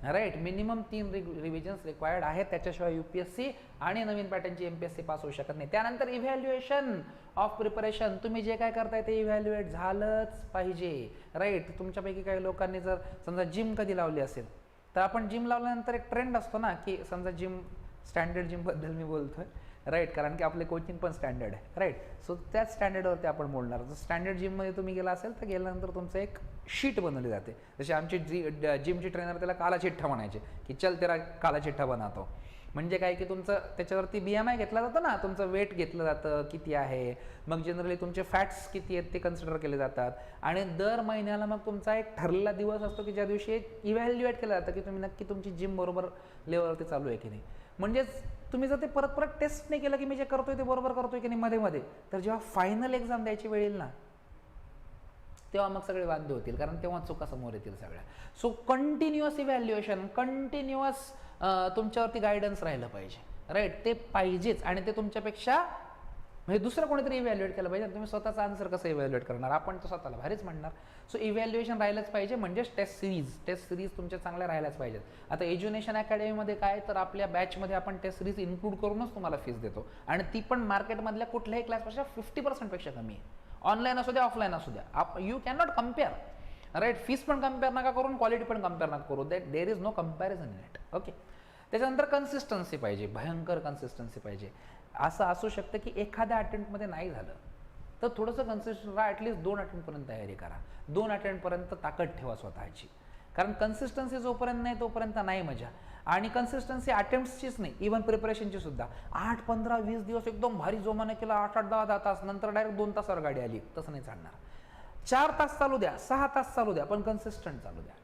राईट, मिनिमम 3 रिव्हिजन्स रिक्वायर्ड आहेत. त्याच्याशिवाय UPSC आणि नवीन पॅटर्नची MPSC पास होऊ शकत नाही. त्यानंतर इव्हॅल्युएशन ऑफ प्रिपरेशन. तुम्ही जे काय करताय ते इव्हॅल्युएट झालंच पाहिजे. राईट, तुमच्यापैकी काही लोकांनी जर समजा जिम कधी लावली असेल तर आपण जिम लावल्यानंतर एक ट्रेंड असतो ना की समजा जिम, स्टँडर्ड जिमबद्दल मी बोलतोय, राईट, कारण की आपले कोचिंग पण स्टँडर्ड आहे. राईट, सो त्याच स्टँडर्डवरती आपण बोलणार. जर स्टँडर्ड जिममध्ये तुम्ही गेला असेल तर गेल्यानंतर तुमचं एक शीट बनवली जाते. जशी आमची जिमची ट्रेनर त्याला काला चिठ्ठा म्हणायचे की चल तेरा काला चिठ्ठा बनवतो. म्हणजे काय की तुमचं त्याच्यावरती BMI घेतला जातं ना, तुमचं वेट घेतलं जातं किती आहे, मग जनरली तुमचे फॅट्स किती आहेत ते कन्सिडर केले जातात. आणि दर महिन्याला मग तुमचा एक ठरलेला दिवस असतो की ज्या दिवशी इव्हॅल्युएट केलं जातं की तुम्ही नक्की तुमची जिम बरोबर लेवलवरती चालू आहे की नाही. म्हणजेच तुम्ही जर ते परत टेस्ट नाही केलं की मी जे करतोय ते बरोबर करतोय की नाही मध्ये, तर जेव्हा फायनल एक्झाम द्यायची वेळ येईल ना तेव्हा मग सगळे वांदे होतील, कारण तेव्हा चुका समोर येतील सगळ्या. सो कंटिन्युअस इव्हॅल्युएशन, कंटिन्युअस तुमच्यावरती गायडन्स राहिलं पाहिजे. राईट, ते पाहिजेच. आणि ते तुमच्यापेक्षा म्हणजे दुसरं कोणीतरी इव्हॅल्युएट केलं पाहिजे. तुम्ही स्वतःचा आन्सर कसं इव्हॅल्युएट करणार? आपण तर स्वतःला भारीच म्हणणार. सो इव्हॅल्युएशन राहिलंच पाहिजे. म्हणजेच टेस्ट सिरीज तुमच्या चांगल्या राहिल्याच पाहिजेत. आता एज्युनेशन अकॅडमीमध्ये काय तर आपल्या बॅचमध्ये आपण टेस्ट सिरीज इन्क्लूड करूनच तुम्हाला फीस देतो, आणि ती पण मार्केटमधल्या कुठल्याही क्लासपेक्षा 50% पेक्षा कमी आहे. ऑनलाईन असू द्या, ऑफलाईन असू द्या, you can not compare. Right, fees पण कम्पेअर नका करून, क्वालिटी पण कम्पेअर नका करू. That there is no comparison in it. Okay, त्याच्यानंतर कन्सिस्टन्सी पाहिजे, भयंकर कन्सिस्टन्सी पाहिजे. असं असू शकतं की एखाद्या अटेम्प्टमध्ये नाही झालं तर थोडंसं कन्सिस्टंट राहा, ॲटलीस्ट 2 अटेम्प्टपर्यंत तयारी करा, 2 अटेम्प्टपर्यंत ताकद ठेवा स्वतःची. कारण कन्सिस्टन्सी जोपर्यंत नाही तोपर्यंत नाही मजा. आणि कन्सिस्टन्सी अटेम्प्टचीच नाही, इव्हन प्रिपरेशनची सुद्धा. 8, 15, 20 दिवस एकदम भारी जोमाने केला, 8, 10 तास, नंतर डायरेक्ट 2 तासावर गाडी आली, तसं नाही चालणार. 4 तास चालू द्या, 6 तास चालू द्या, पण कन्सिस्टंट चालू द्या.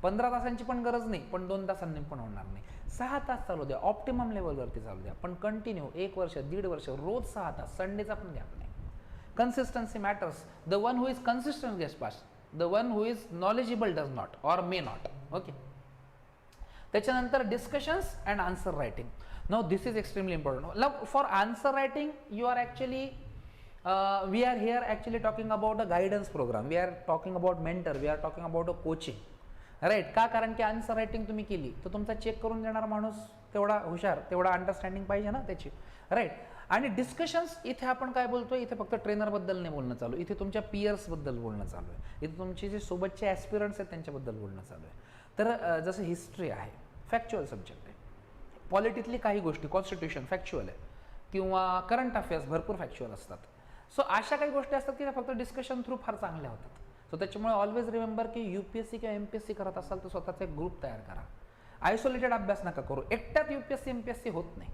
15 तासांची पण गरज नाही, पण 2 तासांनी पण होणार नाही. 6 तास चालू द्या, ऑप्टिमम लेवलवरती चालू द्या, पण कंटिन्यू 1 वर्ष, 1.5 वर्ष, रोज 6 तास, संडेचा पण गॅप नाही. Consistency matters. The one who is consistent gets passed. The one who is knowledgeable does not or may not. Okay. त्याच्यानंतर discussions and answer writing. Now this is extremely important. Now for answer writing, you are actually we are here actually talking about a guidance program. We are talking about mentor. We are talking about a coaching. Right, का? कारण की आन्सर रायटिंग तुम्ही केली तर तुमचा चेक करून देणारा माणूस तेवढा हुशार, तेवढा अंडरस्टँडिंग पाहिजे ना त्याची. राईट, आणि डिस्कशन्स इथे आपण काय बोलतोय, इथे फक्त ट्रेनरबद्दल नाही बोलणं चालू, इथे तुमच्या पियर्सबद्दल बोलणं चालू आहे, इथे तुमचे जे सोबतचे ॲस्पिरंट्स आहेत त्यांच्याबद्दल बोलणं चालू आहे. तर जसं हिस्ट्री आहे, फॅक्च्युअल सब्जेक्ट आहे. पॉलिटिकली काही गोष्टी, कॉन्स्टिट्यूशन फॅक्च्युअल आहे, किंवा करंट अफेअर्स भरपूर फॅक्च्युअल असतात. सो अशा काही गोष्टी असतात की त्या फक्त डिस्कशन थ्रू फार चांगल्या होतात. सो त्याच्यामुळे ऑलवेज रिमेंबर की UPSC किंवा MPSC करत असाल तर स्वतःचा एक ग्रुप तयार करा. आयसोलेटेड अभ्यास नका करू. एकट्यात UPSC MPSC होत नाही.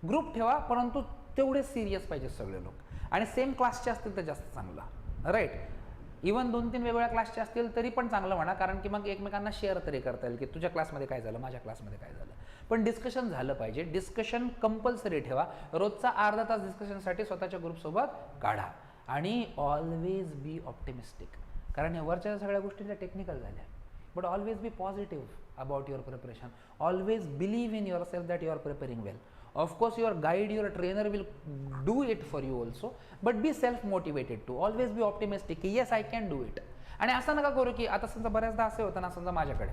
ग्रुप ठेवा, परंतु तेवढे सिरियस पाहिजे सगळे लोक, आणि सेम क्लासचे असतील तर जास्त चांगला. राईट, इव्हन 2-3 वेगवेगळ्या क्लासचे असतील तरी पण चांगलं म्हणा, कारण की मग एकमेकांना शेअर तरी करता येईल की तुझ्या क्लासमध्ये काय झालं, माझ्या क्लासमध्ये काय झालं. पण डिस्कशन झालं पाहिजे. डिस्कशन कंपल्सरी ठेवा. रोजचा अर्धा तास डिस्कशनसाठी स्वतःच्या ग्रुपसोबत काढा. आणि ऑलवेज बी ऑप्टिमिस्टिक, कारण या वरच्या सगळ्या गोष्टी टेक्निकल झाल्या, but always be positive. about your preparation. Always believe in yourself that you are preparing well. Of course, your guide, your trainer will do it for you also, but be self motivated too. Always be optimistic की yes I can do it. आणि असं नका करू की आता समजा बऱ्याचदा असं होतं ना, समजा माझ्याकडे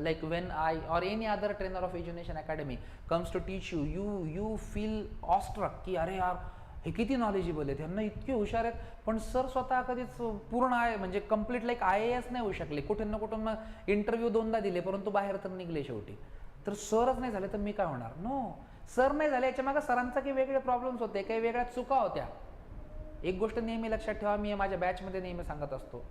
like when I or any other trainer of Education Academy comes to teach you, you feel awestruck की अरे यार हे किती नॉलेजेबल आहेत, ह्यांना इतके हुशार आहेत, पण सर स्वतः कधीच पूर्ण आहे म्हणजे कम्प्लीट लाईक IAS नाही होऊ शकले, कुठून ना कुठून मग इंटरव्ह्यू 2दा दिले परंतु बाहेर तर निघले शेवटी. तर सरच नाही झाले तर मी काय होणार? नो, सर नाही झाले याच्या मागे सरांचा काही वेगळे प्रॉब्लेम्स होते, काही वेगळ्या चुका होत्या. एक गोष्ट नेहमी लक्षात ठेवा, मी माझ्या बॅचमध्ये नेहमी सांगत असतो,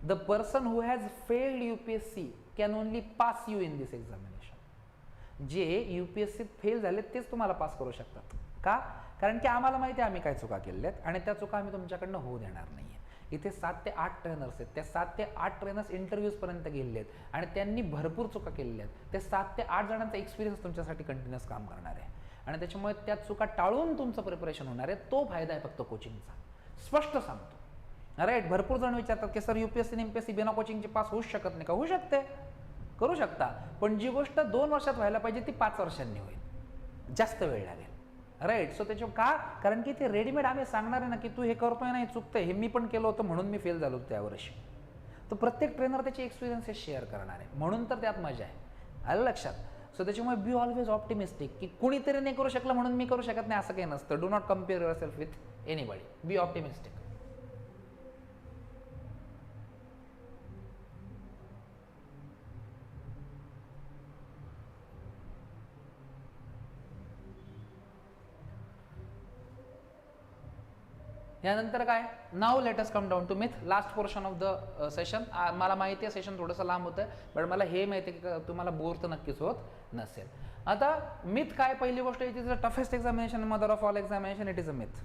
the person who has failed UPSC can only pass you in this examination. जे UPSCत फेल झाले तेच तुम्हाला पास करू शकतात. का? कारण की आम्हाला माहिती आहे आम्ही काय चुका केलेल्या आहेत आणि त्या चुका आम्ही तुमच्याकडनं होऊ देणार नाही. इथे 7 ते 8 ट्रेनर्स आहेत, त्या 7 ते 8 ट्रेनर्स इंटरव्ह्यूजपर्यंत गेलेले आहेत आणि त्यांनी भरपूर चुका केलेल्या आहेत. त्या 7 ते 8 जणांचा एक्सपिरियन्स तुमच्यासाठी कंटिन्युअस काम करणार आहे आणि त्याच्यामुळे त्या चुका टाळून तुमचं प्रिपरेशन होणार आहे. तो फायदा आहे फक्त कोचिंगचा, स्पष्ट सांगतो. राईट, भरपूर जण विचारतात की सर UPSC आणि MPSC बिना कोचिंगचे पास होऊच शकत नाही का? होऊ शकते, करू शकता, पण जी गोष्ट 2 वर्षात व्हायला पाहिजे ती 5 वर्षांनी होईल, जास्त वेळ लागेल. राईट, सो त्याच्या का? कारण की ते रेडीमेड आम्ही सांगणार आहे ना की तू हे करतोय ना, हे चुकतंय, हे मी पण केलं होतं म्हणून मी फेल झालो त्या वर्षी. तर प्रत्येक ट्रेनर त्याचे एक्सपिरियन्सेस शेअर करणार आहे, म्हणून तर त्यात मजा आहे. आलं लक्षात? सो त्याच्यामुळे बी ऑलवेज ऑप्टिमिस्टिक की कुणीतरी नाही करू शकलं म्हणून मी करू शकत नाही असं काही नसतं. Do not compare your self with anybody, be optimistic. यानंतर काय? Now let us come down to myth, last portion of the session. मला माहिती आहे सेशन थोडंसं लांब होतं, पण मला हे माहिती आहे की तुम्हाला बोर तर नक्कीच होत नसेल. आता मिथ काय? पहिली गोष्ट, it is the toughest examination, mother of all examination. It is a myth.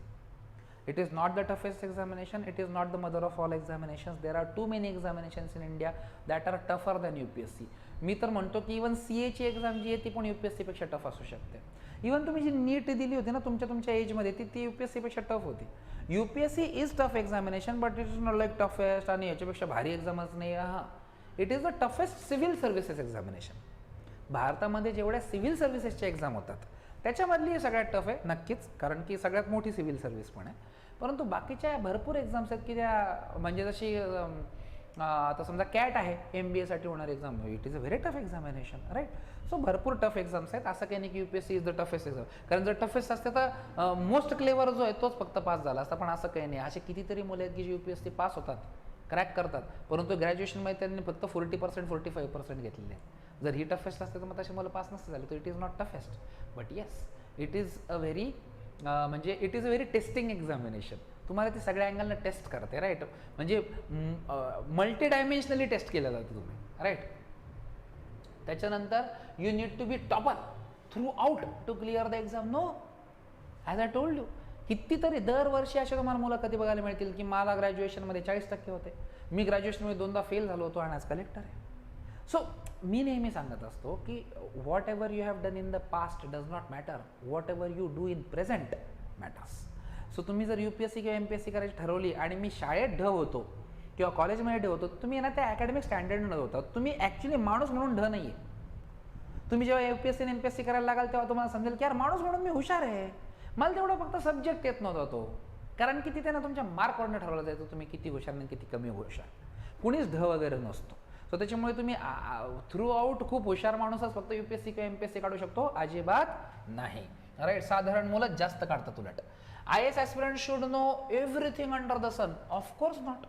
It is not the toughest examination. It is not the mother of all examinations. There are too many examinations in India that are tougher than UPSC. मी तर म्हणतो की इवन CA ची एक्झाम जी आहे ती पण UPSC पेक्षा टफ असू शकते. इवन तुम्ही जी नीट दिली होती ना तुमच्या एजमध्ये ती UPSC पेक्षा टफ होती. UPSC is tough examination but it is not like toughest आणि याच्यापेक्षा भारी एक्झामच नाही. हां, it is the toughest civil services examination. भारतामध्ये जेवढ्या सिव्हिल सर्व्हिसेसच्या एक्झाम होतात त्याच्यामधली सगळ्यात टफ आहे नक्कीच, कारण की सगळ्यात मोठी सिव्हिल सर्व्हिस पण आहे. परंतु बाकीच्या भरपूर एक्झाम्स आहेत की त्या म्हणजे जशी आता समजा कॅट आहे MBAसाठी होणारी exam, it is a very tough examination. Right, so भरपूर टफ एक्झाम्स आहेत. असं काही नाही की UPSC is the toughest exam, कारण जर टफेस्ट असते तर मोस्ट क्लेवर जो आहे तोच फक्त पास झाला असता, पण असं काही नाही. असे कितीतरी मुलं आहेत की जे UPSC पास होतात, क्रॅक करतात, परंतु ग्रॅज्युएशनमध्ये त्यांनी फक्त 40% 45% घेतलेले आहेत. जर ही टफेस्ट असते तर मग तसे मुलं पास नसते झाले. तर it is not toughest, but yes it is a very म्हणजे it is a very testing examination. तुम्हाला ती सगळ्या अँगलनं टेस्ट करते. राईट, म्हणजे मल्टी डायमेन्शनली टेस्ट केलं जातं तुम्ही. राईट, त्याच्यानंतर you need to be topper throughout to clear the exam. No, as I told you, कितीतरी दरवर्षी असे तुम्हाला मुलं कधी बघायला मिळतील की मला ग्रॅज्युएशनमध्ये 40% होते, मी ग्रॅज्युएशनमध्ये 2दा फेल झालो होतो आणि आज कलेक्टर आहे. सो मी नेहमी सांगत असतो की what ever you have done in the past does not matter, what ever you do in present matters. So तुम्ही जर UPSC किंवा MPSC करायची ठरवली आणि मी शाळेत ढ होतो किंवा कॉलेजमध्ये ढ होतो, तुम्ही ना त्या अकॅडमिक स्टँडर्डनं होता. तुम्ही ॲक्च्युली माणूस म्हणून ढ नाही आहे. तुम्ही जेव्हा UPSC आणि MPSC करायला लागाल तेव्हा तुम्हाला समजेल की यार माणूस म्हणून मी हुशार आहे, मला तेवढा फक्त सब्जेक्ट येत नव्हता तो. कारण की तिथे ना तुमच्या मार्कवरनं ठरवलं जायचं तुम्ही किती हुशार आणि किती कमी हुशार, कुणीच ढ वगैरे नसतो. सो त्याच्यामुळे तुम्ही थ्रू आउट खूप हुशार माणूसच फक्त UPSC किंवा MPSC काढू शकतो, अजिबात नाही. राईट, साधारण मुलं जास्त काढतात उलट. IAS aspirant should know everything under the sun. Of course not.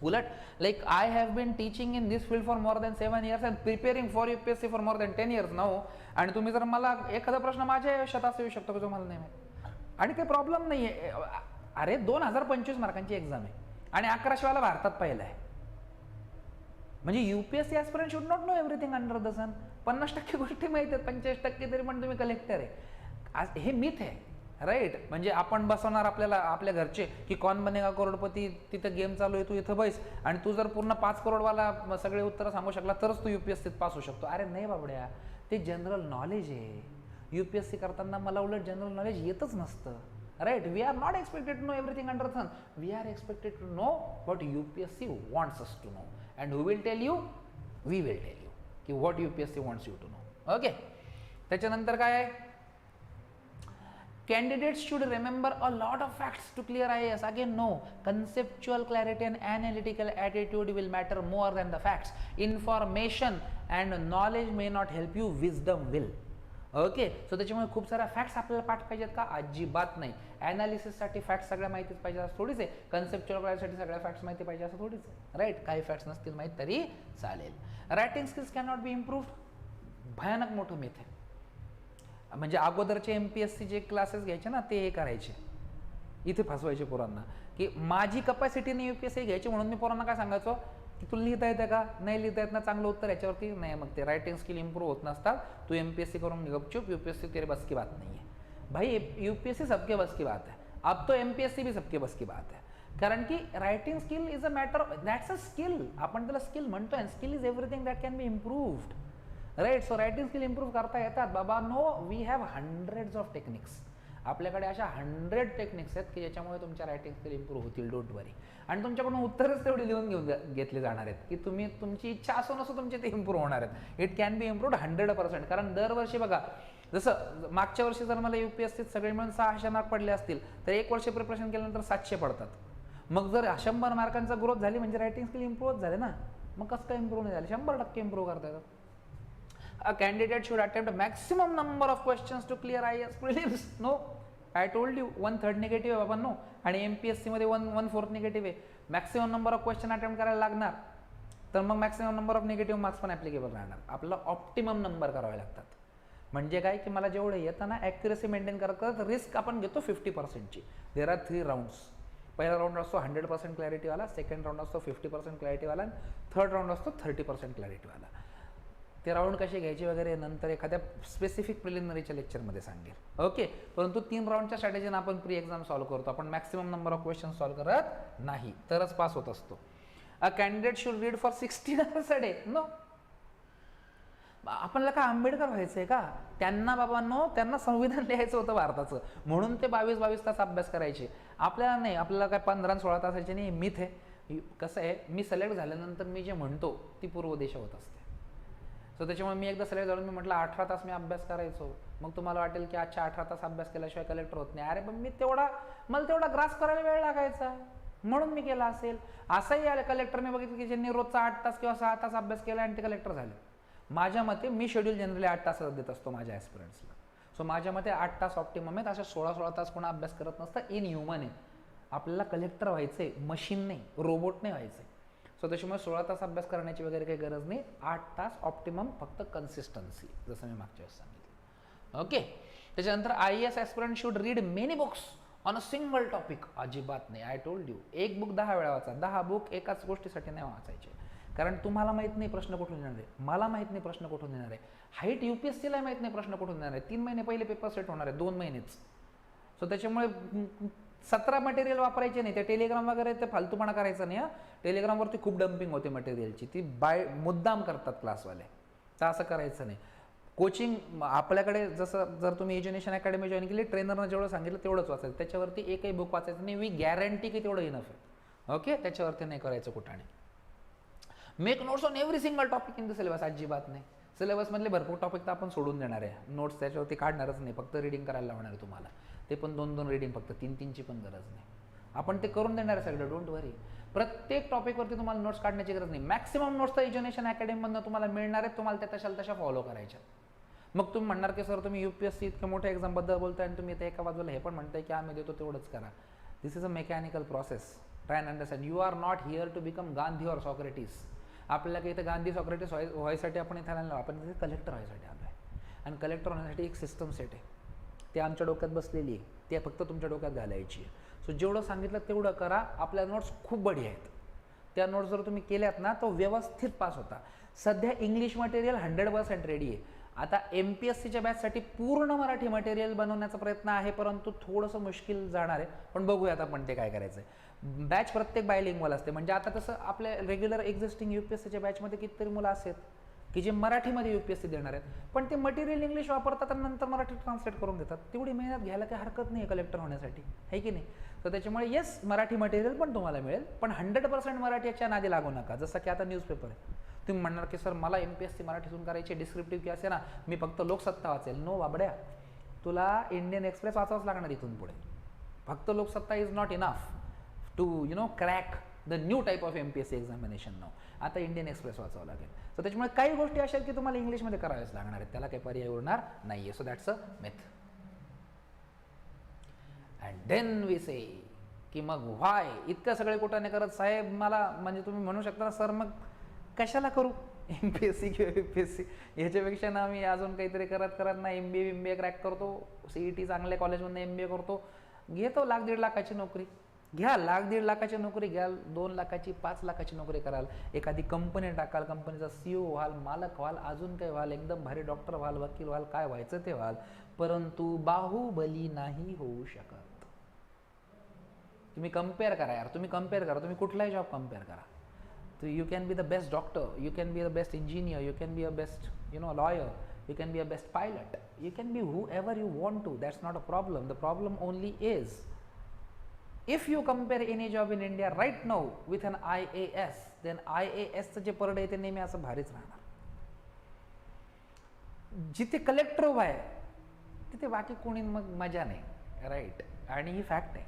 उलट, like I have been teaching in this field for more than 7 years and preparing for UPSC for more than 10 years now. आणि तुम्ही जर मला एखादा प्रश्न माझ्या आयुष्यात असं येऊ शकतो की जो मला नाही माहिती, आणि काही प्रॉब्लेम नाही आहे. अरे 2025 मार्कांची एक्झाम आहे आणि 1100वाला भारतात पहिला आहे. म्हणजे UPSC aspirant should not know everything under the sun. 50% गोष्टी माहिती आहेत, 45% तरी पण तुम्ही कलेक्टर आहे. हे मिथ आहे. राईट, म्हणजे आपण बसवणार आपल्याला आपल्या घरचे की कौन बनेगा करोडपती, तिथं गेम चालू आहे, तू इथं बैस आणि तू जर पूर्ण 5 करोडवाला सगळे उत्तरं सांगू शकला तरच तू UPSCत पास होऊ शकतो. अरे नाही बाबड्या, ते जनरल नॉलेज आहे. UPSC करताना मला उलट जनरल नॉलेज येतच नसतं. Right, we are not expected to know everything under sun. We are expected to know what UPSC wants us to know. And who will tell you? We will tell you की what UPSC wants you to know. Okay, त्याच्यानंतर काय आहे, candidates should remember a lot of facts to clear IAS. Again, no. Conceptual clarity and analytical attitude will matter more than the facts. Information and knowledge may not help you, wisdom will. Okay, so त्याच्यामुळे खूप साऱ्या फॅक्ट्स आपल्याला पाठ पाहिजेत का? अजिबात नाही. ॲनालिसिससाठी फॅक्ट्स सगळ्या माहितीच पाहिजे असं थोडीच आहे. कन्सेप्च्युअल क्लॅरिटीसाठी सगळ्या फॅक्ट्स माहिती पाहिजे असं थोडीच आहे, राईट? काही फॅक्ट्स नसतील माहीत तरी चालेल. Writing skills can not be improved, भयानक मोठं मिथ आहे. म्हणजे अगोदरचे MPSC जे क्लासेस घ्यायचे ना ते हे करायचे, इथे फसवायचे पोरांना की माझी कपॅसिटीने UPSC घ्यायची म्हणून मी पोरांना काय सांगायचो की तुला लिहिता येतं का? नाही लिहिता येत ना, चांगलं उत्तर याच्यावरती नाही. मग ते रायटिंग स्किल इम्प्रूव्ह होत नसतात. तू MPSC करून गपचूप, UPSC तेरे बस की बात नहीं है भाई. UPSC सबके बस की बात है. अब तो MPSC भी सबके बस की बात है. कारण की writing skill is a matter, that's a skill. आपण त्याला स्किल म्हणतोय. Skill is everything that can be improved, right? So writing skill improve करता येतात बाबा. No, we have hundreds of techniques. आपल्याकडे अशा 100 टेक्निक्स आहेत की ज्याच्यामुळे तुमच्या रायटिंग स्किल इम्प्रूव्ह होतील. Don't worry. आणि तुमच्याकडून उत्तरच तेवढी लिहून घेतले जाणार आहेत की तुमची इच्छा असो नसो तुमचे ते इम्प्रूव्ह होणार आहेत. It can be improved 100%. कारण दरवर्षी बघा, जसं मागच्या वर्षी जर मला UPSC सगळे मिळून 600 मार्क पडले असतील तर एक वर्ष प्रिपरेशन केल्यानंतर 700 पडतात. मग जर 100 मार्कांचा ग्रोथ झाली म्हणजे रायटिंग स्किल इम्प्रूव्ह झाले ना. मग कसं काय इम्प्रूव्ह नाही झाले? 100% इम्प्रूव्ह करता येतात. A candidate should attempt a maximum number of questions to clear IAS prelims. No, I told you 1/3 negative आहे बाबा. नो. आणि MPSC मध्ये 1/4 निगेटिव्ह आहे. Maximum number of question attempt करायला लागणार, तर मग maximum number of negative marks पण ॲप्लिकेबल राहणार. आपल्याला ऑप्टिमम नंबर करावे लागतात. म्हणजे काय की मला जेवढं येतं ना ॲक्युरेसी मेंटेन करत रिस्क आपण घेतो 50%ची. There are 3 rounds. पहिला राऊंड असतो 100% क्लॅरिटीवाला, सेकंड राऊंड असतो 50% क्लॅरिटीवाला, थर्ड राऊंड असतो 30% क्लॅरिटीवाला. ते राऊंड कसे घ्यायचे वगैरे नंतर एखाद्या स्पेसिफिक प्रिलिमिनरीच्या लेक्चरमध्ये सांगेल. ओके, परंतु 3 राऊंडच्या स्ट्रॅटेजीने आपण प्री एक्झाम सॉल्व्ह करतो. आपण maximum number of question solve करत नाही, तरच पास होत असतो. A candidate should read for 16 hours a day. No. आपल्याला का आंबेडकर व्हायचंय का? त्यांना बाबांनो, त्यांना संविधान लिहायचं होतं भारताचं, म्हणून ते 22-22 तास अभ्यास करायचे. आपल्याला नाही. आपल्याला काय 15-16 तासाचे नाही. मिथ आहे. कसं आहे, मी सिलेक्ट झाल्यानंतर मी जे म्हणतो ती पूर्व दिशा होत असते. सो त्याच्यामुळे मी एकदा सिलेक्ट झालो, मी म्हटलं 18 तास मी अभ्यास करायचो. मग तुम्हाला वाटेल की अच्छा 18 तास अभ्यास केल्याशिवाय कलेक्टर होत नाही. अरे पण मला तेवढा ग्रास करायला वेळ लागायचा म्हणून मी केला असेल. असंही आलं कलेक्टर मी बघितलं की ज्यांनी रोजचा 8 तास किंवा 6 तास अभ्यास केला आणि ते कलेक्टर झाले. माझ्या मते मी शेड्यूल जनरली 8 तासात देत असतो माझ्या ॲस्पिरंट्सला. सो माझ्या मते 8 तास ऑप्टिमम आहेत. अशा 16-16 तास कोणा अभ्यास करत नसतं. इन ह्युमन आहे. आपल्याला कलेक्टर व्हायचंय, मशीन नाही, रोबोट नाही व्हायचंय. सो त्याच्यामुळे 16 तास अभ्यास करण्याची वगैरे काही गरज नाही. 8 तास ऑप्टिमम, फक्त कन्सिस्टन्सी, जसं मी मागच्या वेळेस सांगितलं. ओके, त्याच्यानंतर IAS aspirant should read many books on a single topic. अजिबात नाही. आय टोल्ड यू, एक बुक 10 वेळा वाचा. 10 बुक एकाच गोष्टीसाठी नाही वाचायचे. कारण तुम्हाला माहीत नाही प्रश्न कुठून येणार आहे, मला माहीत नाही प्रश्न कुठून येणार आहे, हाईट UPSCला माहीत नाही प्रश्न कुठून येणार आहे. 3 महिने पहिले पेपर सेट होणार आहे, 2 महिनेच. सो त्याच्यामुळे 17 मटेरियल वापरायचे नाही. त्या टेलिग्राम वगैरे ते फालतूपणा करायचा नाही. टेलिग्रामवरती खूप डम्पिंग होते मटेरियलची, ती मुद्दाम करतात क्लासवाले. तर असं करायचं नाही. कोचिंग आपल्याकडे जसं, जर तुम्ही एज्युनेशन अकॅडमी जॉईन केली, ट्रेनरनं जेवढं सांगितलं तेवढंच वाचायचं. त्याच्यावरती एकही बुक वाचायचं नाही. वी गॅरंटी की तेवढं इनफ आहे. ओके, त्याच्यावरती नाही करायचं कुठाने. Make notes on every single topic in the syllabus. अजिबात नाही. सिलेबसमधले भरपूर टॉपिक तर आपण सोडून देणार आहे. नोट्स त्याच्यावरती काढणारच नाही, फक्त रीडिंग करायला लावणार आहे तुम्हाला. ते पण 2-2 रीडिंग, फक्त 3-3ची पण गरज नाही. आपण ते करून देणार आहे सगळं. डोंट वरी. प्रत्येक टॉपिकवरती तुम्हाला नोट्स काढण्याची गरज नाही. मॅक्सिमम नोट्स तर एज्युनेशन अकॅडमीमधून तुम्हाला मिळणार आहेत. तुम्हाला त्या तशा फॉलो करायच्या. मग तुम्ही म्हणणार की सर तुम्ही UPSC इतक्या मोठ्या एक्झामबद्दल बोलताय आणि तुम्ही ते एका बाजूला हे पण म्हणताय की आम्ही देतो तेवढंच करा. This is a mechanical process. Try and understand. You are not here to become Gandhi or Socrates. आपल्याला काही इथं गांधी सॉक्रेटिस व्हायसाठी आपण इथे आलो, आपण इथे कलेक्टर व्हायसाठी आलो आहे. आणि कलेक्टर होण्यासाठी एक सिस्टम सेट आहे, ते आमच्या डोक्यात बसलेली आहे, ते फक्त तुमच्या डोक्यात घालायची आहे. सो जेवढं सांगितलं तेवढं करा. आपल्या नोट्स खूप बढिया आहेत. त्या नोट्स जर तुम्ही केल्यात ना तो व्यवस्थित पास होता. सध्या इंग्लिश मटेरियल 100% रेडी आहे. आता MPSCच्या बॅचसाठी पूर्ण मराठी मटेरियल बनवण्याचा प्रयत्न आहे, परंतु थोडंसं मुश्किल जाणार आहे. पण बघूयात आपण ते काय करायचं आहे. बॅच प्रत्येक बायलिंग्वल असते. म्हणजे आता तसं आपल्या रेग्युलर एक्झिस्टिंग UPSCच्या बॅचमध्ये कितीतरी मुलं असेल की जे मराठीमध्ये UPSC देणार आहेत, पण ते मटेरियल इंग्लिश वापरतात आणि नंतर मराठी ट्रान्सलेट करून देतात. तेवढी मेहनत घ्यायला काही हरकत नाही आहे कलेक्टर होण्यासाठी, आहे की नाही. तर त्याच्यामुळे येस, मराठी मटेरियल पण तुम्हाला मिळेल, पण 100% मराठीच्या नादी लागू नका. जसं की आता न्यूजपेपर आहे, तुम्ही म्हणणार की सर मला MPSC मराठीतून करायची, डिस्क्रिप्टिव्ह की असे ना, मी फक्त लोकसत्ता वाचेल. नो बाबड्या, तुला इंडियन एक्सप्रेस वाचावंच लागणार इथून पुढे. फक्त Loksatta is not enough to crack the new type of MPSC examination now. आता इंडियन एक्सप्रेस वाचावं लागेल. सो त्याच्यामुळे काही गोष्टी अशा की तुम्हाला इंग्लिशमध्ये कराव्याच लागणार आहेत, त्याला काही पर्याय उरणार नाही आहे. So that's a myth. And then we say की मग व्हाय इतकं सगळे कुठं नाही करत साहेब मला, म्हणजे तुम्ही म्हणू शकता ना सर मग कशाला करू MPSC किंवा UPSC, ह्याच्यापेक्षा ना मी अजून काहीतरी करत ना MBA क्रॅक करतो, CET चांगल्या कॉलेजमधून MBA करतो, घेतो 1,00,000-1.5 लाखाची नोकरी. घ्या 1,00,000-1.5 लाखाची नोकरी घ्याल, 2 लाखाची 5 लाखाची नोकरी कराल, एखादी कंपनी टाकाल, कंपनीचा CEO व्हाल, मालक व्हाल, अजून काय व्हाल, एकदम भारी डॉक्टर व्हाल, वकील व्हाल, काय व्हायचं ते व्हाल, परंतु बाहुबली नाही होऊ शकत. तुम्ही कम्पेअर करा यार, तुम्ही कम्पेअर करा, तुम्ही कुठलाही जॉब कम्पेअर करा. So you can be the best doctor, you can be the best engineer, you can be a best lawyer, you can be a best pilot, you can be whoever you want to. That's not a problem. The problem only is if you compare any job in India right now with an IAS, then IAS चं जे पर डे ते नेहमी असं भारीच राहणार. जिथे कलेक्टर व्हाय तिथे बाकी कोणी मग मजा नाही, राईट. आणि ही फॅक्ट आहे.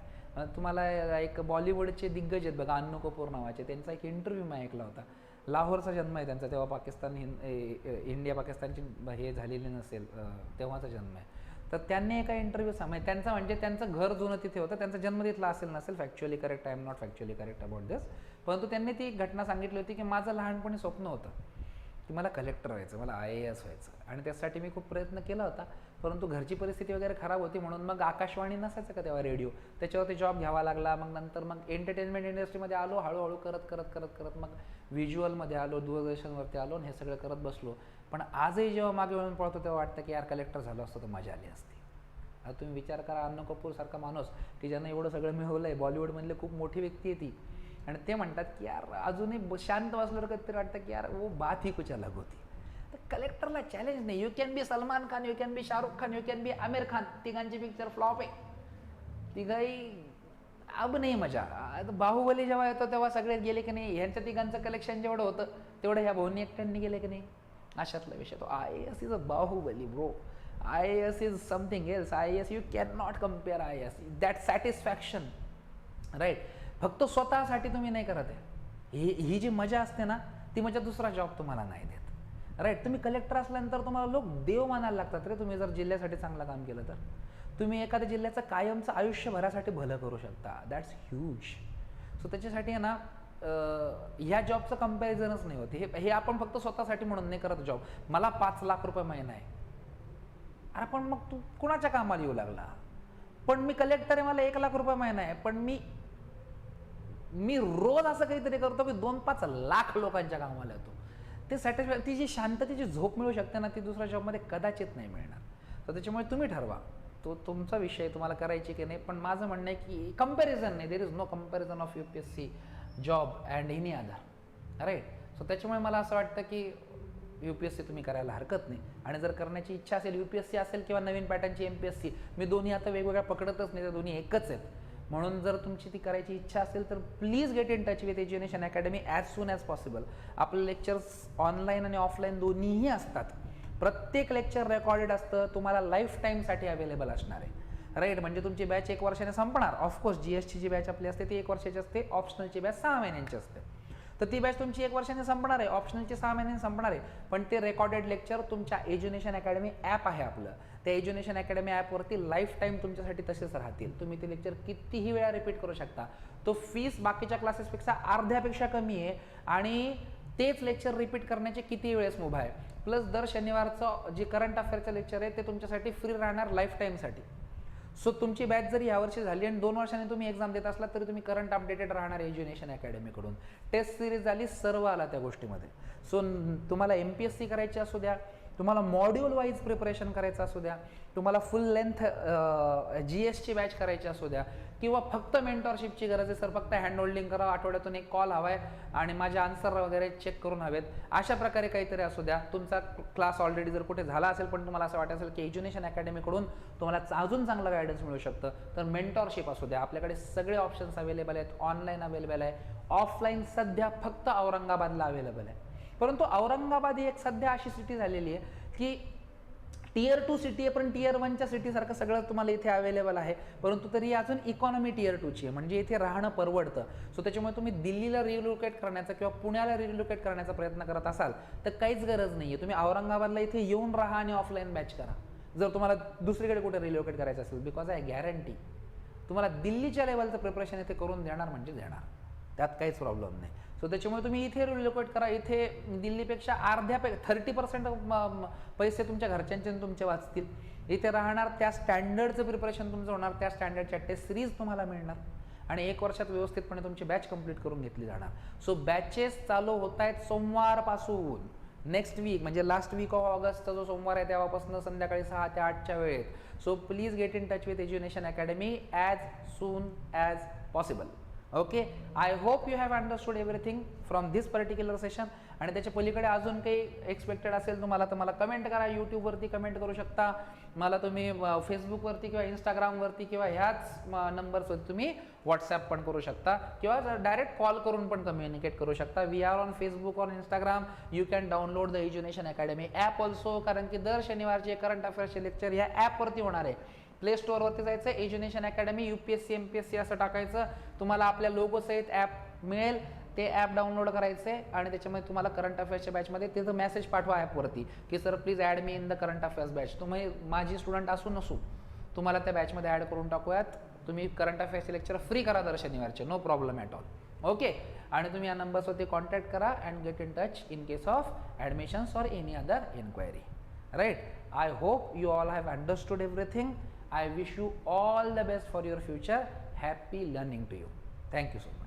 तुम्हाला एक बॉलिवूडचे दिग्गज आहेत बघा, अन्नू कपूर नावाचे, त्यांचा एक इंटरव्ह्यू मी ऐकला होता. लाहोरचा जन्म आहे त्यांचा, तेव्हा पाकिस्तान इंडिया पाकिस्तानची हे झालेली नसेल तेव्हाचा जन्म आहे. तर त्यांनी एका इंटरव्ह्यू त्यांचं घर जुनं तिथे होतं, त्यांचा जन्म तिथला असेल नसेल, factually correct, I am not factually correct about this, परंतु त्यांनी ती घटना सांगितली होती की माझं लहानपणी स्वप्न होतं की मला कलेक्टर व्हायचं, मला IAS व्हायचं, आणि त्यासाठी मी खूप प्रयत्न केला होता, परंतु घरची परिस्थिती वगैरे खराब होती, म्हणून मग आकाशवाणी नसायचं का तेव्हा, रेडिओ, त्याच्यावरती जॉब घ्यावा लागला. मग नंतर मग एंटरटेनमेंट इंडस्ट्रीमध्ये आलो, हळूहळू करत मग व्हिज्युअलमध्ये आलो, दूरदर्शनवरती आलो, आणि हे सगळं करत बसलो. पण आजही जेव्हा मागे वळून पळतो तेव्हा वाटतं की यार कलेक्टर झालो असतो तर मजा आली असती. आता तुम्ही विचार करा, अन्नू कपूर सारखा माणूस की ज्यांना एवढं सगळं मिळवलं आहे, बॉलिवूडमधले खूप मोठी व्यक्ती आहे ती, आणि ते म्हणतात की यार अजूनही शांत बसल्यावर कधीतरी वाटतं की यार वो बात ही कुछ अलग होती. तर कलेक्टरला चॅलेंज नाही. You can be Salman Khan, you can be Shahrukh Khan, you can be Aamir Khan. तिघांची पिक्चर फ्लॉप आहे, तिघाही अब नाही मजा. बाहुबली जेव्हा येतो तेव्हा सगळे गेले की नाही, ह्यांच्या तिघांचं कलेक्शन जेवढं होतं तेवढं ह्या भाऊनी एकट्यांनी गेले की नाही, अशातला विषय. तो IAS is a Baahubali bro. IAS is something else. IAS you can not compare IAS. That satisfaction, right, फक्त स्वतःसाठी तुम्ही नाही करत आहे. ही जी मजा असते ना, ती मजा दुसरा जॉब तुम्हाला नाही देत, राईट. तुम्ही कलेक्टर असल्यानंतर तुम्हाला लोक देव मानायला लागतात रे. तुम्ही जर जिल्ह्यासाठी चांगलं काम केलं तर तुम्ही एखाद्या जिल्ह्याचं कायमचं आयुष्यभरासाठी भलं करू शकता. That's huge. सो त्याच्यासाठी आहे ना, ह्या जॉबचं कम्पॅरिझनच नाही होत. हे आपण फक्त स्वतःसाठी म्हणून नाही करत जॉब. मला 5 लाख रुपये महिना आहे, अरे पण मग तू कुणाच्या कामाला येऊ लागला. पण मी कलेक्टर आहे, मला 1 लाख रुपये महिना आहे, पण मी रोज असं काहीतरी करतो की 2-5 लाख लोकांच्या कामाला येतो. ते ती जी शांततेची झोप मिळू शकते ना, ती दुसऱ्या जॉबमध्ये कदाचित नाही मिळणार. तर त्याच्यामुळे तुम्ही ठरवा, तो तुमचा विषय, तुम्हाला करायची की नाही. पण माझं म्हणणं आहे की कंपॅरिझन नाही, there is no comparison of UPSC job and any other, right. So त्याच्यामुळे मला असं वाटतं की UPSC तुम्ही करायला हरकत नाही. आणि जर करण्याची इच्छा असेल, UPSC असेल किंवा नवीन पॅटर्नची MPSC, मी दोन्ही आता वेगवेगळ्या पकडतच नाही, त्या दोन्ही एकच आहेत. म्हणून जर तुमची ती करायची इच्छा असेल तर please get in touch with Edunation academy as soon as possible. आपले लेक्चर्स ऑनलाईन आणि ऑफलाईन दोन्हीही असतात. प्रत्येक लेक्चर रेकॉर्डेड असतं, तुम्हाला लाईफ टाईमसाठी अवेलेबल असणार आहे, राईट. म्हणजे तुमची बॅच 1 वर्षाने संपणार. ऑफकोर्स GSची जी बॅच आपली असते ती 1 वर्षाची असते, ऑप्शनलची बॅच 6 महिन्यांची असते. तर ती बॅच तुमची 1 वर्षाने संपणार आहे, ऑप्शनलची 6 महिन्यांनी संपणार आहे. पण ते रेकॉर्डेड लेक्चर तुमच्या एज्युनेशन अकॅडमी ॲप आहे आपलं, त्या एज्युनेशन अकॅडमी ॲपवरती लाईफ टाईम तुमच्यासाठी तसेच राहतील. तुम्ही ते लेक्चर कितीही वेळा रिपीट करू शकता. तो फीस बाकीच्या क्लासेसपेक्षा अर्ध्यापेक्षा कमी आहे, आणि तेच लेक्चर रिपीट करण्याचे किती वेळेस मुभा आहे. प्लस दर शनिवारचं जे करंट अफेअरचं लेक्चर आहे ते तुमच्यासाठी फ्री राहणार लाईफ टाईमसाठी. सो तुमची बॅच जरी यावर्षी झाली आणि 2 वर्षांनी तुम्ही एक्झाम देत असला तरी तुम्ही करंट अपडेटेड राहणार एज्युनेशन अकॅडमीकडून. टेस्ट सिरीज झाली, सर्व आला त्या गोष्टीमध्ये. सो तुम्हाला MPSC करायची असू द्या, तुम्हाला मॉड्यूल वाईज प्रिपरेशन करायचं असू द्या, तुम्हाला फुल लेंथ GSची बॅच करायची असू द्या, किंवा फक्त मेंटॉरशिपची गरज आहे, सर फक्त हँड होल्डिंग करा, आठवड्यातून 1 कॉल हवा आहे आणि माझे आन्सर वगैरे चेक करून हवेत, अशा प्रकारे काहीतरी असू द्या. तुमचा क्लास ऑलरेडी जर कुठे झाला असेल पण तुम्हाला असं वाटत असेल की एज्युनेशन अकॅडमीकडून तुम्हाला अजून चांगलं गायडन्स मिळू शकतं, तर मेंटॉरशिप असू द्या. आपल्याकडे सगळे ऑप्शन्स अवेलेबल आहेत. ऑनलाईन अवेलेबल आहे, ऑफलाईन सध्या फक्त औरंगाबादला अवेलेबल आहे. परंतु औरंगाबाद ही एक सध्या अशी सिटी झालेली आहे की टियर 2 सिटी आहे, पण टियर 1च्या सिटीसारखं सगळं तुम्हाला इथे अवेलेबल आहे, परंतु तरी अजून इकॉनॉमी टियर 2ची आहे, म्हणजे इथे राहणं परवडतं. सो त्याच्यामुळे तुम्ही दिल्लीला रिलोकेट करण्याचा किंवा पुण्याला रिलोकेट करण्याचा प्रयत्न करत असाल तर काहीच गरज नाही आहे. तुम्ही औरंगाबादला इथे येऊन राहा आणि ऑफलाईन बॅच करा जर तुम्हाला दुसरीकडे कुठे रिलोकेट करायचं असेल. बिकॉज आय गॅरंटी तुम्हाला दिल्लीच्या लेवलचं प्रिपरेशन इथे करून देणार म्हणजे देणार, त्यात काहीच प्रॉब्लेम नाही. सो त्याच्यामुळे तुम्ही इथे रिलोकेट करा. इथे दिल्लीपेक्षा 30% पैसे तुमच्या घरच्यांचे तुमचे वाचतील. इथे राहणार, त्या स्टँडर्डचं प्रिपरेशन तुमचं होणार, त्या स्टँडर्डच्या टेस्ट सिरीज तुम्हाला मिळणार आणि 1 वर्षात व्यवस्थितपणे तुमची बॅच कंप्लीट करून घेतली जाणार. सो बॅचेस चालू होत आहेत सोमवारपासून. नेक्स्ट वीक म्हणजे लास्ट वीक ऑफ ऑगस्टचा जो सोमवार आहे तेव्हापासून संध्याकाळी 6 ते 8च्या वेळेत. So please get in touch with Edunation academy as soon as possible. Okay, I hope you have understood everything from this particular session. आणि त्याच्या पलीकडे अजून काही एक्सपेक्टेड असेल तुम्हाला तर मला कमेंट करा. यूट्यूबवरती कमेंट करू शकता, मला तुम्ही फेसबुकवरती किंवा इंस्टाग्रामवरती किंवा ह्याच नंबर्सवरती तुम्ही व्हॉट्सॲप पण करू शकता किंवा डायरेक्ट कॉल करून पण कम्युनिकेट करू शकता. We are on Facebook, on Instagram. You can download the Edunation academy app also, कारण की दर शनिवारचे करंट अफेअर्सचे लेक्चर ह्या ॲपवरती होणार आहे. प्ले स्टोअरवरती जायचं, एज्युनेशन अकॅडमी UPSC MPSC असं टाकायचं, तुम्हाला आपल्या लोगोसहित ॲप मिळेल. ते ॲप डाउनलोड करायचे आणि त्याच्यामध्ये तुम्हाला करंट अफेअर्सच्या बॅचमध्ये तिथं मेसेज पाठवा ॲपवरती की sir please add me in the current affairs batch. तुम्ही माझी स्टुडंट असू नसू तुम्हाला त्या बॅचमध्ये ॲड करून टाकूयात. तुम्ही करंट अफेअर्सचे लेक्चर फ्री करा दर शनिवारचे, no problem at all. Okay, आणि तुम्ही या नंबर्सवरती कॉन्टॅक्ट करा and get in touch in case of admissions or any other inquiry. Right, I hope you all have understood everything. I wish you all the best for your future. Happy learning to you. Thank you so much.